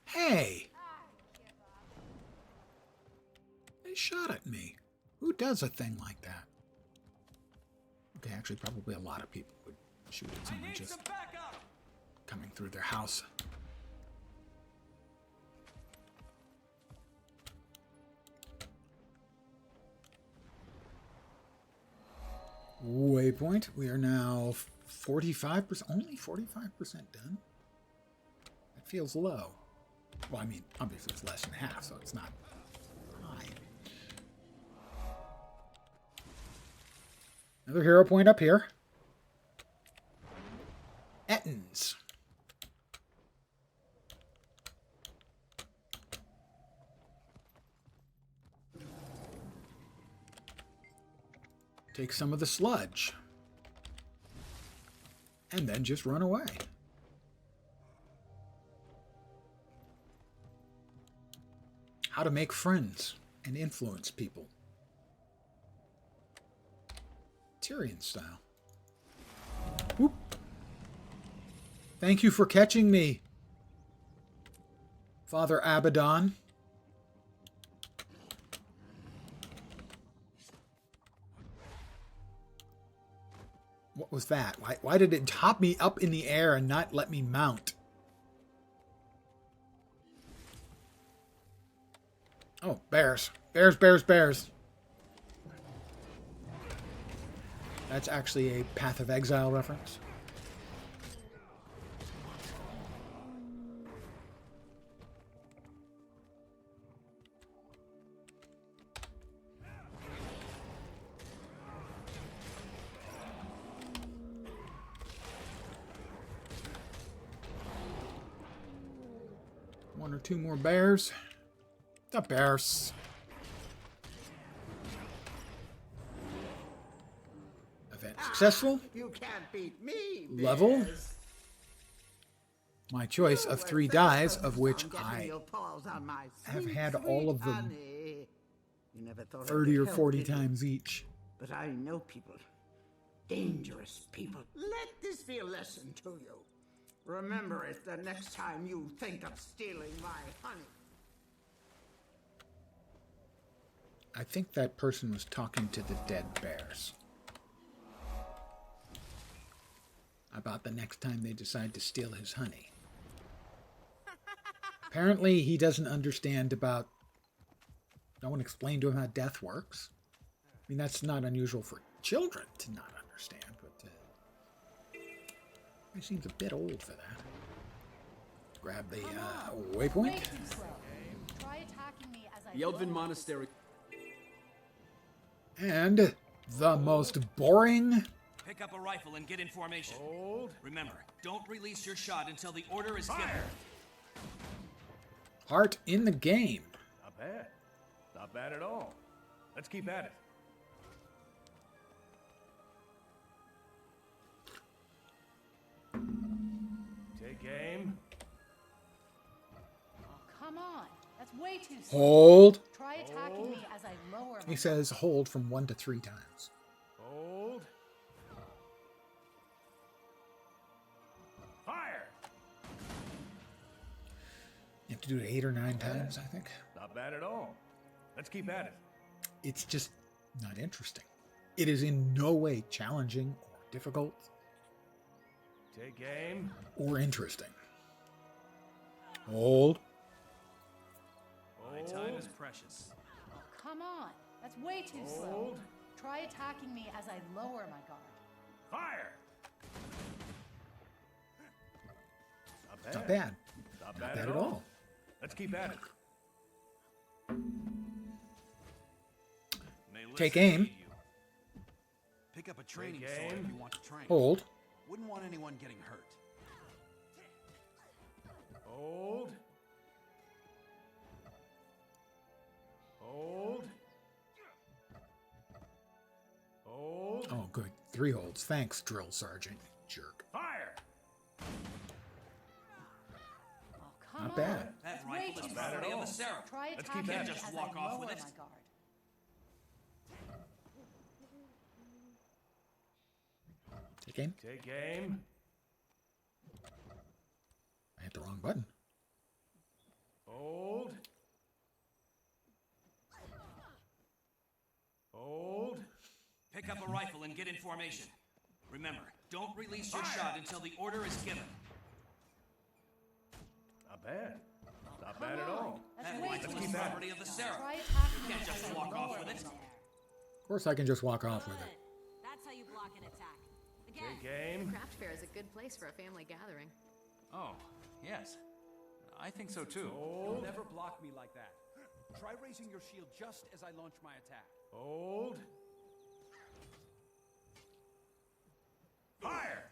Hey. They shot at me. Who does a thing like that? Okay, actually, probably a lot of people would shoot at someone just coming through their house. Waypoint. We are now 45%, only 45% done. That feels low. Well, I mean, obviously it's less than half, so it's not high. Another hero point up here. Ettins. Take some of the sludge. And then just run away. How to make friends and influence people. Tyrion style. Whoop. Thank you for catching me, Father Abaddon. What was that? Why did it hop me up in the air and not let me mount? Oh, bears. Bears, bears, bears. That's actually a Path of Exile reference. One or two more bears. The bears. Event successful. You can't beat me, Level. Bears. My choice of 3 dies, of which I Your paws on my have sweet, had sweet all of them honey. You never thought I 30 or could help, 40 did you? times each. But I know people. Dangerous people. Let this be a lesson to you. Remember it the next time you think of stealing my honey. I think that person was talking to the dead bears about the next time they decide to steal his honey. Apparently, he doesn't understand about... No one explained to him how death works. I mean, that's not unusual for children to not understand, but he seems a bit old for that. Grab the waypoint. Yelvin Monastery. And the most boring... Pick up a rifle and get in formation. Hold. Remember, don't release your shot until the order is given. Heart in the game. Not bad. Not bad at all. Let's keep at it. Take aim. Oh, come on. That's way too slow. Hold. Try attacking me as I lower my... He says hold from 1 to 3 times. Hold. Fire. You have to do it 8 or 9 times, I think. Not bad at all. Let's keep at it. It's just not interesting. It is in no way challenging or difficult. Take aim. Or interesting. Hold. My time is precious. Oh, come on. That's way too slow. Try attacking me as I lower my guard. Fire. Not bad. Not Not bad bad at all. Let's keep at it. Take aim. Pick up a training sword if you want to train. Hold. Wouldn't want anyone getting hurt. Hold. Hold. Hold. Oh, good. 3 holds. Thanks, drill sergeant. Jerk. Fire. Not bad. That rifle is property of the Seraph. Try Let's attacking keep me at it. Just as walk I off lower with it. my guard. Take aim. Take aim. I hit the wrong button. Hold. Hold. Pick up a rifle and get in formation. Remember, don't release your shot until the order is given. Not bad. Not bad at all. That rifle is property of the Seraph. Try You attacking can't me just as I walk off lower with my it. guard. Of course, I can just walk off with it. That's how you block an attack. Again, Take aim. craft fair is a good place for a family gathering. Oh, yes. I think so too. Hold. Never block me like that. Try raising your shield just as I launch my attack. Hold. Fire!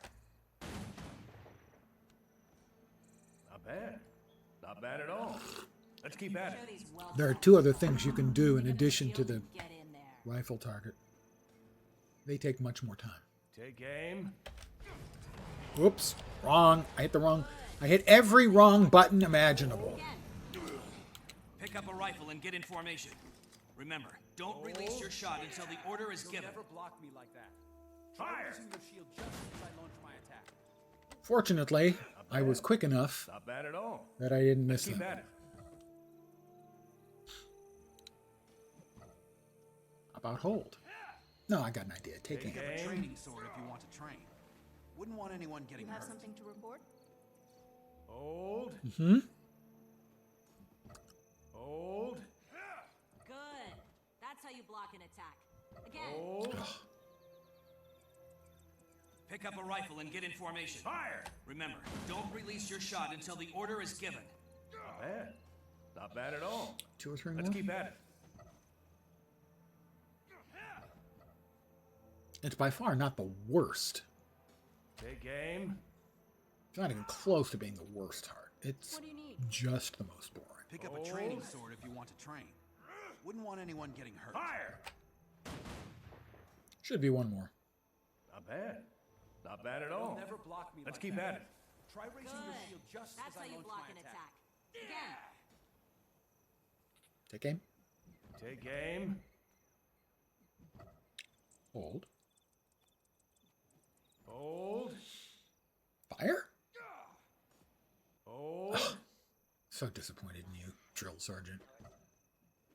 Not bad. Not bad at all. Let's keep at it. There are two other things you can do in addition to the rifle target. They take much more time. Take aim. Whoops. Wrong. I hit every wrong button imaginable. Pick up a rifle and get in formation. Remember, don't release your shot until the order is given. Never block me like that. Fire! Using your shield just as I launch my attack. Fortunately, I was quick enough Not bad at all. that I didn't miss Keep them. at it. About hold. No, I got an idea. Take aim. Pick up a training sword if you want to train. Wouldn't want anyone getting hurt. You have something to report? Hold. Mm-hmm. Hold. Good. That's how you block an attack. Again. Hold. Pick up a rifle and get in formation. Fire! Remember, don't release your shot until the order is given. Not bad. Not bad at all. 2 or 3 Let's more. keep at it. It's by far not the worst. Take aim. It's not even close to being the worst heart. It's What do you need? just the most boring. Pick up a training sword if you want to train. Wouldn't want anyone getting hurt. Fire! Should be one more. Not bad. Not bad at all. Never block me. Let's like keep that. at it. Try raising your Good. shield just That's as how I you launch block my an attack. attack. Again. Take aim. Take aim. Hold. Hold. Fire? Hold. So disappointed in you, drill sergeant.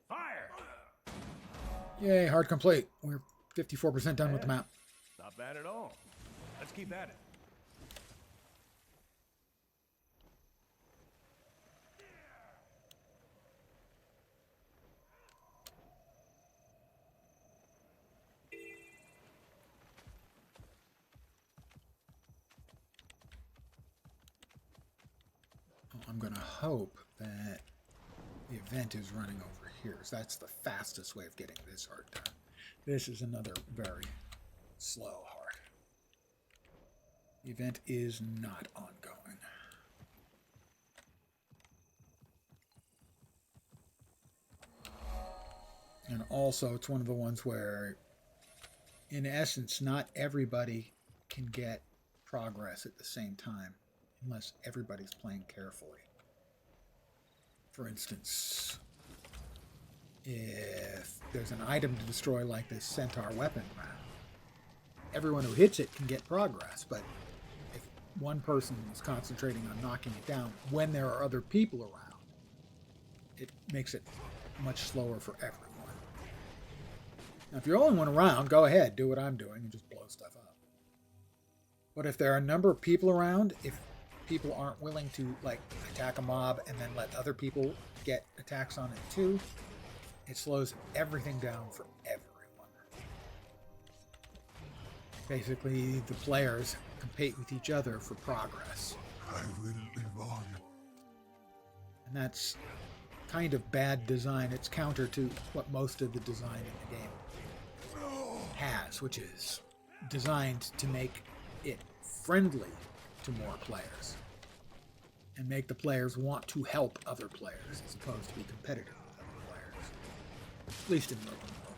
Fire! Yay, hard complete. We're 54% done with the map. Not bad at all. Let's keep at it. I'm going to hope that the event is running over here. So that's the fastest way of getting this heart done. This is another very slow heart. The event is not ongoing. And also, it's one of the ones where, in essence, not everybody can get progress at the same time, unless everybody's playing carefully. For instance, if there's an item to destroy like this centaur weapon round, everyone who hits it can get progress, but if one person is concentrating on knocking it down when there are other people around, it makes it much slower for everyone. Now, if you're the only one around, go ahead, do what I'm doing and just blow stuff up. But if there are a number of people around, if people aren't willing to like attack a mob and then let other people get attacks on it too, it slows everything down for everyone. Basically, the players compete with each other for progress. I will live on. And that's kind of bad design. It's counter to what most of the design in the game has, which is designed to make it friendly to more players and make the players want to help other players as opposed to be competitive with other players, at least in the open world.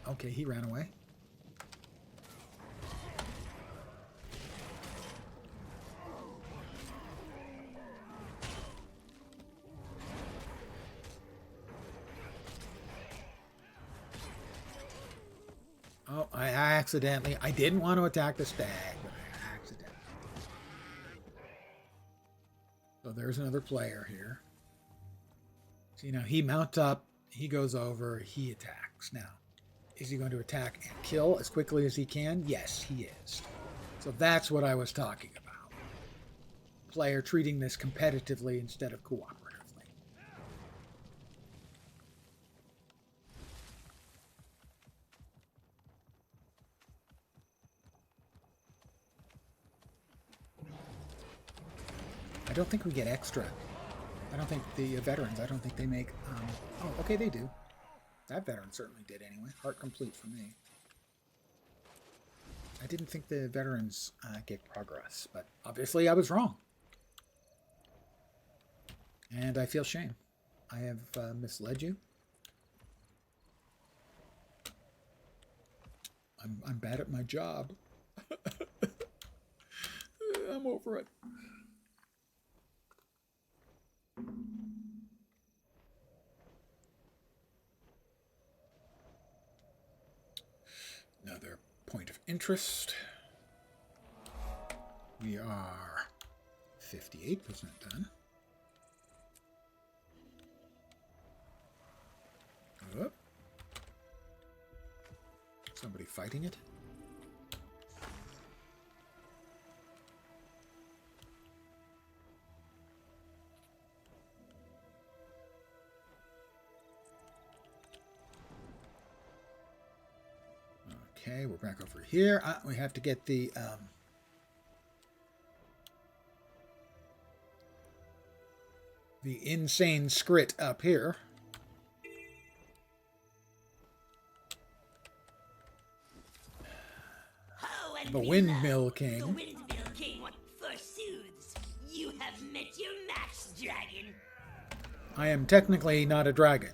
Oh, okay, he ran away. Oh, I didn't want to attack the stag, but I accidentally. So there's another player here. See, now he mounts up, he goes over, he attacks. Now, is he going to attack and kill as quickly as he can? Yes, he is. So that's what I was talking about. Player treating this competitively instead of cooperatively. I don't think we get extra. I don't think the veterans, I don't think they make... oh, okay, they do. That veteran certainly did anyway. Heart complete for me. I didn't think the veterans get progress, but obviously I was wrong. And I feel shame. I have misled you. I'm bad at my job. I'm over it. Another point of interest. We are 58% done. Oh. Somebody fighting it? Okay, we're back over here. We have to get the insane scrit up here. The Windmill King. The Windmill King, what forsooths? You have met your match, dragon. I am technically not a dragon.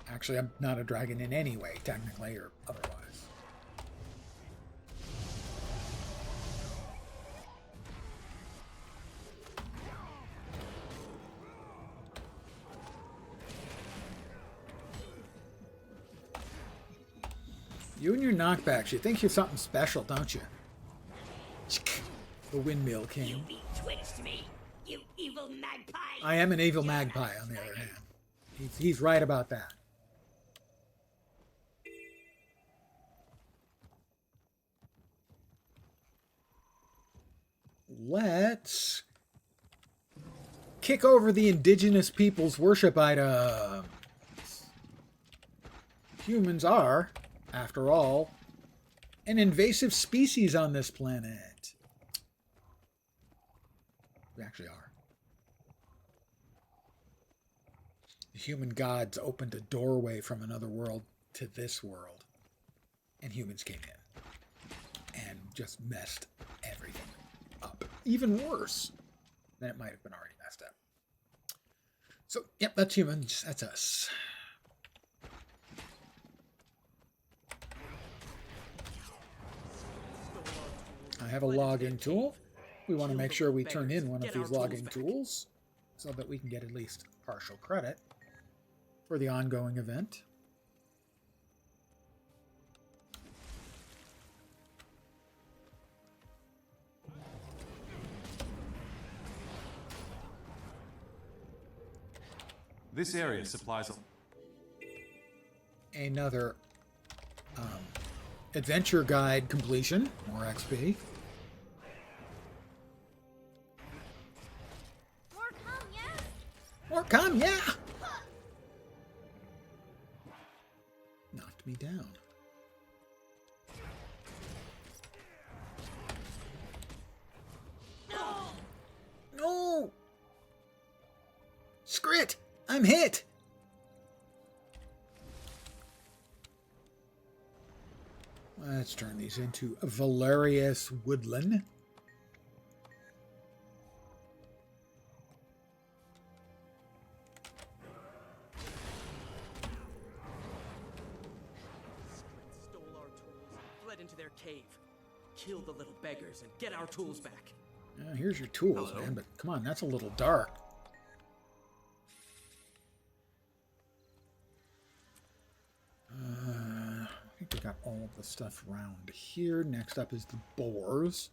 Actually, I'm not a dragon in any way, technically or otherwise. You and your knockbacks, you think you're something special, don't you? The Windmill King. You betwixt me, you evil magpie. I am an evil magpie, on the other hand. He's right about that. Let's kick over the indigenous people's worship items. Humans are, after all, an invasive species on this planet. We actually are. The human gods opened a doorway from another world to this world, and humans came in and just messed everything up. Even worse than it might have been already messed up. So, yep, that's humans. That's us. I have a logging tool. We want to make sure we turn in one of these logging tools so that we can get at least partial credit for the ongoing event. This area supplies another adventure guide completion. More XP. More come, yes? More come, yeah! Knocked me down. No! Scrit! I'm hit! Let's turn these into Valerius Woodland. Stole our tools, fled into their cave. Kill the little beggars and get our tools back. Here's your tools, man, but come on, that's a little dark. I think we got all of the stuff around here. Next up is the boars.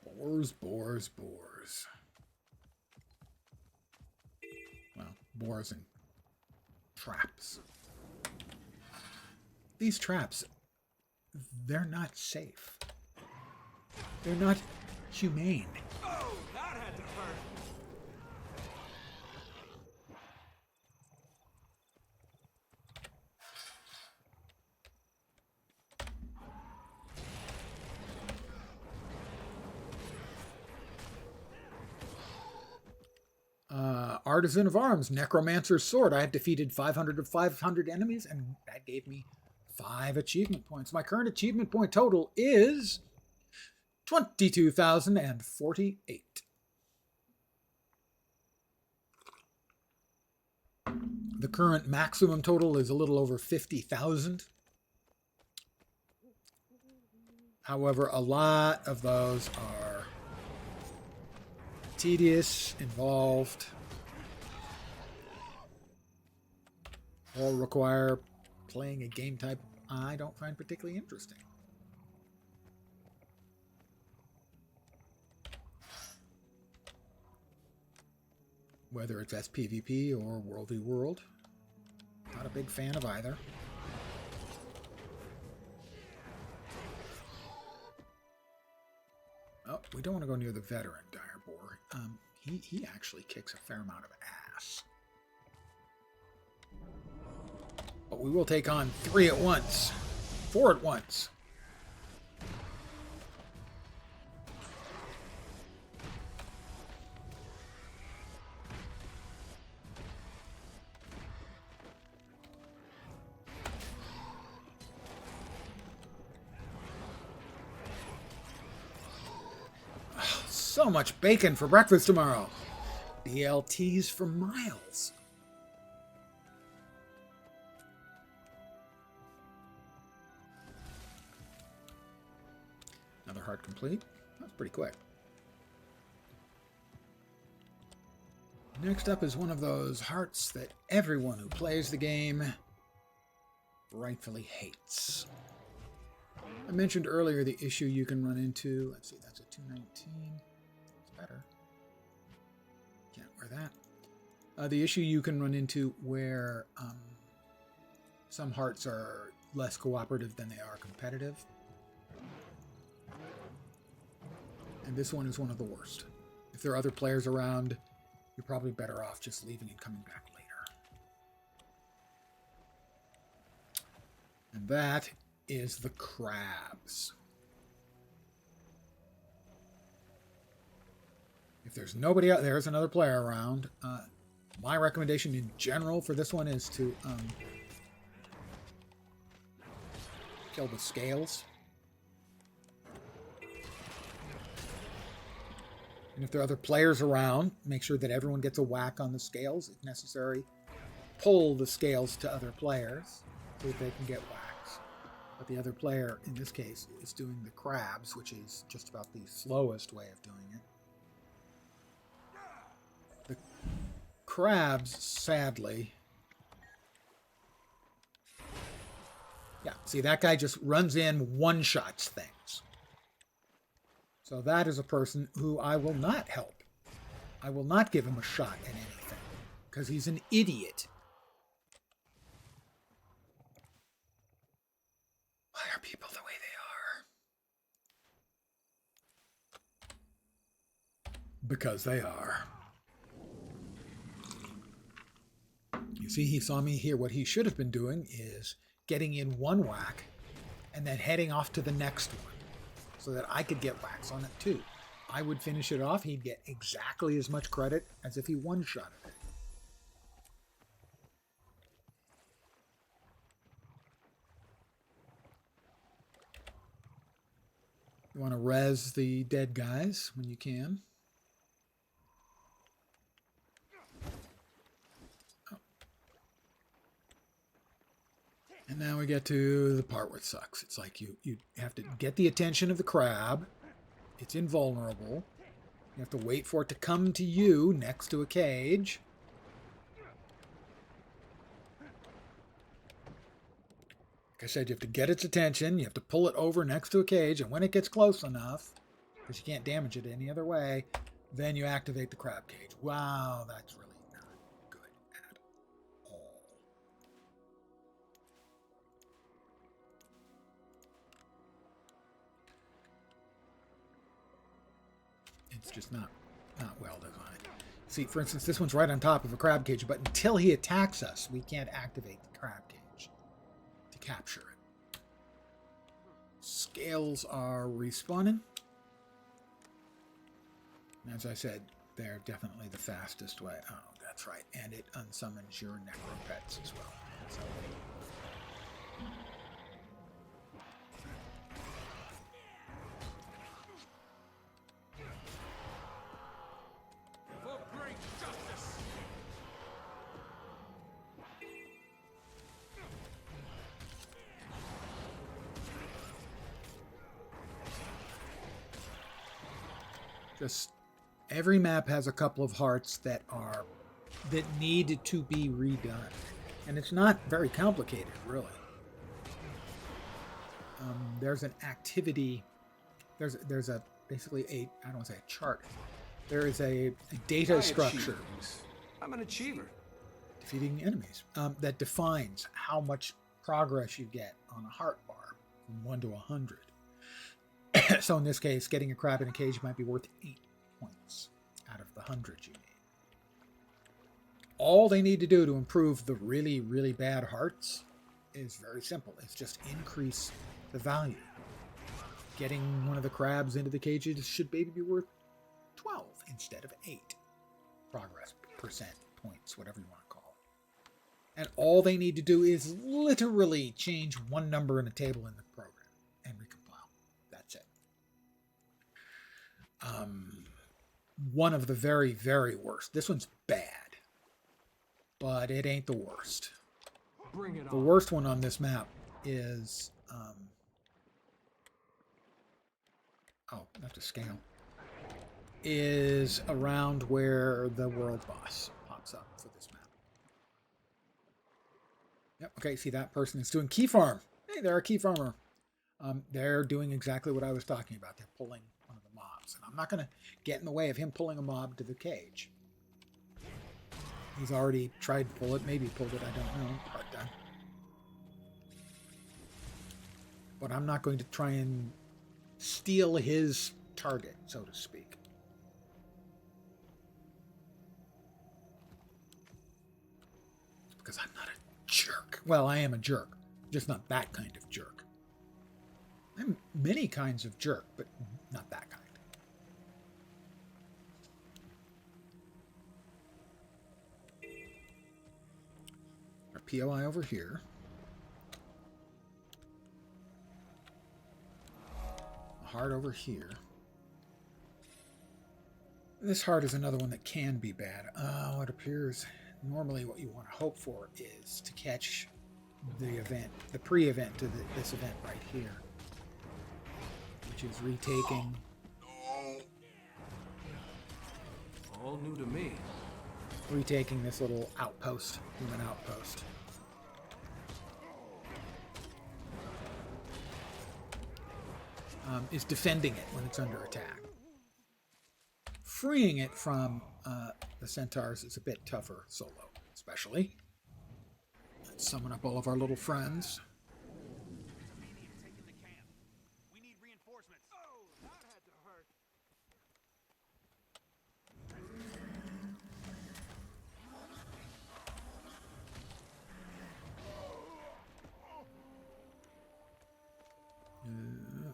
Boars, boars, boars. Well, boars and traps. These traps, they're not safe. They're not humane. Oh, that had to hurt. Artisan of Arms, Necromancer's Sword. I had defeated 500 of 500 enemies, and that gave me 5 achievement points. My current achievement point total is 22,048. The current maximum total is a little over 50,000. However, a lot of those are tedious, involved, or require playing a game type I don't find particularly interesting. Whether it's SPVP or World v World. Not a big fan of either. Oh, we don't want to go near the veteran Direboar. He actually kicks a fair amount of ass. But we will take on 3 at once. 4 at once. So much bacon for breakfast tomorrow. BLTs for miles. Another heart complete. That's pretty quick. Next up is one of those hearts that everyone who plays the game rightfully hates. I mentioned earlier the issue you can run into. Let's see, that's a 219. It's better. Can't wear that. The issue you can run into where some hearts are less cooperative than they are competitive. And this one is one of the worst. If there are other players around, you're probably better off just leaving and coming back later. And that is the crabs. If there's nobody out there, there's another player around. My recommendation in general for this one is to kill the scales. And if there are other players around, make sure that everyone gets a whack on the scales. If necessary, pull the scales to other players so that they can get whacks. But the other player, in this case, is doing the crabs, which is just about the slowest way of doing it. The crabs, sadly... Yeah, see, that guy just runs in, one-shots things. So that is a person who I will not help. I will not give him a shot at anything, because he's an idiot. Why are people the way they are? Because they are. You see, he saw me here. What he should have been doing is getting in one whack and then heading off to the next one, so that I could get whacks on it too. I would finish it off. He'd get exactly as much credit as if he one-shotted it. You want to res the dead guys when you can. Oh. And now we get to the part where it sucks. It's like you have to get the attention of the crab. It's invulnerable. You have to wait for it to come to you next to a cage. Like I said, you have to get its attention. You have to pull it over next to a cage. And when it gets close enough, because you can't damage it any other way, then you activate the crab cage. Wow, that's really not good at all. It's just not well designed. See, for instance, this one's right on top of a crab cage, but until he attacks us, we can't activate the crab cage to capture it. Scales are respawning. And as I said, they're definitely the fastest way. Oh, that's that's right. And it unsummons your necro pets as well. So. For great justice! Just every map has a couple of hearts that need to be redone, and it's not very complicated, really. There's an activity. There's basically I don't want to say a chart. There is a data structure. I'm an achiever. Defeating enemies that defines how much progress you get on a heart bar from 1 to 100. So in this case, getting a crab in a cage might be worth 8 points out of the 100 you need. All they need to do to improve the really, really bad hearts is very simple. It's just increase the value. Getting one of the crabs into the cages should maybe be worth 12 instead of 8 progress percent points, whatever you want to call it. And all they need to do is literally change one number in a table in the program and recompile. That's it. One of the very, very worst. This one's bad, but it ain't the worst. Bring it on. The worst one on this map is not to scale. Is around where the world boss pops up for this map. Yep. Okay. See, that person is doing Keyfarm. Hey, they're a Keyfarmer. They're doing exactly what I was talking about. They're pulling one of the mobs, and I'm not going to get in the way of him pulling a mob to the cage. He's already tried to pull it. Maybe pulled it. I don't know. Part done. But I'm not going to try and steal his target, so to speak. Because I'm not a jerk. Well, I am a jerk. Just not that kind of jerk. I'm many kinds of jerk, but not that kind. Our POI over here. A heart over here. This heart is another one that can be bad. Oh, it appears normally what you want to hope for is to catch the event, the pre-event to this event right here, which is retaking. All new to me. Retaking this little outpost, human outpost. Is defending it when it's under attack. Freeing it from the centaurs is a bit tougher solo, especially. Let's summon up all of our little friends. We need reinforcements. Oh, that had to hurt.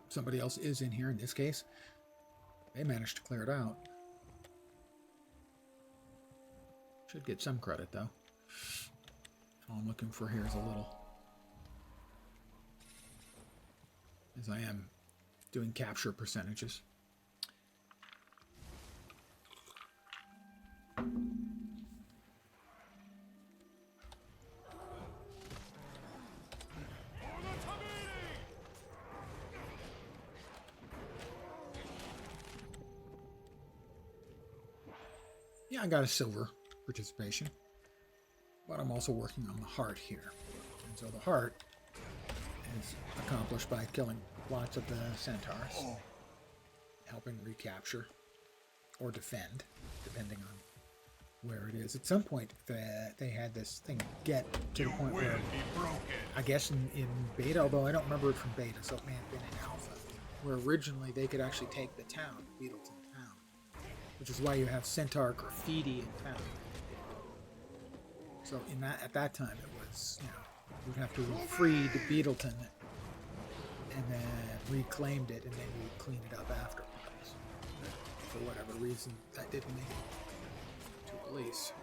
Somebody else is in here in this case. They managed to clear it out. Should get some credit though. All I'm looking for here is a little. As I am doing capture percentages. Yeah, I got a silver participation, but I'm also working on the heart here. And so the heart is accomplished by killing lots of the centaurs, helping recapture or defend, depending on where it is. At some point, they had this thing get to the point where, I guess in beta, although I don't remember it from beta, so it may have been in alpha, where originally they could actually take the town, Beetleton Town, which is why you have centaur graffiti in town. So at that time it was, you'd have to have freed Beetleton and then reclaimed it, and then you'd clean it up afterwards. For whatever reason, that didn't make it to release.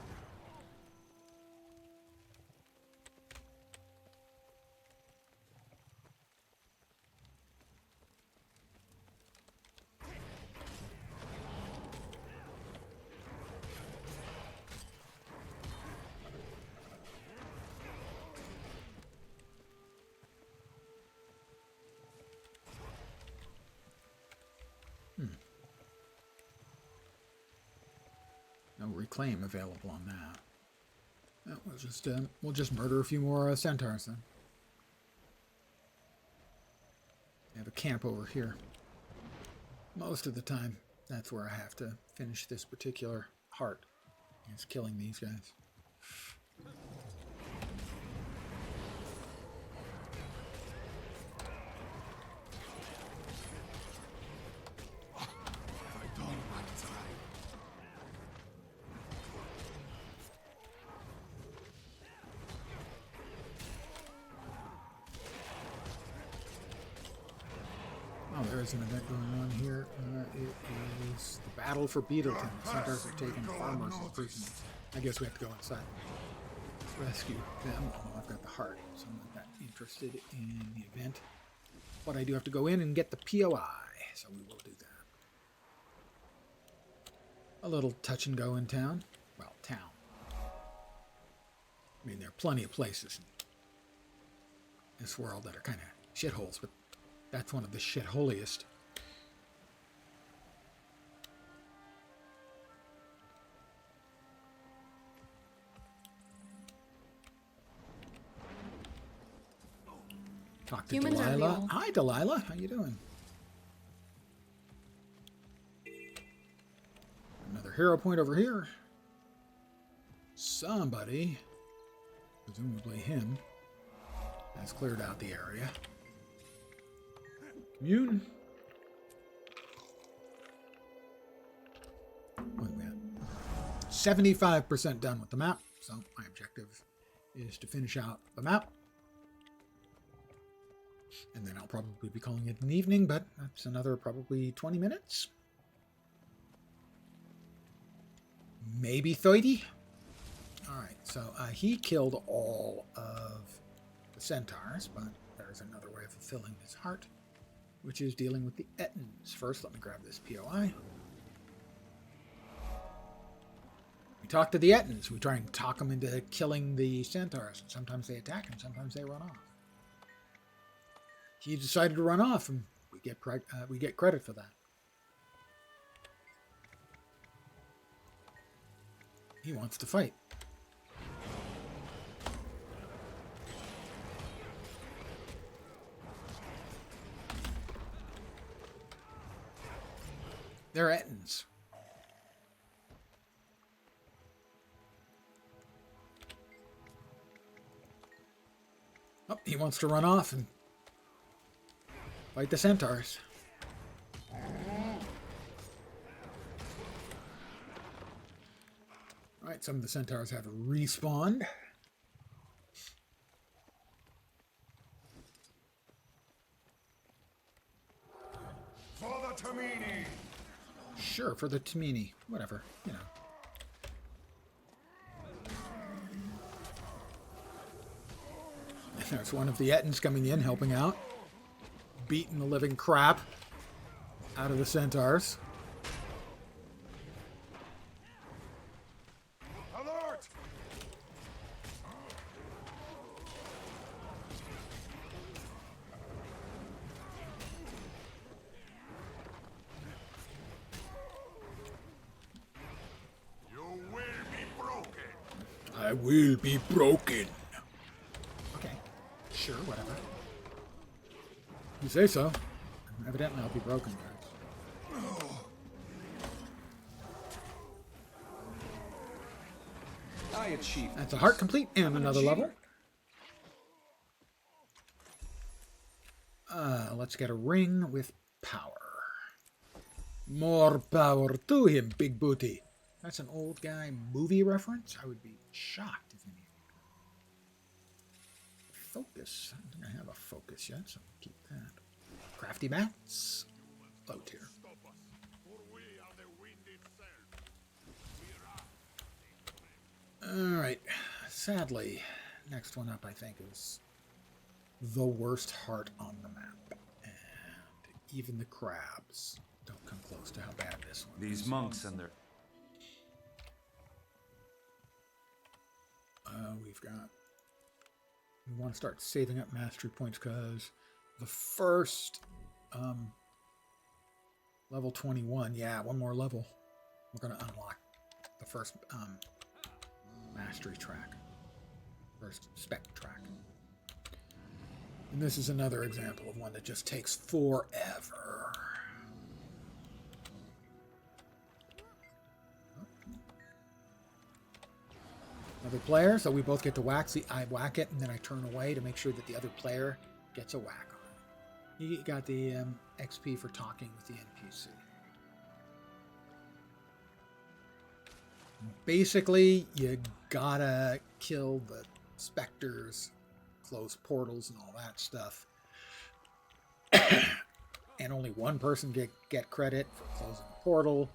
No reclaim available on that. No, we'll just murder a few more centaurs then. I have a camp over here. Most of the time, that's where I have to finish this particular heart. It's killing these guys. Oh, there is an event going on here. It is the battle for Beetleton. The centaurs have taken farmers as prisoners. I guess we have to go inside. Rescue them. Oh, I've got the heart, so I'm not that interested in the event. But I do have to go in and get the POI, so we will do that. A little touch and go in town. Well, town. I mean, there are plenty of places in this world that are kind of shitholes, but that's one of the shitholiest. Talk to Humans are Delilah. real. Hi, Delilah. How you doing? Another hero point over here. Somebody, presumably him, has cleared out the area. Commune. What are we at? 75% done with the map. So my objective is to finish out the map. And then I'll probably be calling it an evening, but that's another probably 20 minutes. Maybe 30. Alright, so he killed all of the centaurs, but there's another way of fulfilling his heart, which is dealing with the Ettins. First, let me grab this POI. We talk to the Ettins. We try and talk them into killing the centaurs. And sometimes they attack and sometimes they run off. He decided to run off, and we get credit for that. He wants to fight. They're Ettins. Oh, he wants to run off and fight the centaurs. Alright, some of the centaurs have respawned. For the Tamini! Sure, for the Tamini. Whatever, you know. And there's one of the Ettins coming in, helping out. Beating the living crap out of the centaurs. Alert! You will be broken. I will be broken. Okay, sure, whatever. You say so. Evidently I'll be broken, guys. I achieved. That's a heart complete and another level. Let's get a ring with power. More power to him, big booty. That's an old guy movie reference? I would be shocked if any of you could. Focus. I don't think I have a focus yet, so we'll keep that. Crafty mats. Low tier. Alright. Sadly, next one up I think is the worst heart on the map. And even the crabs don't come close to how bad this one is. These monks and their... We want to start saving up mastery points because the first level 21, yeah, one more level, we're going to unlock the first mastery track, first spec track. And this is another example of one that just takes forever. Another player, so we both get to whack. See, I whack it and then I turn away to make sure that the other player gets a whack on it. You got the XP for talking with the NPC. Basically, you gotta kill the specters, close portals and all that stuff. And only one person get credit for closing a portal.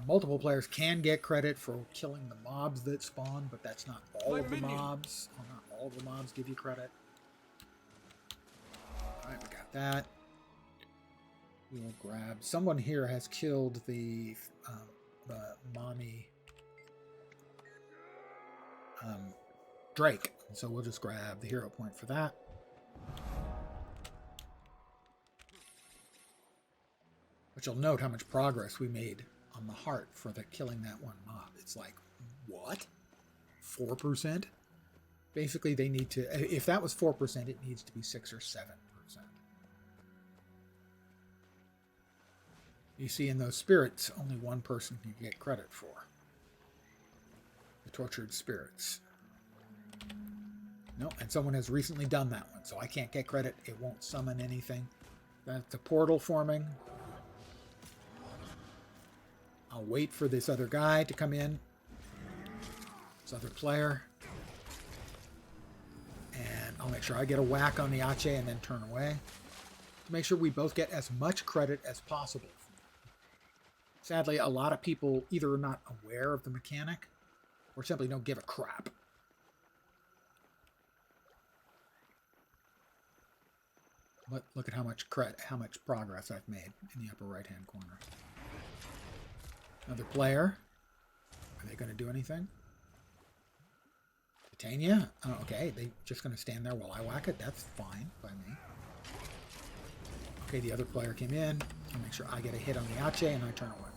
Multiple players can get credit for killing the mobs that spawn, but that's not all of the mobs. Well, not all of the mobs give you credit. Alright, we got that. We'll grab... Someone here has killed the mommy... Drake. So we'll just grab the hero point for that. But you'll note how much progress we made on the heart for the killing that one mob. It's like, what? 4%? Basically, they need to... If that was 4%, it needs to be 6 or 7%. You see, in those spirits, only one person can get credit for. The tortured spirits. No, and someone has recently done that one, so I can't get credit. It won't summon anything. That's a portal forming. I'll wait for this other guy to come in. This other player. And I'll make sure I get a whack on the Ache and then turn away. To make sure we both get as much credit as possible. Sadly, a lot of people either are not aware of the mechanic or simply don't give a crap. But look at how much progress I've made in the upper right-hand corner. Another player. Are they going to do anything? Titania? Oh, okay, they just going to stand there while I whack it? That's fine by me. Okay, the other player came in. I'll make sure I get a hit on the Ache and I turn away.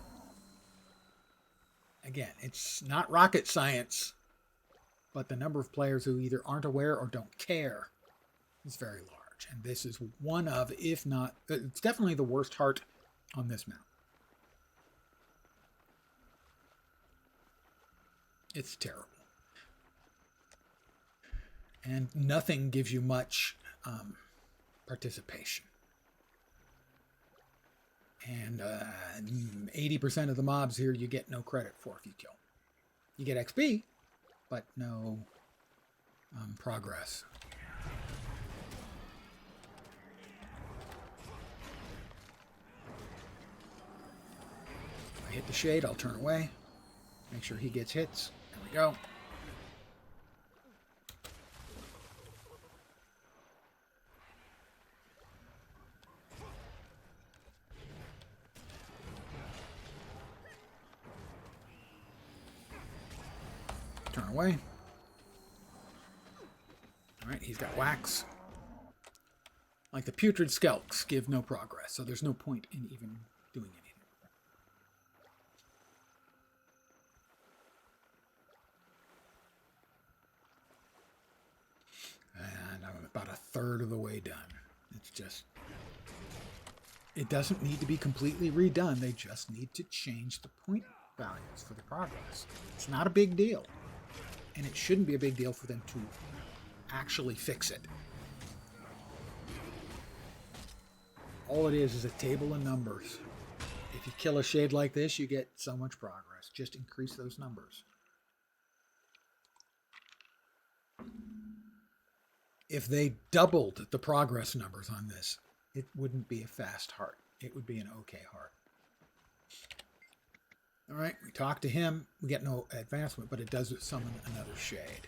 Again, it's not rocket science, but the number of players who either aren't aware or don't care is very large. And this is one of, if not, it's definitely the worst heart on this map. It's terrible. And nothing gives you much participation. And 80% of the mobs here you get no credit for if you kill. You get XP, but no progress. I hit the shade, I'll turn away. Make sure he gets hits. There we go. Turn away. Alright, he's got wax. Like the putrid skelks give no progress, so there's no point in even doing anything. And I'm about a third of the way done. It's just... It doesn't need to be completely redone. They just need to change the point values for the progress. It's not a big deal. And it shouldn't be a big deal for them to actually fix it. All it is a table of numbers. If you kill a shade like this, you get so much progress. Just increase those numbers. If they doubled the progress numbers on this, it wouldn't be a fast heart. It would be an okay heart. All right, we talk to him. We get no advancement, but it does summon another shade.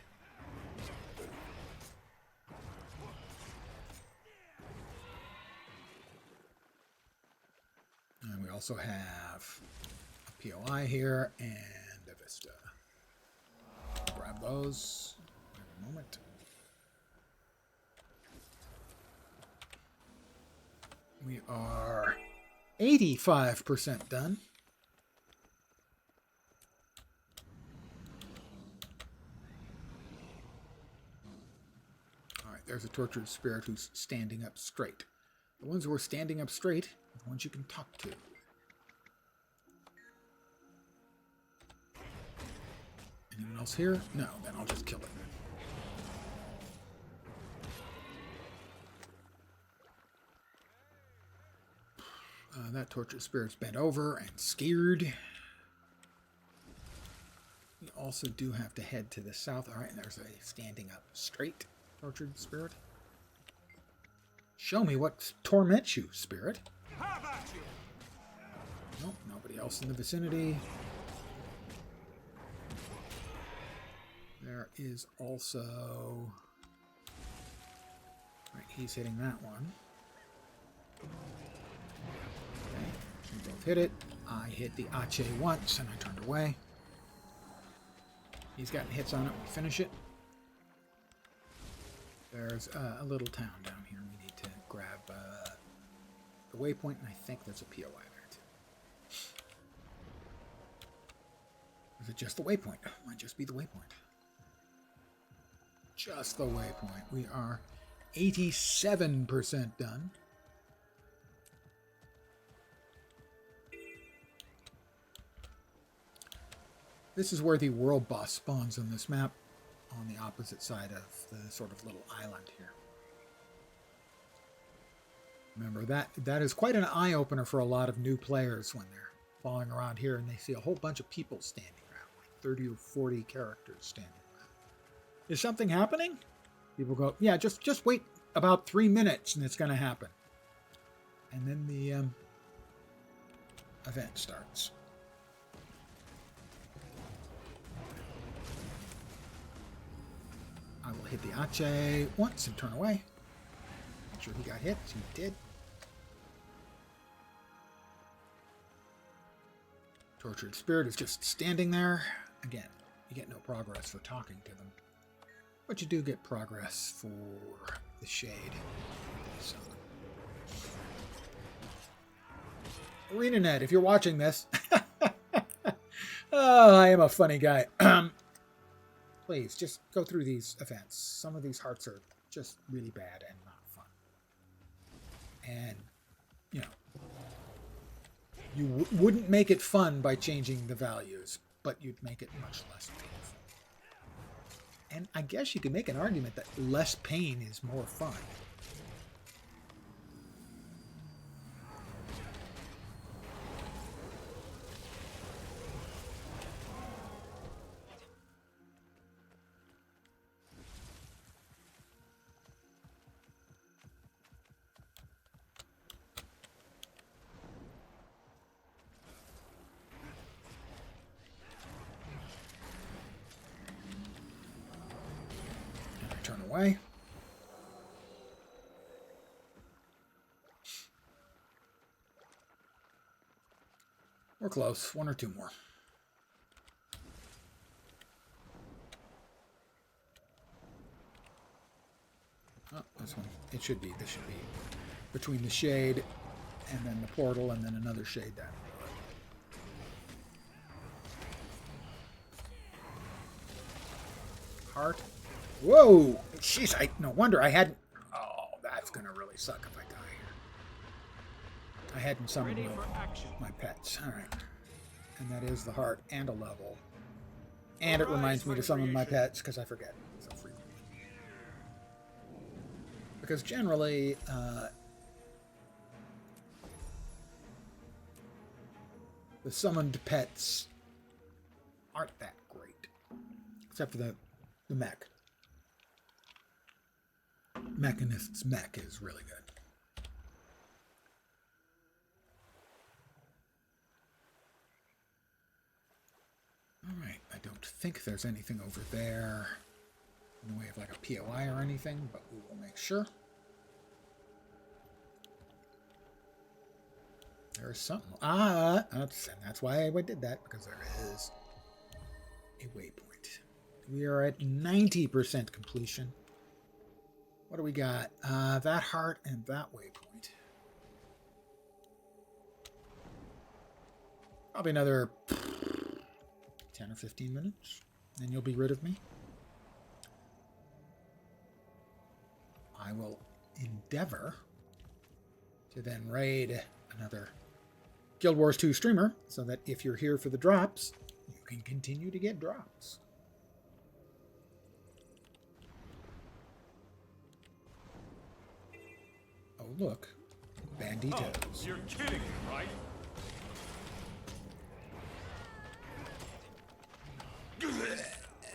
And we also have a POI here and a Vista. Grab those. Wait a moment. We are 85% done. there's a tortured spirit who's standing up straight. The ones who are standing up straight are the ones you can talk to. Anyone else here? No, then I'll just kill it. That tortured spirit's bent over and scared. We also do have to head to the south. All right, and there's a standing up straight tortured spirit. Show me what torments you, spirit. How about you? Nope, nobody else in the vicinity. There is also... Right, he's hitting that one. Okay, we both hit it. I hit the Ache once and I turned away. He's gotten hits on it. We finish it. There's a little town down here. We need to grab the waypoint, and I think there's a POI there too. Is it just the waypoint? Might just be the waypoint. Just the waypoint. We are 87% done. This is where the world boss spawns on this map, on the opposite side of the sort of little island here. Remember, that is quite an eye-opener for a lot of new players when they're following around here and they see a whole bunch of people standing around, like 30 or 40 characters standing around. Is something happening? People go, yeah, just wait about 3 minutes and it's going to happen. And then the event starts. I will hit the Ache once and turn away. Make sure he got hit. He did. Tortured spirit is just standing there. Again, you get no progress for talking to them. But you do get progress for the shade. So. ArenaNet, if you're watching this. Oh, I am a funny guy. Please, just go through these events. Some of these hearts are just really bad and not fun. And, you know, you wouldn't make it fun by changing the values, but you'd make it much less painful. And I guess you could make an argument that less pain is more fun. Turn away. We're close. One or two more. Oh, this one. It should be. This should be between the shade and then the portal and then another shade down. Heart. Whoa! Jeez, no wonder I hadn't... Oh, that's going to really suck if I die here. I hadn't summoned my pets. Alright. And that is the heart and a level. And it reminds me to summon my pets, because I forget so frequently. Because generally... the summoned pets aren't that great. Except for the mech. Mechanist's mech is really good. Alright, I don't think there's anything over there in the way of like a POI or anything, but we will make sure. There's something. That's why I did that, because there is a waypoint. We are at 90% completion. What do we got? That heart and that waypoint. Probably another 10 or 15 minutes. Then you'll be rid of me. I will endeavor to then raid another Guild Wars 2 streamer, so that if you're here for the drops, you can continue to get drops. Oh, look. Banditos. Oh, you're kidding me, right?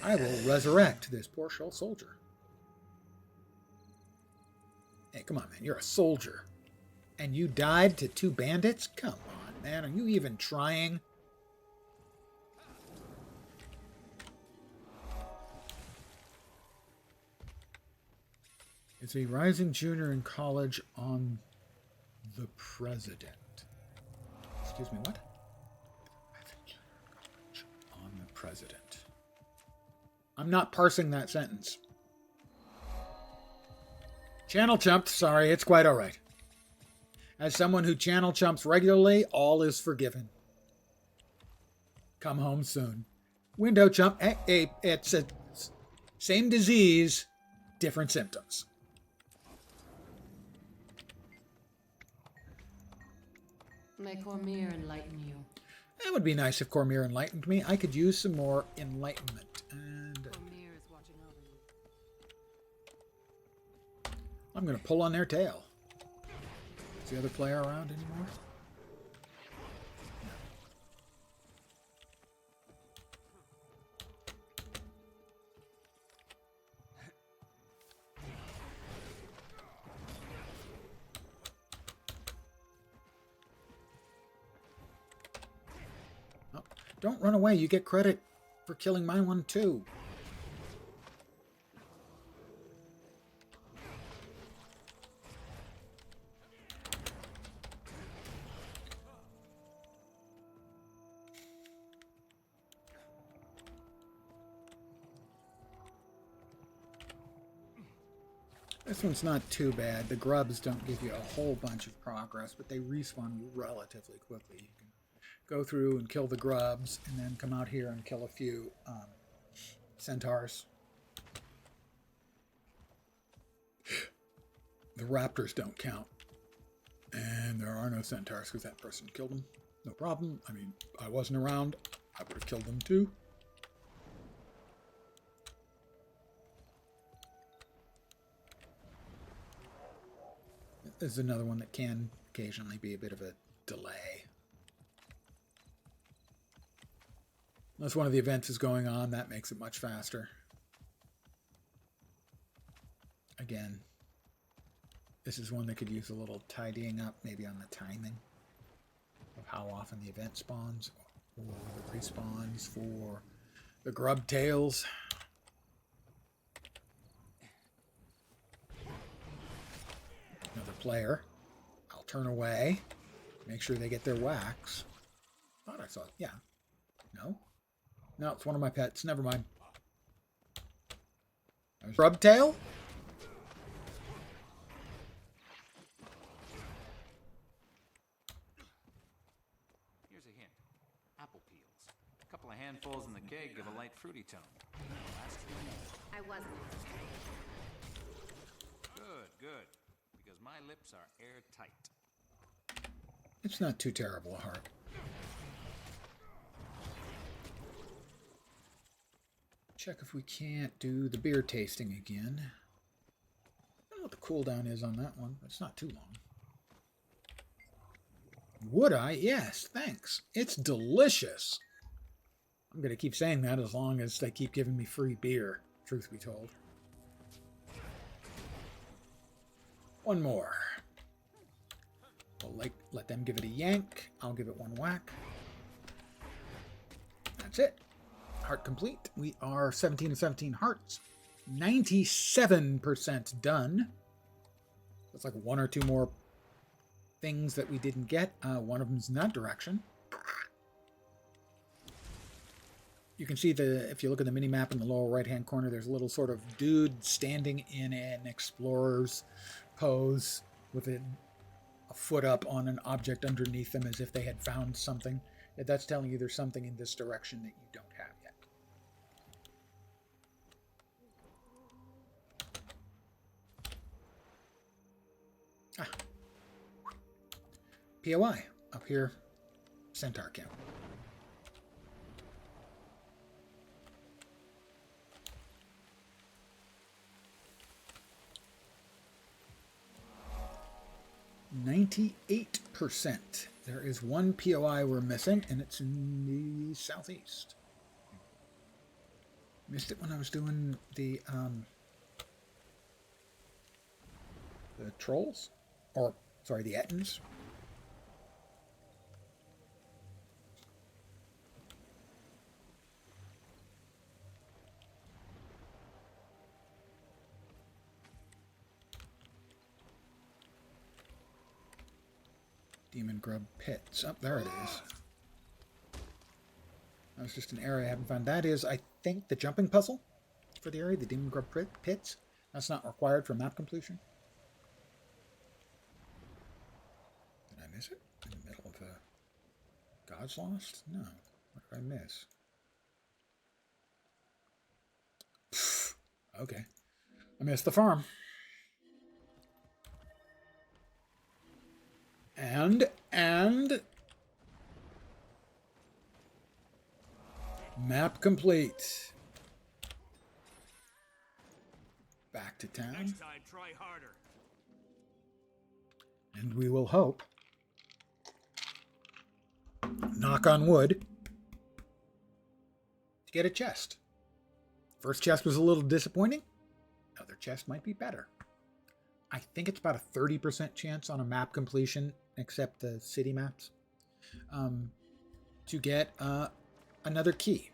I will resurrect this poor soldier. Hey, come on, man. You're a soldier. And you died to 2 bandits? Come on, man. Are you even trying? Is a rising junior in college on the president. Excuse me, what? On the president. I'm not parsing that sentence. Channel chumped. Sorry, it's quite all right. As someone who channel chumps regularly, all is forgiven. Come home soon. Window chump. Hey, it's a same disease, different symptoms. May Cormier enlighten you. It would be nice if Cormier enlightened me. I could use some more enlightenment. And Cormier is watching over you. I'm going to pull on their tail. Is the other player around anymore? No. Oh, don't run away. You get credit for killing my one too. This one's not too bad. The grubs don't give you a whole bunch of progress, but they respawn relatively quickly. You can go through and kill the grubs, and then come out here and kill a few centaurs. The raptors don't count. And there are no centaurs because that person killed them. No problem. I mean, I wasn't around. I would have killed them too. This is another one that can occasionally be a bit of a delay. Unless one of the events is going on, that makes it much faster. Again, this is one that could use a little tidying up, maybe on the timing of how often the event spawns or the respawns for the grub tails. Another player. I'll turn away. Make sure they get their wax. Thought I saw it. Yeah. No? No, it's one of my pets. Never mind. Grub tail? Here's a hint. Apple peels. A couple of handfuls in the keg give a light fruity tone. I wasn't. Good. Because my lips are airtight. It's not too terrible a heart. Check if we can't do the beer tasting again. I don't know what the cooldown is on that one. It's not too long. Would I? Yes, thanks. It's delicious. I'm going to keep saying that as long as they keep giving me free beer, truth be told. One more. We'll let them give it a yank. I'll give it one whack. That's it. Heart complete. We are 17 of 17 hearts. 97% done. That's like one or two more things that we didn't get. One of them's in that direction. You can see if you look at the mini map in the lower right hand corner, there's a little sort of dude standing in an explorer's pose with a foot up on an object underneath them as if they had found something. That's telling you there's something in this direction that you don't have yet. POI up here, Centaur Camp. %. There is one POI we're missing, and it's in the southeast. Missed it when I was doing the trolls, or sorry, the Ettins. Demon Grub Pits. Oh, there it is. That was just an area I haven't found. That is, I think, the jumping puzzle for the area, the Demon Grub Pits. That's not required for map completion. Did I miss it? In the middle of God's Lost? No. What did I miss? Pfft. Okay. I missed the farm. And map complete. Back to town. Next time, try harder. And we will hope, knock on wood, to get a chest. First chest was a little disappointing. Another chest might be better. I think it's about a 30% chance on a map completion, except the city maps, to get another key.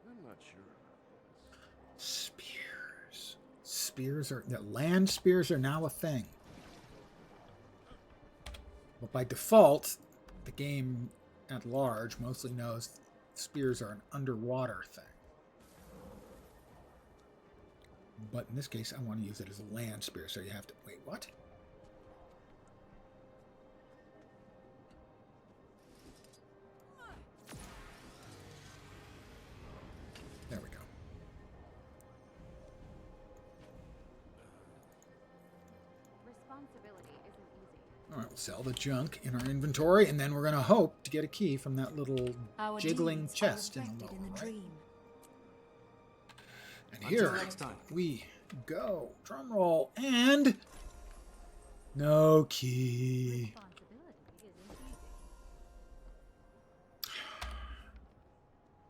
I'm not sure. Spears. Land spears are now a thing. But by default, the game at large mostly knows spears are an underwater thing. But in this case, I want to use it as a land spear, so you have to... Wait, what? There we go. Responsibility isn't easy. All right, we'll sell the junk in our inventory, and then we're going to hope to get a key from that little jiggling chest in the lower right. And here we go. Drum roll, and no key.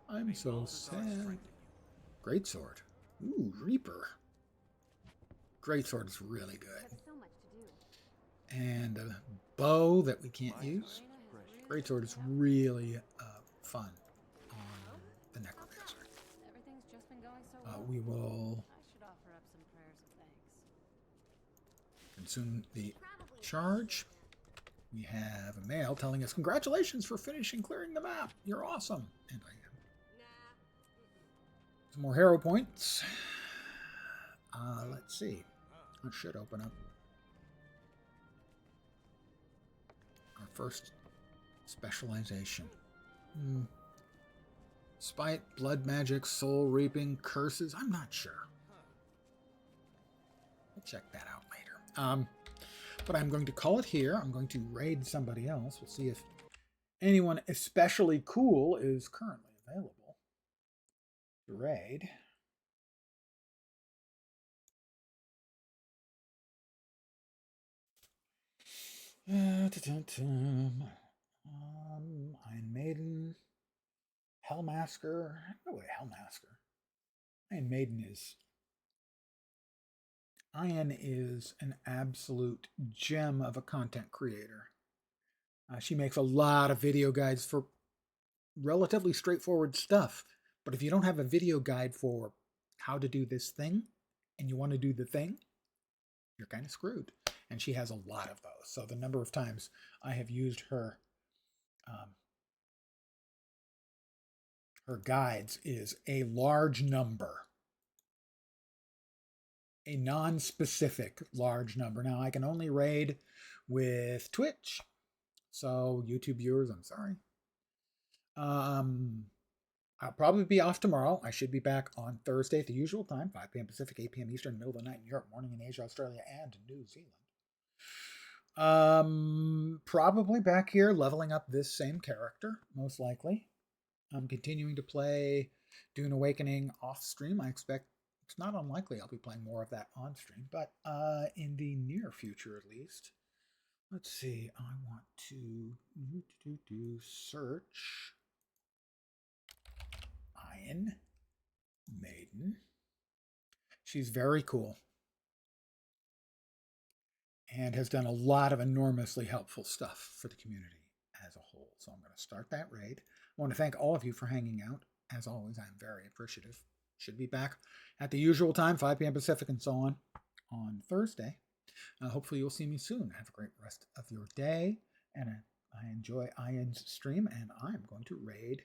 I'm so sad. Greatsword. Ooh, Reaper. Greatsword is really good. And a bow that we can't use. Greatsword is really fun on the Necromancer. Everything's just been going so well. We will I should offer up some prayers of thanks. consume the charge. We have a mail telling us, congratulations for finishing clearing the map. You're awesome. And I am. Some more hero points. Let's see. That should open up our first specialization. Spite, blood magic, soul reaping, curses. I'm not sure. We'll check that out later. But I'm going to call it here. I'm going to raid somebody else. We'll see if anyone especially cool is currently available to raid. Iron Maiden, Hellmasker. No way, Hellmasker. Ian is an absolute gem of a content creator. She makes a lot of video guides for relatively straightforward stuff. But if you don't have a video guide for how to do this thing, and you want to do the thing, you're kind of screwed. And she has a lot of those. So the number of times I have used her guides is a large number. A non-specific large number. Now, I can only raid with Twitch. So, YouTube viewers, I'm sorry. I'll probably be off tomorrow. I should be back on Thursday at the usual time, 5 p.m. Pacific, 8 p.m. Eastern, middle of the night in Europe, morning in Asia, Australia, and New Zealand. Probably back here leveling up this same character, most likely. I'm continuing to play Dune Awakening off stream. I expect it's not unlikely I'll be playing more of that on stream, but in the near future at least. Let's see, I want to search Iron Maiden. She's very cool and has done a lot of enormously helpful stuff for the community as a whole. So I'm going to start that raid. I want to thank all of you for hanging out. As always, I'm very appreciative. Should be back at the usual time, 5 p.m. Pacific and so on Thursday. Hopefully you'll see me soon. Have a great rest of your day. And I enjoy Ian's stream, and I'm going to raid